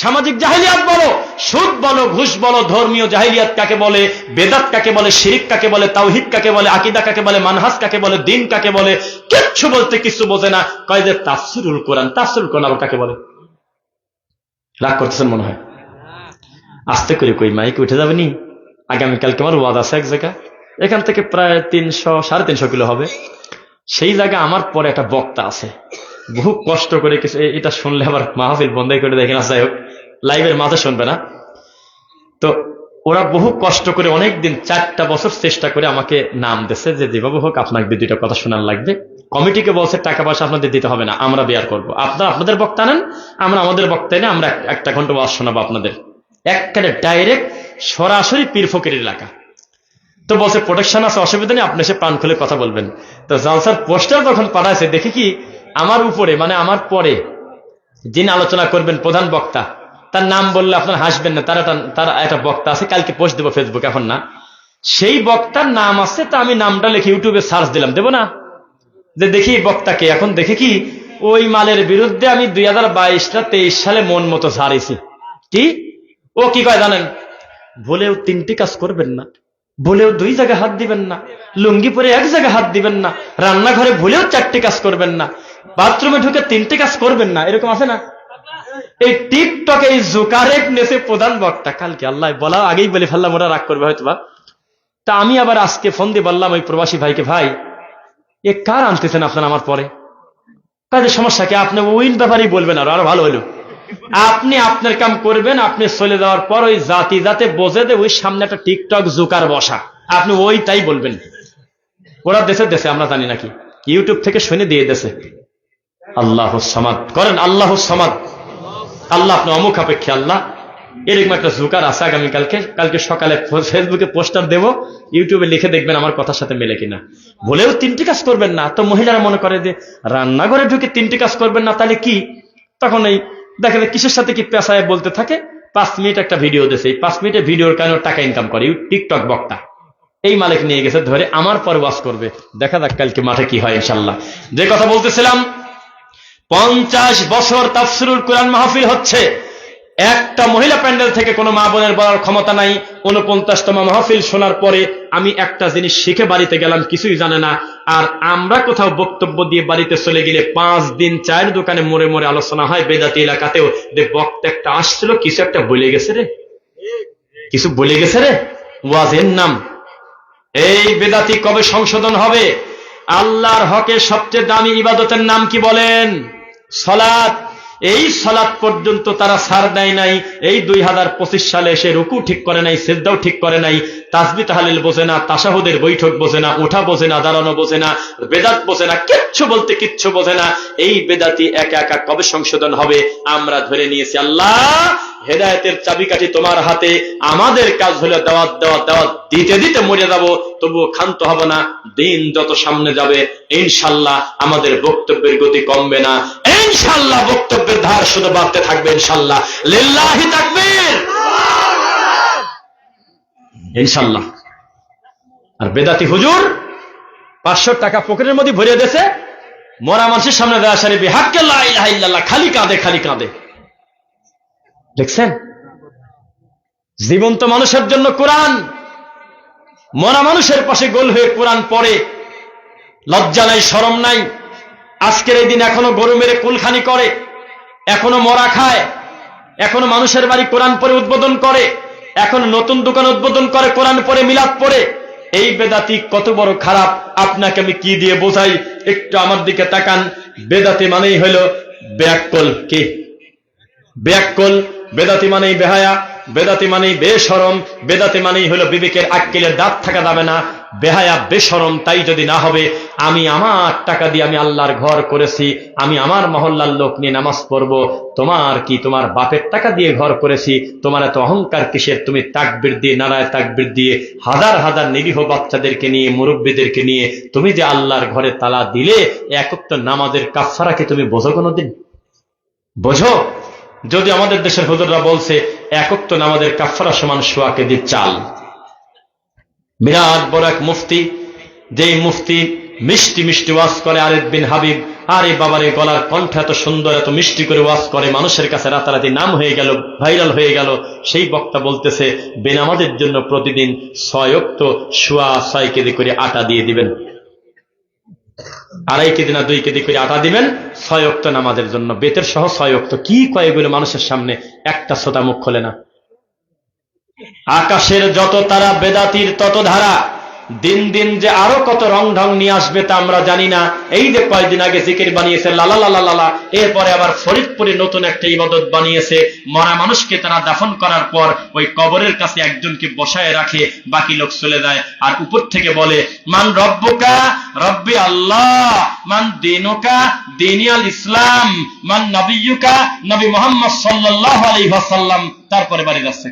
সামাজিক জাহিলিয়াত বলো, সুদ বলো, ঘুষ বলো, ধর্মীয় জাহিলিয়াত কাকে বলে, বেদাত কাকে বলে, শিরিক কাকে বলে, তাওহীদ কাকে বলে, আকীদা কাকে বলে, মানহাজ কাকে বলে, দিন কাকে বলে, কিচ্ছু বলতে কিছু বোঝে না। কয় যে তাফসীরুল কোরআন, তাফসীরুল কোরআন আবার কাকে বলে? রাগ করতেছেন মনে হয়, আস্তে করে কই, মাইকে উঠে যাবে নি? আগামীকালকে আমার ওয়াজ আছে এক জায়গা, এখান থেকে প্রায় 300-350 কিলো হবে। সেই জায়গা আমার পরে একটা বক্তা আছে, বহু কষ্ট করে কিছু, এটা শুনলে আবার মাহফিল বন্ধই করে দেখে না, যাই হোক লাইভের মাঝে শুনবে না। তো ওরা বহু কষ্ট করে অনেকদিন 4টা বছর চেষ্টা করে আমাকে নাম দিচ্ছে যে যেভাবে হোক আপনাকে 2টা কথা শোনার লাগবে। কমিটিকে বলছে টাকা পয়সা আপনাদের দিতে হবে না, আমরা বেয়ার করবো, আপনারা আপনাদের বক্তা নেন, আমরা আমাদের বক্তা এনে আমরা 1 ঘন্টা ওয়াজ শোনাবো আপনাদের। একবারে ডাইরেক্ট সরাসরি পীর ফকিরের এলাকা। তো বলছে প্রোটেকশন আছে, অসুবিধা নেই, আপনি এসে প্রাণ খুলে কথা বলবেন। তো জালসার পোস্টার যখন পাঠাইছে, দেখি কি আমার উপরে, মানে আমার পরে যিনি আলোচনা করবেন প্রধান বক্তা, তার নাম বললে আপনার হাসবেন না, তার একটা বক্তা আছে, কালকে পোস্ট দেবো ফেসবুক, এখন না, সেই বক্তার নাম আছে। তা আমি নামটা লিখে ইউটিউবে সার্চ দিলাম, দেবো না, যে দেখি বক্তাকে। এখন দেখি কি ওই মালের বিরুদ্ধে আমি 2022-23 সালে মন মতো ঝাড়িছি। কি ও কি কয় জানেন? বলেও 3টি কাজ করবেন না, বলেও 2 জায়গায় হাত দিবেন না, লুঙ্গি পরে 1 জায়গায় হাত দিবেন না, রান্নাঘরে ভুলেও 4টি কাজ করবেন না, বাথরুমে ঢুকে 3টি কাজ করবেন না, এরকম আছে না? এই টিকটকে এই জোকারেক নেছে প্রধান বক্তা। কালকে আল্লাহ বলা আগেই বলে ফেললাম, ওরা রাগ করবে হয়তো বা। তা আমি আবার আজকে ফোন দিয়ে বললাম ওই প্রবাসী ভাইকে, ভাই এ কার আনতেছেন আপনার আমার পরে? কাজে সমস্যা কি? আপনি ওই ব্যাপারেই বলবেন, আরো ভালো হলো। আপনি আপনার কাম করবেন, আপনি চলে যাওয়ার পর ওই জাতি যাতে বোঝে যে ওই সামনে একটা টিকটক জোকার বসা, আপনি ওইটাই বলবেন। ওরা দেশে আমরা জানি নাকি, ইউটিউব থেকে শুনে দিয়ে দেশে। আল্লাহুস সামাদ করেন, আল্লাহুস সামাদ, আল্লাহ আপনি অমুখ আপেক্ষে আল্লাহ। এরকম একটা জোকার আছে। কালকে সকালে ফেসবুকে পোস্টার দেব, ইউটিউবে লিখে দেখবেন আমার কথার সাথে মেলে কিনা। বলেও 3টি কাজ করবেন না, তো মহিলারা মনে করে যে রান্নাঘরে ঢুকে 3টি কাজ করবেন না, তাহলে কি? তখন এই দেখেন কিসের সাথে কি পেশায় বলতে থাকে। 5 মিনিট একটা ভিডিও দিয়েছে, এই 5 মিনিটের ভিডিওর কারণে টাকা ইনকাম করে টিকটক বক্তা। এই মালিক নিয়ে গেছে ধরে, আমার পর ওয়াজ করবে। দেখা যাক কালকে মাঠে কি হয় ইনশাল্লাহ। যে কথা বলতেছিলাম, 50 বছর তাফসীরুল কোরআন মাহফিল হচ্ছে, একটা মহিলা প্যান্ডেল থেকে কোনো মা বোনের বলার ক্ষমতা নাই 49তম মাহফিল শোনার পরে আমি একটা জিনিস শিখে বাড়িতে গেলাম, কিছুই জানে না। আর আমরা কোথাও বক্তব্য দিয়ে বাড়িতে চলে গেলে 5 দিন চায়ের দোকানে মোড়ে মোড়ে আলোচনা হয় বেদাতি এলাকাতেও, যে বক্তা একটা আসছিল কিছু একটা বলে গেছে রে, কিছু বলে গেছে রে, ওয়াজের নাম। এই বেদাতি কবে সংশোধন হবে? আল্লাহর হকে সবচেয়ে দামি ইবাদতের নাম কি বলেন? সালাত। এই সালাত পর্যন্ত তারা ছাড় দেয় নাই। এই 2025 সালে এসে রুকু ঠিক করে নাই, সিজদাও ঠিক করে নাই, তাসবিহ তাহলিল বোঝে না, তাশাহুদের বৈঠক বোঝে না, ওঠা বোঝে না, দাঁড়ানো বোঝে না, বেদাত বোঝে না, কিচ্ছু বলতে কিচ্ছু বোঝে না। এই বেদাতি একা একা কবে সংশোধন হবে? আমরা ধরে নিয়েছি আল্লাহ হেদায়েতের চাবিকাঠি তোমার হাতে, আমাদের কাজ হলো দাওয়াত দাওয়াত দাওয়াত দিতে দিতে মরে যাব, তবুও ক্ষান্ত হব না। দিন যত সামনে যাবে ইনশাআল্লাহ আমাদের বক্তব্যের গতি কমবে না, ইনশাআল্লাহ বক্তব্যের ধার শুধু বাড়তে থাকবে ইনশাআল্লাহ। লিল্লাহি তাকবীর, ইনশাআল্লাহ। আর বেদাতি হুজুর 500 টাকা পকেটের মধ্যে ভরিয়ে দিয়েছে, মরা মানুষের সামনে দেয়া সারি বিহাক্কে লা ইলাহা ইল্লাল্লাহ, খালি কাঁদে খালি কাঁদে। দেখছেন? জীবন্ত মানুষের জন্য কোরআন, মরা মানুষের পাশে গোল হয়ে কোরআন পড়ে, লজ্জা নাই শরম নাই। আজকের এই দিন এখনো গরু মেরে কুলখানি করে, এখনো মরা খায়, এখনো মানুষের বাড়ি কোরআন পড়ে উদ্বোধন করে, এখন নতুন দোকান উদ্বোধন করে কোরআন পড়ে মিলাদ পড়ে। এই বেদাতি কত বড় খারাপ আপনাকে আমি কি দিয়ে বোঝাই? একটু আমার দিকে তাকান। বেদাতি মানেই হইল ব্যাককল। কি ব্যাককল? বেদাতি মানেই বেহায়া, বেদাতি মানেই বেশরম, বেদাতি মানেই হলো বিবেকের আক্কেলের দাঁত থাকা যাবে না। বেহায়া বেশরম তাই যদি না হবে, আমি আমার টাকা দিয়ে আমি আল্লাহর ঘর করেছি, আমি আমার মহল্লার লোক নিয়ে নামাজ পড়বো, তোমার কি তোমার বাপের টাকা দিয়ে ঘর করেছি, তোমার এত অহংকার কিসের? তুমি তাকবীর দিয়ে নারায় তাকবীর দিয়ে হাজার হাজার নিরীহ বাচ্চাদেরকে নিয়ে মুরব্বীদেরকে নিয়ে তুমি যে আল্লাহর ঘরে তালা দিলে, একত্র নামাজের কাফারা কি তুমি বোঝো কোনোদিন? বোঝো? যদি আমাদের দেশের হুজুররা বলছে একত্র নামাজের কাফারা সমান সোয়া কেজি চাল। বিরাট বড় এক মুফতি, যেই মুফতি মিষ্টি মিষ্টি ওয়াজ করে, আরেফ বিন হাবিব, আরে বাবারে গলার কণ্ঠ এত সুন্দর, এত মিষ্টি করে ওয়াজ করে, মানুষের কাছে রাতারাতি নাম হয়ে গেল, ভাইরাল হয়ে গেল। সেই বক্তা বলতেছে বেনামাজের জন্য প্রতিদিন 6 ওয়াক্ত সোয়া 6 কেজি করে আটা দিয়ে দিবেন, 2.5 কেজি না 2 কেজি করে আটা দিবেন 6 ওয়াক্ত নামাজের জন্য, বেতের সহ 6 ওয়াক্ত। কি কয় এগুলো মানুষের সামনে? একটা শ্রোতা মুখ খোলে না। আকাশের যত তারা বেদাতির তত ধারা, দিন দিন যে আরো কত রং ঢং নিয়ে আসবে তা আমরা জানি না। এই যে কয়েকদিন আগে জিকির বানিয়েছে লালা লালা লালা, এরপরে আবার ফরিদপুরে নতুন একটা ইবাদত বানিয়েছে। মরা মানুষকে তারা দাফন করার পর ওই কবরের কাছে একজনকে বসায় রাখে, বাকি লোক চলে যায়, আর উপর থেকে বলে মান রব্বুকা রব্বি আল্লাহ, মান দিনুকা দিনি আল ইসলাম, মান নবিয়ুকা নবী মুহাম্মদ সাল্লাল্লাহু আলাইহি ওয়াসাল্লাম। তারপরে বাড়ি যাচ্ছে।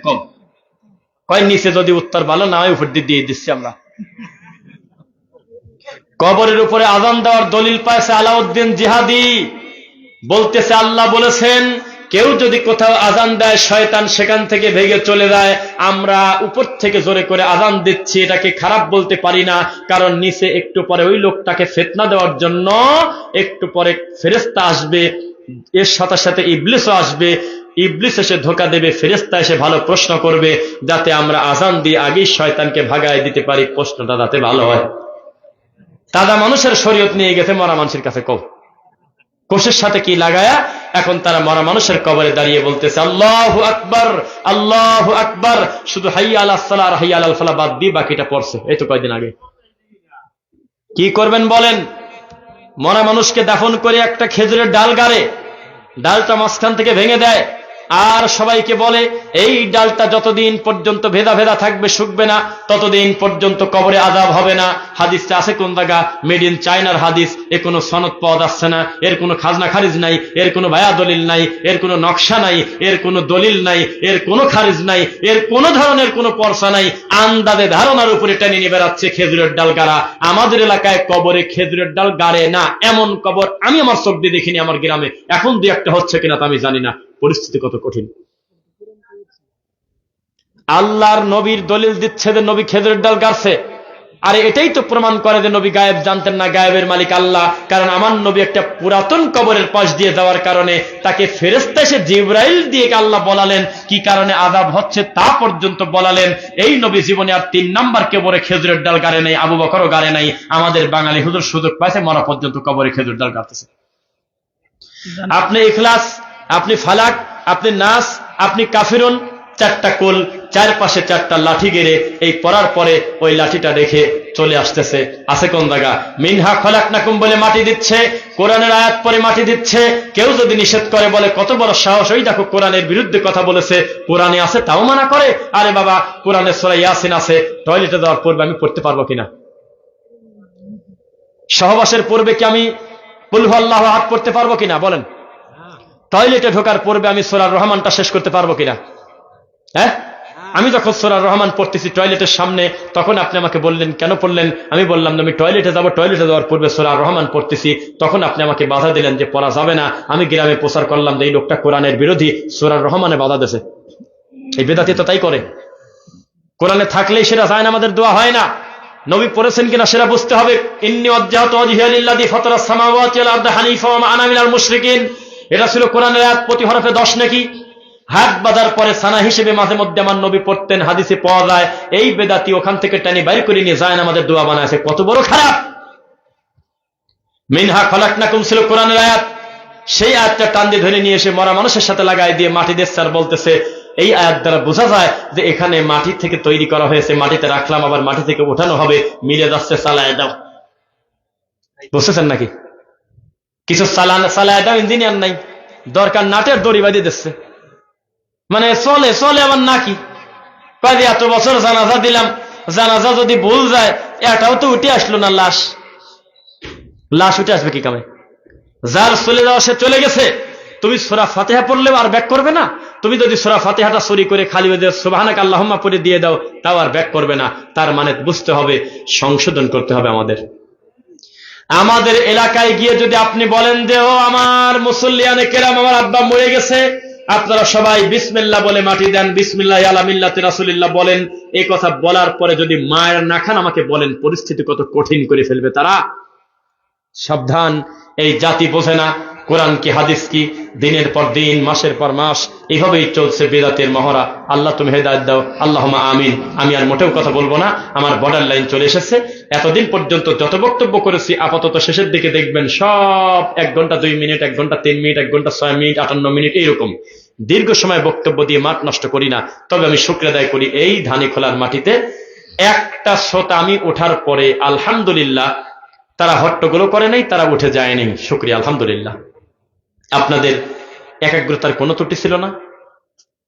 কয় নিচে যদি উত্তর ভালো না হয় উপর দিয়ে দিচ্ছি আমরা। কবরের উপরে আযান দেওয়ার দলিল পাইছে আলাউদ্দিন জিহাদি, বলতেছে আল্লাহ বলেছেন কেউ যদি কোথাও আযান দেয় শয়তান সেখান থেকে ভেগে চলে যায়। আমরা উপর থেকে জোরে করে আযান দিচ্ছি, এটাকে খারাপ বলতে পারি না, কারণ নিচে একটু পরে ওই লোকটাকে ফিতনা দেওয়ার জন্য একটু পরে ফেরেশতা আসবে, এর সাথে সাথে ইবলিসও আসবে। ইবলিস এসে ধোকা দেবে, ফেরেশতা এসে ভালো প্রশ্ন করবে, যাতে আমরা আযান দিয়ে আগেই শয়তানকে ভাগায় দিতে পারি, প্রশ্নটা যাতে ভালো হয়। তাজা মানুষের শরীয়ত নিয়ে গেছে মরা মানুষের কাছে। কোষের সাথে কি লাগায়া এখন তারা মরা মানুষের কবরে দাঁড়িয়ে বলতেছে আল্লাহু আকবার আল্লাহু আকবার, শুধু হাইয়া আলাস সালাহ আর হাইয়া আলাল ফালাহ বাদ দিয়ে বাকিটা পড়ছে। এই তো কয়েকদিন আগে। কি করবেন বলেন? মরা মানুষকে দাফন করে একটা খেজুরের ডাল গাড়ে, ডালটা মাঝখান থেকে ভেঙে দেয়, আর সবাইকে বলে এই ডালটা যতদিন পর্যন্ত ভেদা ভেদা থাকবে, শুকবে না, ততদিন পর্যন্ত কবরে আযাব হবে না। হাদিসটা আছে কোন জায়গা? মেড ইন চায়নার হাদিস। এর কোনো সনদ পাওয়া যাচ্ছে না, এর কোনো খাজনা খারিজ নাই, এর কোনো বায়া দলিল নাই, এর কোনো নকশা নাই, এর কোনো দলিল নাই, এর কোনো খারিজ নাই, এর কোনো ধরনের কোনো পর্সা নাই। আন্দাজে ধারণার উপরে টেনে নিয়ে বেড়াচ্ছে খেজুরের ডাল গাড়া। আমাদের এলাকায় কবরে খেজুরের ডাল গাড়ে না, এমন কবর আমি আমার চোখ দিয়ে দেখিনি আমার গ্রামে। এখন 2-1টা হচ্ছে কিনা তা আমি জানি না। পরিস্থিতি কত কঠিন। আল্লাহর নবীর দলিল দিচ্ছে যে নবী খেজুরের ডাল গাড়ছে, আর এটাই তো প্রমাণ করে যে নবী গায়েব জানতেন না, গায়েবের মালিক আল্লাহ। কারণ আমার নবী একটা পুরাতন কবরের পাশ দিয়ে যাওয়ার কারণে তাকে ফেরেশতা এসে জিবরাইল দিয়ে আল্লাহ বলালেন, কি কারণে আযাব হচ্ছে তা পর্যন্ত বলালেন। এই নবী জীবনে আর 3 নাম্বার কবরে খেজুরের ডাল গাড়ে নাই, আবু বকরও গাড়ে নাই। আমাদের বাঙালি হুজুর সুযোগ পাইছে, মরা পর্যন্ত কবরে খেজুর ডাল গাড়তেছে। আপনি ইখলাস, আপনি ফালাক, আপনি নাস, আপনি কাফিরুন, 4টা কুল, 4 পাশে 4টা লাঠি গেড়ে এই পড়ার পরে ওই লাঠিটা রেখে চলে আসতেছে। আছে কোন জায়গা? মিনহা খলাকনাকুম বলে মাটি দিচ্ছে, কোরআনের আয়াত পরে মাটি দিচ্ছে। কেউ যদি নিষেধ করে বলে কত বড় সাহস, ওই দেখো কোরআনের বিরুদ্ধে কথা বলেছে, কোরআনে আছে তাও মানা করে। আরে বাবা, কোরআনে সূরা ইয়াসিন আছে, টয়লেটে যাওয়ার পূর্বে আমি পড়তে পারবো কিনা? সহবাসের পূর্বে কি আমি কুল হুয়াল্লাহু আহাদ পড়তে পারবো কিনা বলেন? টয়লেটে ঢোকার পূর্বে আমি সূরা রহমানটা শেষ করতে পারবো কিনা? হ্যাঁ, আমি যখন সূরা রহমান পড়তেছি টয়লেটের সামনে, তখন আপনি আমাকে বললেন কেন পড়লেন? আমি বললাম আমি টয়লেটে যাব, টয়লেটে যাওয়ার পূর্বে সূরা রহমান পড়তেছি। তখন আপনি আমাকে বাধা দিলেন যে পড়া যাবে না। আমি গ্রামে প্রচার করলাম যে এই লোকটা কোরআনের বিরোধী, সূরা রহমানে বাধা দিয়েছে। এই বেদাতি তো তাই করে। কোরআনে থাকলেই সেটা যায় না, আমাদের দোয়া হয় না। নবী পড়েছেন কিনা সেটা বুঝতে হবে। ইন্নী ওয়াজ্জাহতু ওয়াজহিয়া লিল্লাযী ফাতারাস সামাওয়াতি ওয়াল আরদা হানিফা ওয়া মা আনা মিনাল মুশরিকিন। এটা ছিল কোরআনের আয়াত, প্রতি হরফে 10 নেকি। হাত বাঁধার পরে সানা হিসেবে মাঝে মধ্যে আমার নবী পড়তেন, হাদিসে পাওয়া যায়। এই বেদাতি ওখান থেকে টানি বাইর করে নিয়ে যায় না, আমাদের দোয়া বানাইছে। কত বড় খারাপ! মিনহা খলাকনাকুম ছিল কোরআনের আয়াত, সেই আয়াতটা টান দিয়ে ধরে নিয়ে এসে মরা মানুষের সাথে লাগাই দিয়ে মাটি দিচ্ছে আর বলতেছে এই আয়াত দ্বারা বোঝা যায় যে এখানে মাটি থেকে তৈরি করা হয়েছে, মাটিতে রাখলাম আবার মাটি থেকে উঠানো হবে, মিলে যাচ্ছে, চালায় দাও। বুঝতেছেন নাকি? কিছু চালায় দাও, ইঞ্জিনিয়ার নাই, দরকার নাটের দড়ি বাঁধিয়ে দিচ্ছে। মানে চলে চলে আবার নাকি কয় এত বছর জানাজা দিলাম, জানাজা যদি ভুল যায় এটাও তো উঠে আসলো না। লাশ উঠে আসবে কি কামে? যার চলে যাওয়া সে চলে গেছে। তুমি সূরা ফাতিহা পড়লেও আর ব্যাক করবে না। তুমি যদি সূরা ফাতিহাটা চুরি করে খালি হয়ে সুবহানাকা আল্লাহুম্মা পড়ে দিয়ে দাও, তাও আর ব্যাক করবে না। তার মানে বুঝতে হবে, সংশোধন করতে হবে আমাদের এলাকায় গিয়ে যদি আপনি বলেন যে ও আমার মুসল্লিয়ানে কেরাম, আমার আব্বা মরে গেছে, আপনারা সবাই বিসমিল্লাহ বলে মাটি দেন, বিসমিল্লাহ আলা মিল্লাতি রাসূলিল্লাহ বলেন। এই কথা বলার পরে যদি মায়ের না খান, আমাকে বলেন পরিস্থিতি কত কঠিন করে ফেলবে তারা। সাবধান, এই জাতি বোঝে না কোরআন কি হাদিস কি। দিনের পর দিন, মাসের পর মাস এইভাবেই চলছে বেদাতের মহড়া। আল্লাহ তুমি হেদায়েত দাও, আল্লাহুম্মা আমিন। আমি আর মোটেও কথা বলবো না, আমার বর্ডার লাইন চলে এসেছে। এতদিন পর্যন্ত যত বক্তব্য করেছি, আপাতত শেষের দিকে দেখবেন সব 1 ঘন্টা 2 মিনিট, 1 ঘন্টা 3 মিনিট, 1 ঘন্টা 6 মিনিট, 58 মিনিট, এইরকম দীর্ঘ সময় বক্তব্য দিয়ে মাঠ নষ্ট করি না। তবে আমি শুকর আদায় করি, এই ধানি খোলার মাটিতে একটা শ্রোতা আমি ওঠার পরে আলহামদুলিল্লাহ তারা হট্টগোল করে নাই, তারা উঠে যায় নাই। শুকরিয়া, আলহামদুলিল্লাহ। আপনাদের একাগ্রতার কোনো ত্রুটি ছিল না।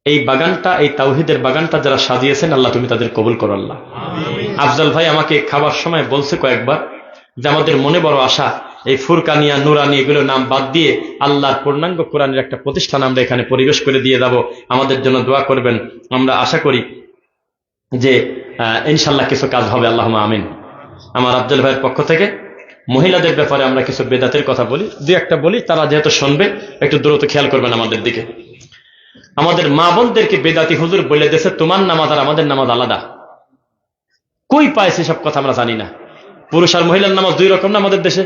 এই বাগানটা, এই তাওহীদের বাগানটা যারা সাজিয়েছেন, আল্লাহ তুমি তাদের কবুল করো আল্লাহ। আফজাল ভাই আমাকে খাবার সময় বলছে কয়েকবার যে আমাদের মনে বড় আশা, এই ফুরকানিয়া, নুরানি এগুলো নাম বাদ দিয়ে আল্লাহর পূর্ণাঙ্গ কোরআনের একটা প্রতিষ্ঠান আমরা এখানে পরিবেশ করে দিয়ে যাব। আমাদের জন্য দোয়া করবেন। আমরা আশা করি যে ইনশাল্লাহ কিছু কাজ হবে, আল্লাহুম্মা আমিন। আমার আফজাল ভাইয়ের পক্ষ থেকে মহিলাদের ব্যাপারে আমরা কিছু বেদাতের কথা বলি, 2-1টা বলি, তারা যেহেতু শুনবে একটু দ্রুত খেয়াল করবেন আমাদের দিকে। আমাদের মা বোনদেরকে বেদাতি হুজুর বলে দিয়েছে তোমার নামাজ আর আমাদের নামাজ আলাদা। কই পাইছে সব কথা আমরা জানি না। পুরুষ আর মহিলার নামাজ 2 রকম না আমাদের দেশে,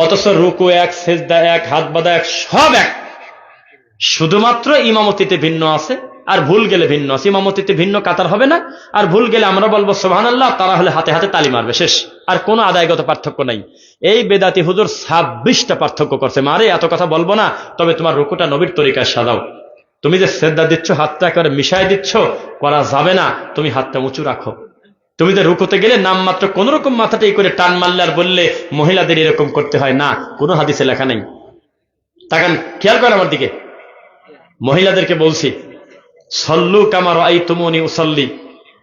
অথচ রুকু এক, সেজদা এক, হাত বাঁধা এক, সব এক। শুধুমাত্র ইমামতিতে ভিন্ন আছে আর ভুল গেলে ভিন্ন আছে। ইমামতিতে ভিন্ন কাতার হবে না, আর ভুল গেলে আমরা বলবো সুবহানাল্লাহ, তারা হলে হাতে হাতে তালি মারবে, শেষ। আর কোনো আদায়গত পার্থক্য নাই। এই বেদাতি হুজুর 26টা পার্থক্য করছে। মারে এত কথা বলবো না, তবে তোমার রুকুটা নবীর তরিকায় সাজাও। তুমি যে সেজদা দিচ্ছ, হাতটা একেবারে মিশাই দিচ্ছ, করা যাবে না। তুমি হাতটা উঁচু রাখো। তুমি যে রুকুতে গেলে নামমাত্র কোন রকম মাথাটাই করে টান মারলে আর বললে মহিলাদের এরকম করতে হয় না, কোনো হাদিসে লেখা নেই। তাকান, খেয়াল করেন আমার দিকে। মহিলাদেরকে বলছি সল্লু কামা রাআইতুমুনি উসাল্লি।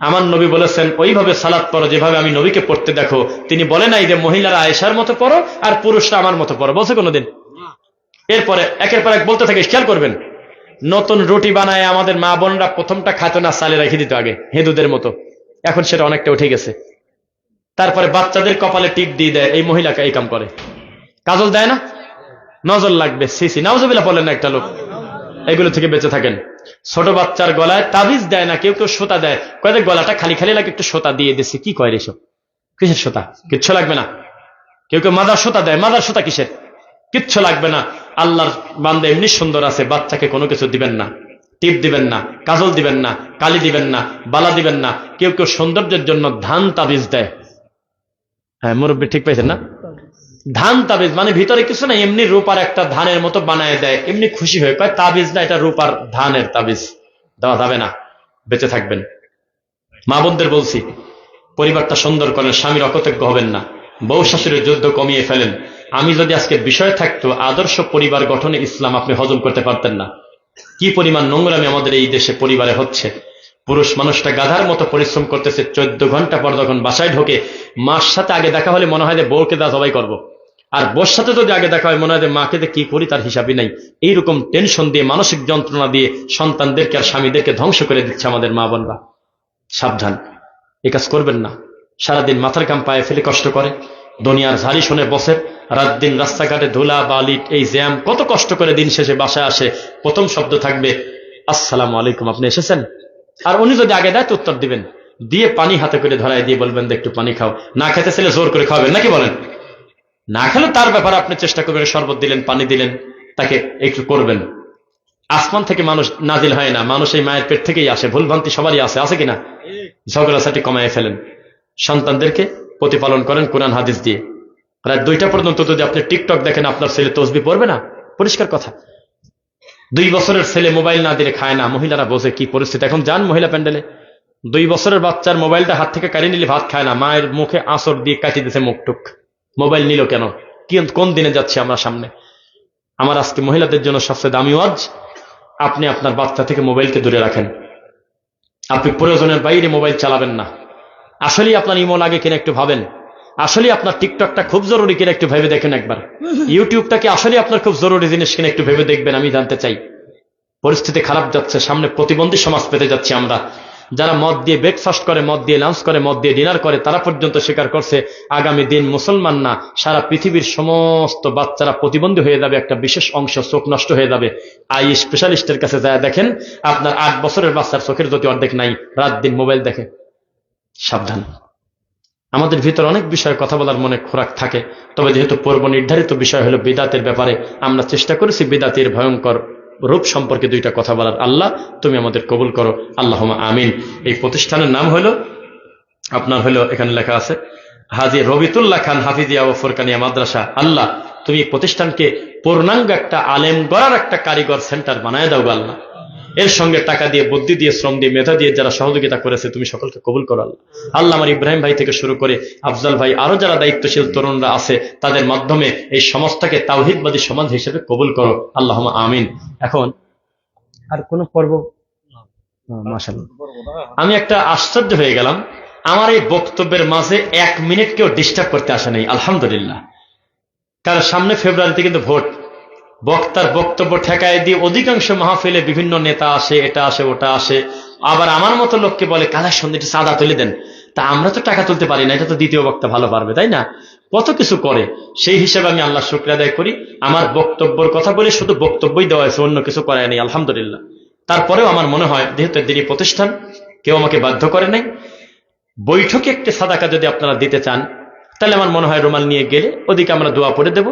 আমার নবী বলেছেন ওইভাবে সালাত পড়ো যেভাবে আমি নবীকে পড়তে দেখো। তিনি বলে নাই যে মহিলারা আয়েশার মতো পড়ো আর পুরুষরা আমার মতো পড়ো, বলছে কোনোদিন? এরপরে একের পর এক বলতে থাকে, খেয়াল করবেন। নতুন রুটি বানায় আমাদের মা বোনরা প্রথমটা খাতো না, চালে রেখে দিত আগে হিন্দুদের মতো, এখন সেটা অনেকটা উঠে গেছে। তারপরে বাচ্চাদের কপালে টিপ দিয়ে দেয়, এই মহিলাকে এই কাম করে। কাজল দেয় না, নজর লাগবে, সিসি নাউজুবিল্লাহ বলেন না একটা লোক। এগুলো থেকে বেঁচে থাকেন। ছোট বাচ্চার গলায় তাবিজ দেয় না, কেউ কেউ সোতা দেয়, কয়েক গলাটা খালি খালি লাগে, একটু সোতা দিয়ে দিচ্ছে। কি কয় এসব? কিসের সুতা? কিচ্ছু লাগবে না। কেউ কেউ মাদার সুতা দেয়, মাদার সুতা কিসের? কিচ্ছু লাগবে না। আল্লাহর বান্দা এমনি সুন্দর আছে, বাচ্চাকে কোনো কিছু দিবেন না, টিপ দিবেন না, কাজল দিবেন না, কালি দিবেন না, বালা দিবেন না। কেউ কেউ সৌন্দর্যের জন্য ধান তাবিজ দেয়। হ্যাঁ মুরব্বী ঠিক পাইছেন না? ধান তাবিজ মানে ভিতরে কিছু না, এমনি রূপার একটা ধানের মতো বানায় দেয়, এমনি খুশি হয়ে কয় তাবিজ না, এটা রূপার ধানের তাবিজ, দেওয়া যাবে না, বেঁচে থাকবেন। মা বোনদের বলছি, পরিবারটা সুন্দর করেন, স্বামীর অকৃতজ্ঞ হবেন না, বউ শাশুড়ির যুদ্ধ কমিয়ে ফেলেন। আমি যদি আজকে বিষয় থাকতো আদর্শ পরিবার গঠনে ইসলাম, আপনি হজম করতে পারতেন না। কি পরিমাণ নোংরামি আমাদের এই দেশে পরিবারে হচ্ছে। পুরুষ মানুষটা গাধার মতো পরিশ্রম করতেছে, 14 ঘন্টা পর যখন বাসায় ঢোকে, মার সাথে আগে দেখা হলে মনে হয় যে বউকে দা জবাই করবো, আর বোর সাথে যদি আগে দেখা হয় মনে হয় যে মাকে কি করি তার হিসাবই নাই। এইরকম টেনশন দিয়ে, মানসিক যন্ত্রণা দিয়ে সন্তানদেরকে আর স্বামীদেরকে ধ্বংস করে দিচ্ছে আমাদের মা বোনরা। সাবধান, এই কাজ করবেন না। সারাদিন মাথার কাম পায়ে ফেলে কষ্ট করে, দুনিয়ার ঝাড়ি শুনে বসে, রাত দিন রাস্তাঘাটে ধুলা বালি এই জ্যাম, কত কষ্ট করে দিন শেষে বাসায় আসে, প্রথম শব্দ থাকবে আসসালামু আলাইকুম, আপনি এসেছেন? আর উনি যদি আগে দেয় তো উত্তর দিবেন, দিয়ে পানি হাতে করে ধরায় দিয়ে বলবেন যে একটু পানি খাও। না খেতে ছেলে জোর করে খাওয়াবেন নাকি বলেন? না খেলে তার ব্যাপারে আপনি চেষ্টা করবেন, শরবত দিলেন, পানি দিলেন, তাকে একটু করবেন। আসমান থেকে মানুষ নাজিল হয় না, মানুষ এই মায়ের পেট থেকেই আসে। ভুলভ্রান্তি সবারই আছে কিনা? ঝগড়াঝাটি কমায় ফেলেন, সন্তানদেরকে প্রতিপালন করেন কোরআন হাদিস দিয়ে। রাত 2টা পর্যন্ত যদি আপনি টিকটক দেখেন, আপনার ছেলে তসবি পড়বে না? পরিষ্কার কথা। 2 বছরের ছেলে মোবাইল না দিলে খায় না। মহিলারা বোঝে কি পরিস্থিতি। এখন যান মহিলা প্যান্ডেলে, 2 বছরের বাচ্চার মোবাইলটা হাত থেকে কাড়িয়ে নিলে ভাত খায় না, মায়ের মুখে আঁচড় দিয়ে কাটিয়ে দিতেছে মুখটুক। মোবাইল নিল কেন? কোন দিনে যাচ্ছি আমরা সামনে? আমার আজকে মহিলাদের জন্য সবচেয়ে দামি ওয়াজ, আপনি আপনার বাচ্চা থেকে মোবাইলকে দূরে রাখেন। আপনি প্রয়োজনের বাইরে মোবাইল চালাবেন না। আসলেই আপনার ইমো লাগে কিনা একটু ভাবেন। আসলে আপনার টিকটকটা খুব জরুরি কিনা একটু ভেবে দেখেন একবার। ইউটিউবটা কি আসলে আপনার খুব জরুরি জিনিস কিনা একটু ভেবে দেখবেন। আমি জানতে চাই। পরিস্থিতি খারাপ যাচ্ছে, সামনে প্রতিবন্ধী সমাজ পেতে যাচ্ছি আমরা। যারা মদ দিয়ে ব্রেকফাস্ট করে, মদ দিয়ে লাঞ্চ করে, মদ দিয়ে ডিনার করে, তারা পর্যন্ত স্বীকার করছে আগামী দিন মুসলমান না, সারা পৃথিবীর সমস্ত বাচ্চারা প্রতিবন্ধী হয়ে যাবে। একটা বিশেষ অংশ চোখ নষ্ট হয়ে যাবে। আই স্পেশালিস্টের কাছে যায় দেখেন, আপনার 8 বছরের বাচ্চার চোখের যদি অর্ধেক নাই, রাত দিন মোবাইল দেখে। সাবধান। আমাদের ভিতর অনেক বিষয়ে কথা বলার মনে খোরাক থাকে, তবে যেহেতু পূর্ব নির্ধারিত বিষয় হলো বিদাতের ব্যাপারে, আমরা চেষ্টা করেছি বিদাতের ভয়ঙ্কর রূপ সম্পর্কে 2টা কথা বলার। আল্লাহ তুমি আমাদের কবুল করো, আল্লাহুম্মা আমিন। এই প্রতিষ্ঠানের নাম হলো আপনার এখানে লেখা আছে হাজী রবিতুল্লাহ খান হাফিজিয়া ও ফুরকানিয়া মাদ্রাসা। আল্লাহ তুমি এই প্রতিষ্ঠানকে পূর্ণাঙ্গ একটা আলেম গড়ার একটা কারিগর সেন্টার বানায় দাও আল্লাহ। এর সঙ্গে টাকা দিয়ে, বুদ্ধি দিয়ে, শ্রম দিয়ে, মেধা দিয়ে যারা সহযোগিতা করেছে তুমি সকলকে কবুল করো আল্লাহ। আল্লাহ আমার ইব্রাহিম ভাই থেকে শুরু করে আফজাল ভাই, আরো যারা দায়িত্বশীল তরুণরা আছে, তাদের মাধ্যমে এই সমাজটাকে তাওহীদবাদী সমাজ হিসেবে কবুল করো, আল্লাহুম্মা আমিন। এখন আর কোন পর্ব? মাশাআল্লাহ, আমি একটা আশ্চর্য হয়ে গেলাম। আমার এই বক্তব্যের মাঝে 1 মিনিট কেউ ডিস্টার্ব করতে আসে নাই, আলহামদুলিল্লাহ। কারণ সামনে ফেব্রুয়ারিতে কিন্তু ভোট। বক্তার বক্তব্য ঠেকায় দিয়ে অধিকাংশ মাহফিলে বিভিন্ন নেতা আসে, এটা আসে, ওটা আসে। আবার আমার মতো লোককে বলে কালেকশন দিতে চাঁদা তুলে দেন। তা আমরা তো টাকা তুলতে পারি না, এটা তো দ্বিতীয় বক্তা ভালো পারবে, তাই না? কত কিছু করে। সেই হিসেবে আমি আল্লাহ শুকর আদায় করি, আমার বক্তব্যের কথা বলে শুধু বক্তব্যই দেওয়া হয়েছে, অন্য কিছু করায় নেই, আলহামদুলিল্লাহ। তারপরেও আমার মনে হয়, যেহেতু দিনী প্রতিষ্ঠান, কেউ আমাকে বাধ্য করে নাই, বৈঠকে একটি সাদাকা যদি আপনারা দিতে চান, তাহলে আমার মনে হয় রুমাল নিয়ে গেলে ওদিকে আমরা দোয়া পড়ে দেব।